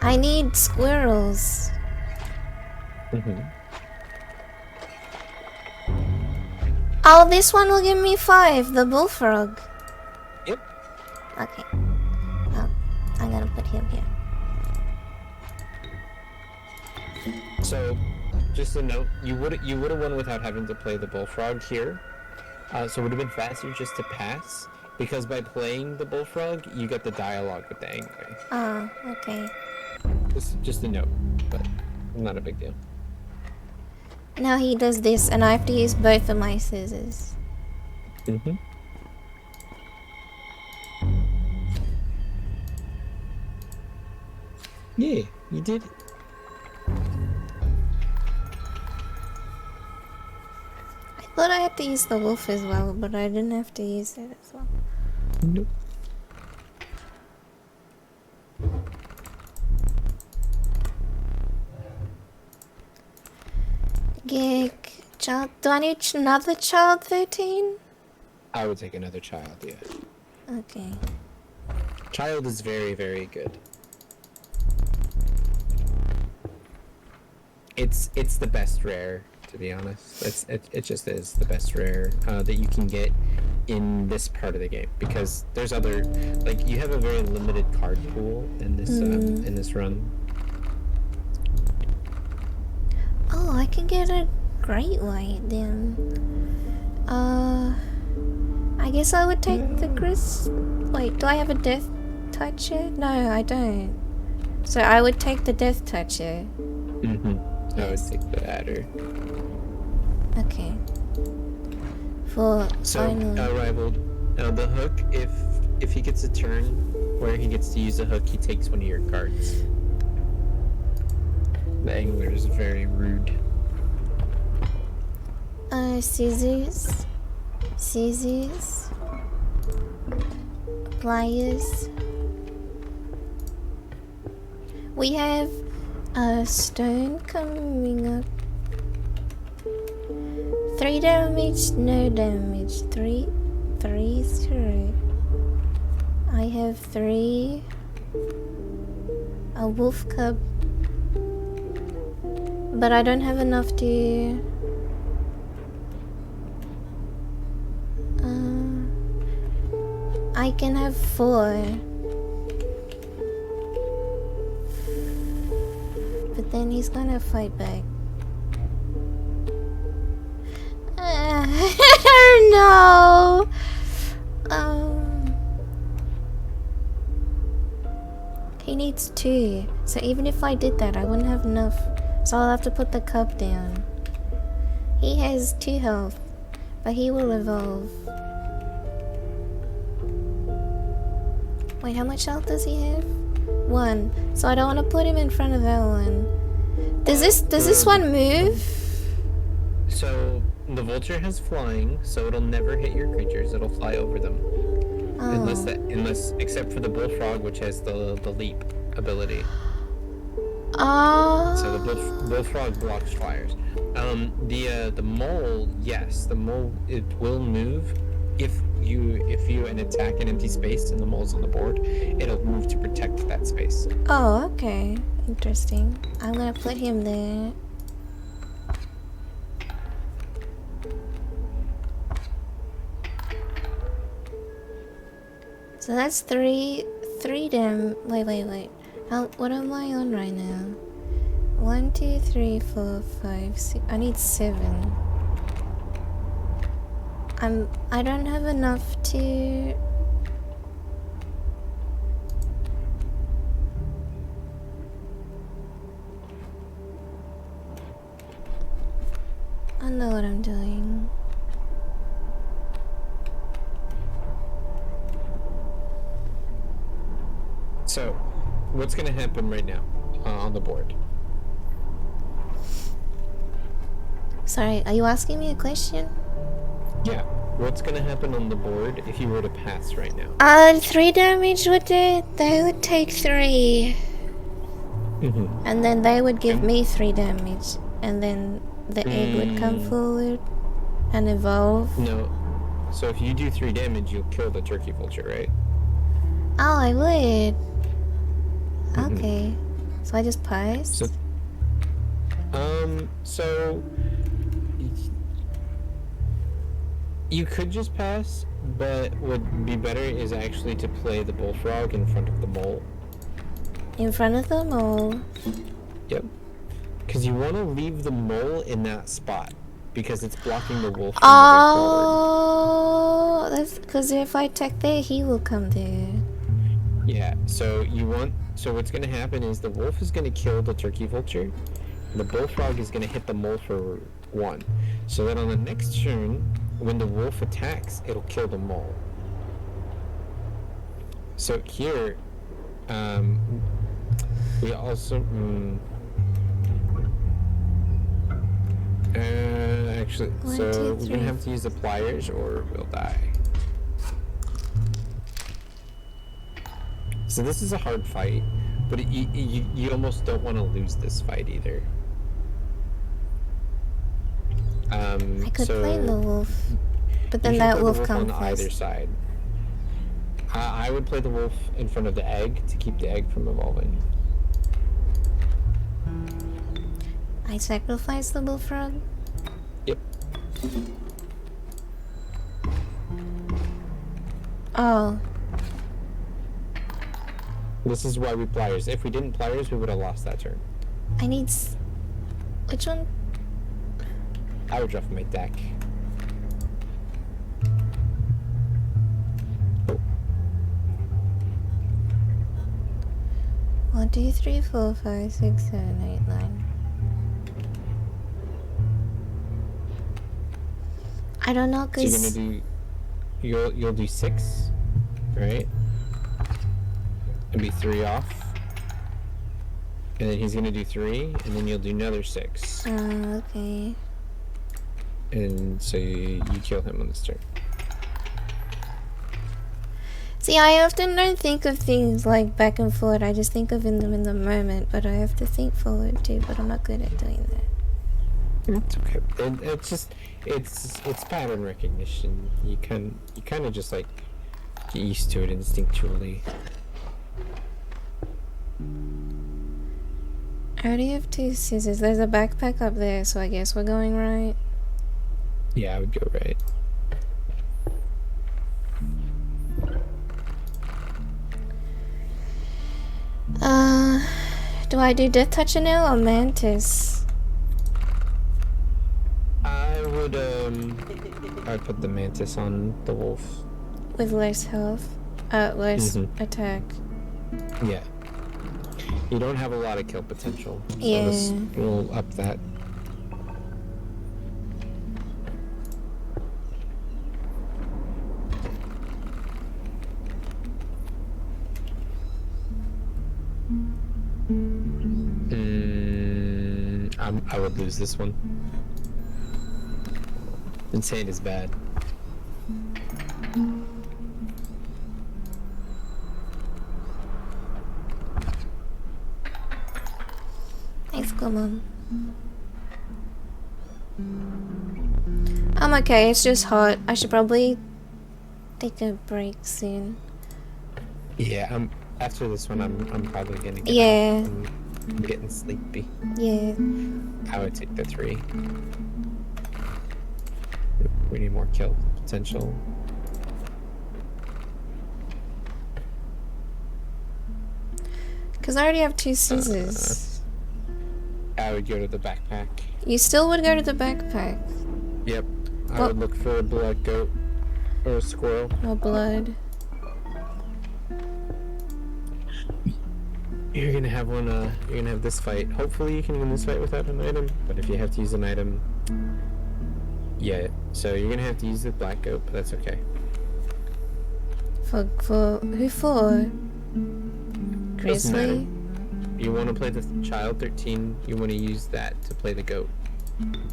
I need squirrels. Oh, this one will give me 5, the bullfrog. Yep. Okay. Oh, I gotta put him here. So, just a note, you would have won without having to play the bullfrog here. So it would have been faster just to pass, because by playing the bullfrog, you get the dialogue with the angry. Oh, okay. Just a note, but not a big deal. Now he does this, and I have to use both of my scissors. Yeah, you did. I thought I had to use the wolf as well, but I didn't have to use it as well. Nope. Gig. Child. Do I need another child 13? I would take another child, yeah. Okay. Child is very, very good. It's the best rare, to be honest. It just is the best rare that you can get in this part of the game, because there's other, like, you have a very limited card pool in this run. Oh, I can get a great white then. I guess I would take the Wait, do I have a death toucher? No, I don't. So I would take the death toucher. I would take the adder. Okay. For final. Rival, the hook, if he gets a turn where he gets to use a hook, he takes one of your cards. The angler is very rude. Scissors. Scissors. Pliers. We have a stone coming up. 3 damage, no damage. 3 through. I have 3. A wolf cub. But I don't have enough to... I can have 4. But then he's gonna fight back. No! He needs 2. So even if I did that, I wouldn't have enough. So I'll have to put the cup down. He has 2 health, but he will evolve. Wait, how much health does he have? 1. So I don't want to put him in front of that one. Does this one move? So the vulture has flying, so it'll never hit your creatures. It'll fly over them, unless except for the bullfrog, which has the leap ability. So the bullfrog blocks flyers. The mole, yes, the mole, it will move if you attack an empty space and the mole's on the board. It'll move to protect that space. Oh, okay, interesting. I'm gonna put him there. So that's 3 damn. Wait. What am I on right now? 1, 2, 3, 4, 5, 6. I need 7. I don't have enough to. I know what I'm doing. So, what's gonna happen right now on the board? Sorry, are you asking me a question? Yeah. What's gonna happen on the board if you were to pass right now? 3 damage would do. They would take 3. And then they would give me 3 damage. And then the egg would come forward and evolve. No. So if you do 3 damage, you'll kill the turkey vulture, right? Oh, I would. Okay. So I just paused? So you could just pass, but what would be better is actually to play the bullfrog in front of the mole. In front of the mole. Yep. Because you want to leave the mole in that spot, because it's blocking the wolf from moving forward. Oh, that's because if I attack there, he will come there. Yeah, so what's going to happen is the wolf is going to kill the turkey vulture, and the bullfrog is going to hit the mole for 1. So that on the next turn, when the wolf attacks, it'll kill the mole. So here, we also... actually, so we're going to have to use the pliers or we'll die. So this is a hard fight, but you almost don't want to lose this fight either. I could play the wolf, but then that wolf comes on either side. I would play the wolf in front of the egg to keep the egg from evolving. I sacrifice the bullfrog? Yep. Oh. This is why we pliers. If we didn't pliers, we would have lost that turn. I need... Which one? I would draw from my deck. Oh. 1, 2, 3, 4, 5, 6, 7, 8, 9. I don't know, cause... So you'll do 6, right? And be 3 off. And then he's gonna do 3, and then you'll do another 6. Okay. And so you kill him on this turn. See, I often don't think of things like back and forward. I just think of them in the moment, but I have to think forward too, but I'm not good at doing that. It's okay. It's just it's pattern recognition. You kind of just like get used to it instinctually. I already have 2 scissors. There's a backpack up there, so I guess we're going right. Yeah, I would go right. Do I do Death Toucher now or Mantis? I'd put the mantis on the wolf. With less health? Less attack. Yeah. You don't have a lot of kill potential. So Yeah. this will up that. I would lose this one. Insane is bad. Thanks, Glumon. I'm okay, it's just hot. I should probably take a break soon. Yeah, after this one, I'm probably gonna get Yeah. out. I'm getting sleepy. Yeah. I would take the 3. We need more kill potential. Because I already have 2 scissors. I would go to the backpack. You still would go to the backpack? Yep. I would look for a blood goat or a squirrel. No blood. You're gonna have one. You're gonna have this fight. Hopefully, you can win this fight without an item. But if you have to use an item, yeah. So you're gonna have to use the black goat, but that's okay. For who for? Doesn't matter. Grizzly? You want to play the child 13. You want to use that to play the goat,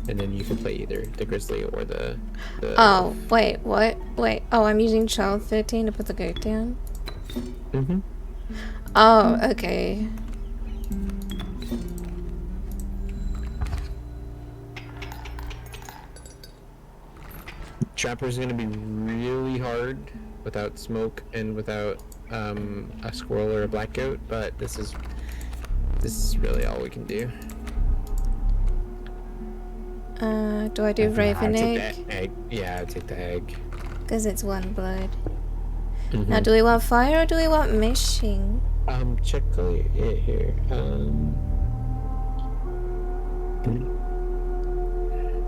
and then you can play either the grizzly or the Oh, wait, what? Wait, oh, I'm using child 13 to put the goat down? Mm-hmm. Oh, okay. Trapper's gonna be really hard without smoke and without a squirrel or a black goat, but this is really all we can do. Do I do Raven Take egg? the egg. Yeah, I'd take the egg. Because it's one blood. Mhm. Now, do we want fire or do we want meshing? Check it here.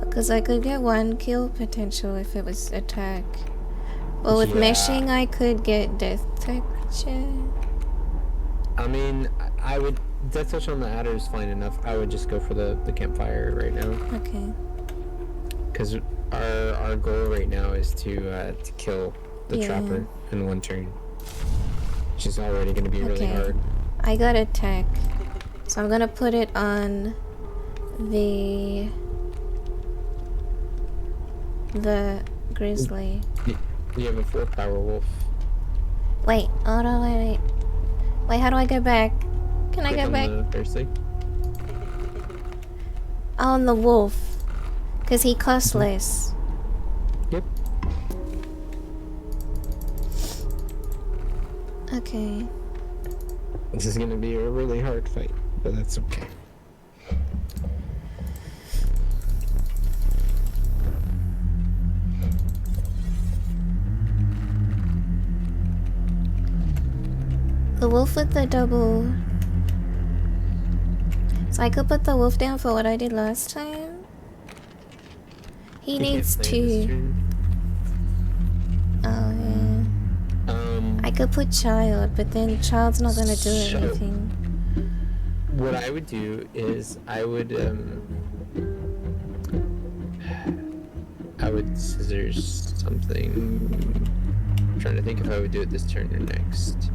Because I could get 1 kill potential if it was attack. But with Yeah. meshing, I could get death texture. I mean, I would death touch on the adder is fine enough. I would just go for the campfire right now, Okay. because our goal right now is to kill the Yeah. trapper in 1 turn, which is already going to be really Okay. hard. I got attack. So I'm gonna put it on the grizzly. You have a 4 power wolf. Wait, hold on, wait. Wait, how do I go back? Can I Click go on back? the first thing. On the wolf. Because he costs less. Yep. Okay. This is going to be a really hard fight, but that's okay. The wolf with the double. So I could put the wolf down for what I did last time. He You can't needs play this 2. turn. Oh yeah. I could put child, but then child's not gonna do So- anything. What I would do is I would scissors something. I'm trying to think if I would do it this turn or next.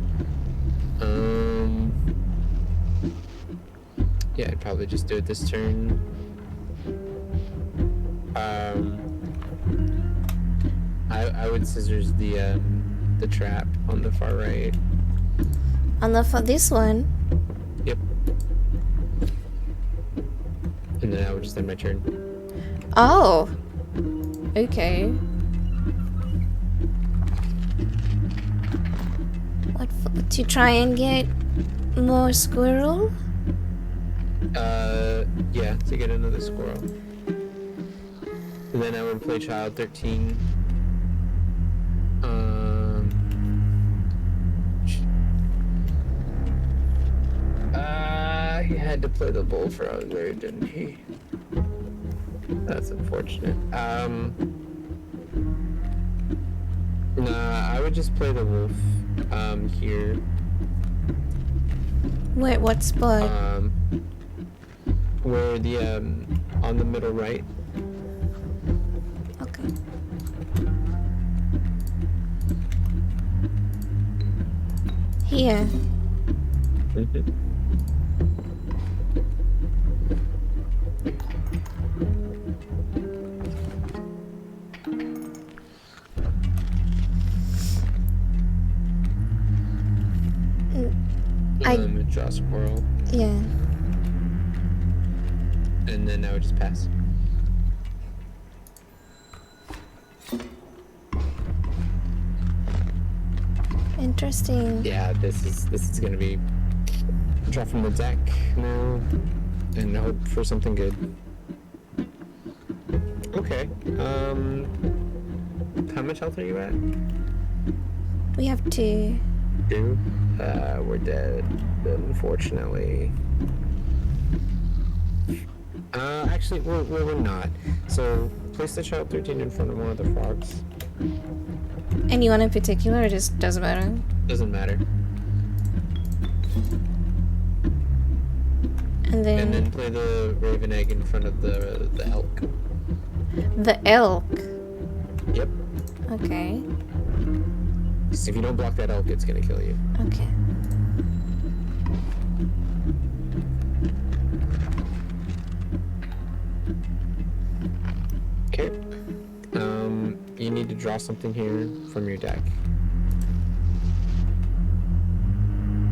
Yeah, I'd probably just do it this turn. I would scissors the trap on the far right. On the this one. Yep. And then I would just end my turn. Oh. Okay. What to try and get more squirrel? Yeah, to get another squirrel. And then I would play child 13. He had to play the bullfrog, didn't he? That's unfortunate. Nah, I would just play the wolf, here. Wait, what spot? Where the, on the middle right. Okay. Here. Draw squirrel. Yeah. And then I would just pass. Interesting. Yeah, this is gonna be draw from the deck now and hope for something good. Okay. How much health are you at? We have 2. 2? We're dead, unfortunately. Actually, we're not. So, place the child 13 in front of one of the frogs. Anyone in particular, or just doesn't matter? Doesn't matter. And then, And then play the raven egg in front of the elk. the elk. Yep. Okay. So if you don't block that elk, it's gonna kill you. Okay. Okay. You need to draw something here from your deck.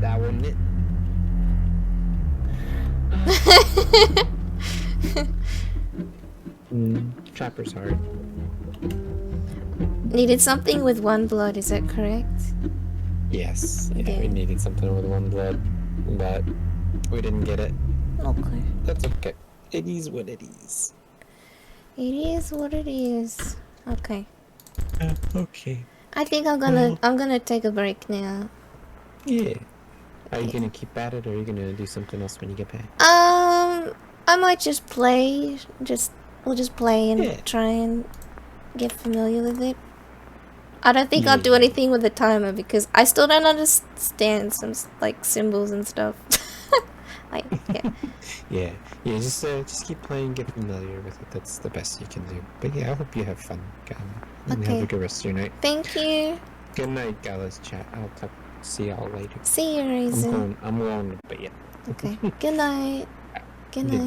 That wasn't it. Trapper's hard. needed something with one blood, is that correct? Yes. Yeah, Okay. we needed something with one blood, but we didn't get it. Okay. That's okay. It is what it is. It is what it is. Okay. Okay. I think I'm gonna take a break now. Yeah. Are you gonna keep at it, or are you gonna do something else when you get back? I might just play. We'll just play and Yeah. try and get familiar with it. I don't think I'll do Yeah. anything with the timer because I still don't understand some like symbols and stuff. Like, yeah. Yeah. Just keep playing, get familiar with it. That's the best you can do. But yeah, I hope you have fun, Gala. And have Okay. a good rest of your night. Thank you. Good night, Gala's chat. See y'all later. See you, Raisin. I'm going to bed. Okay. Good night. Good Good night.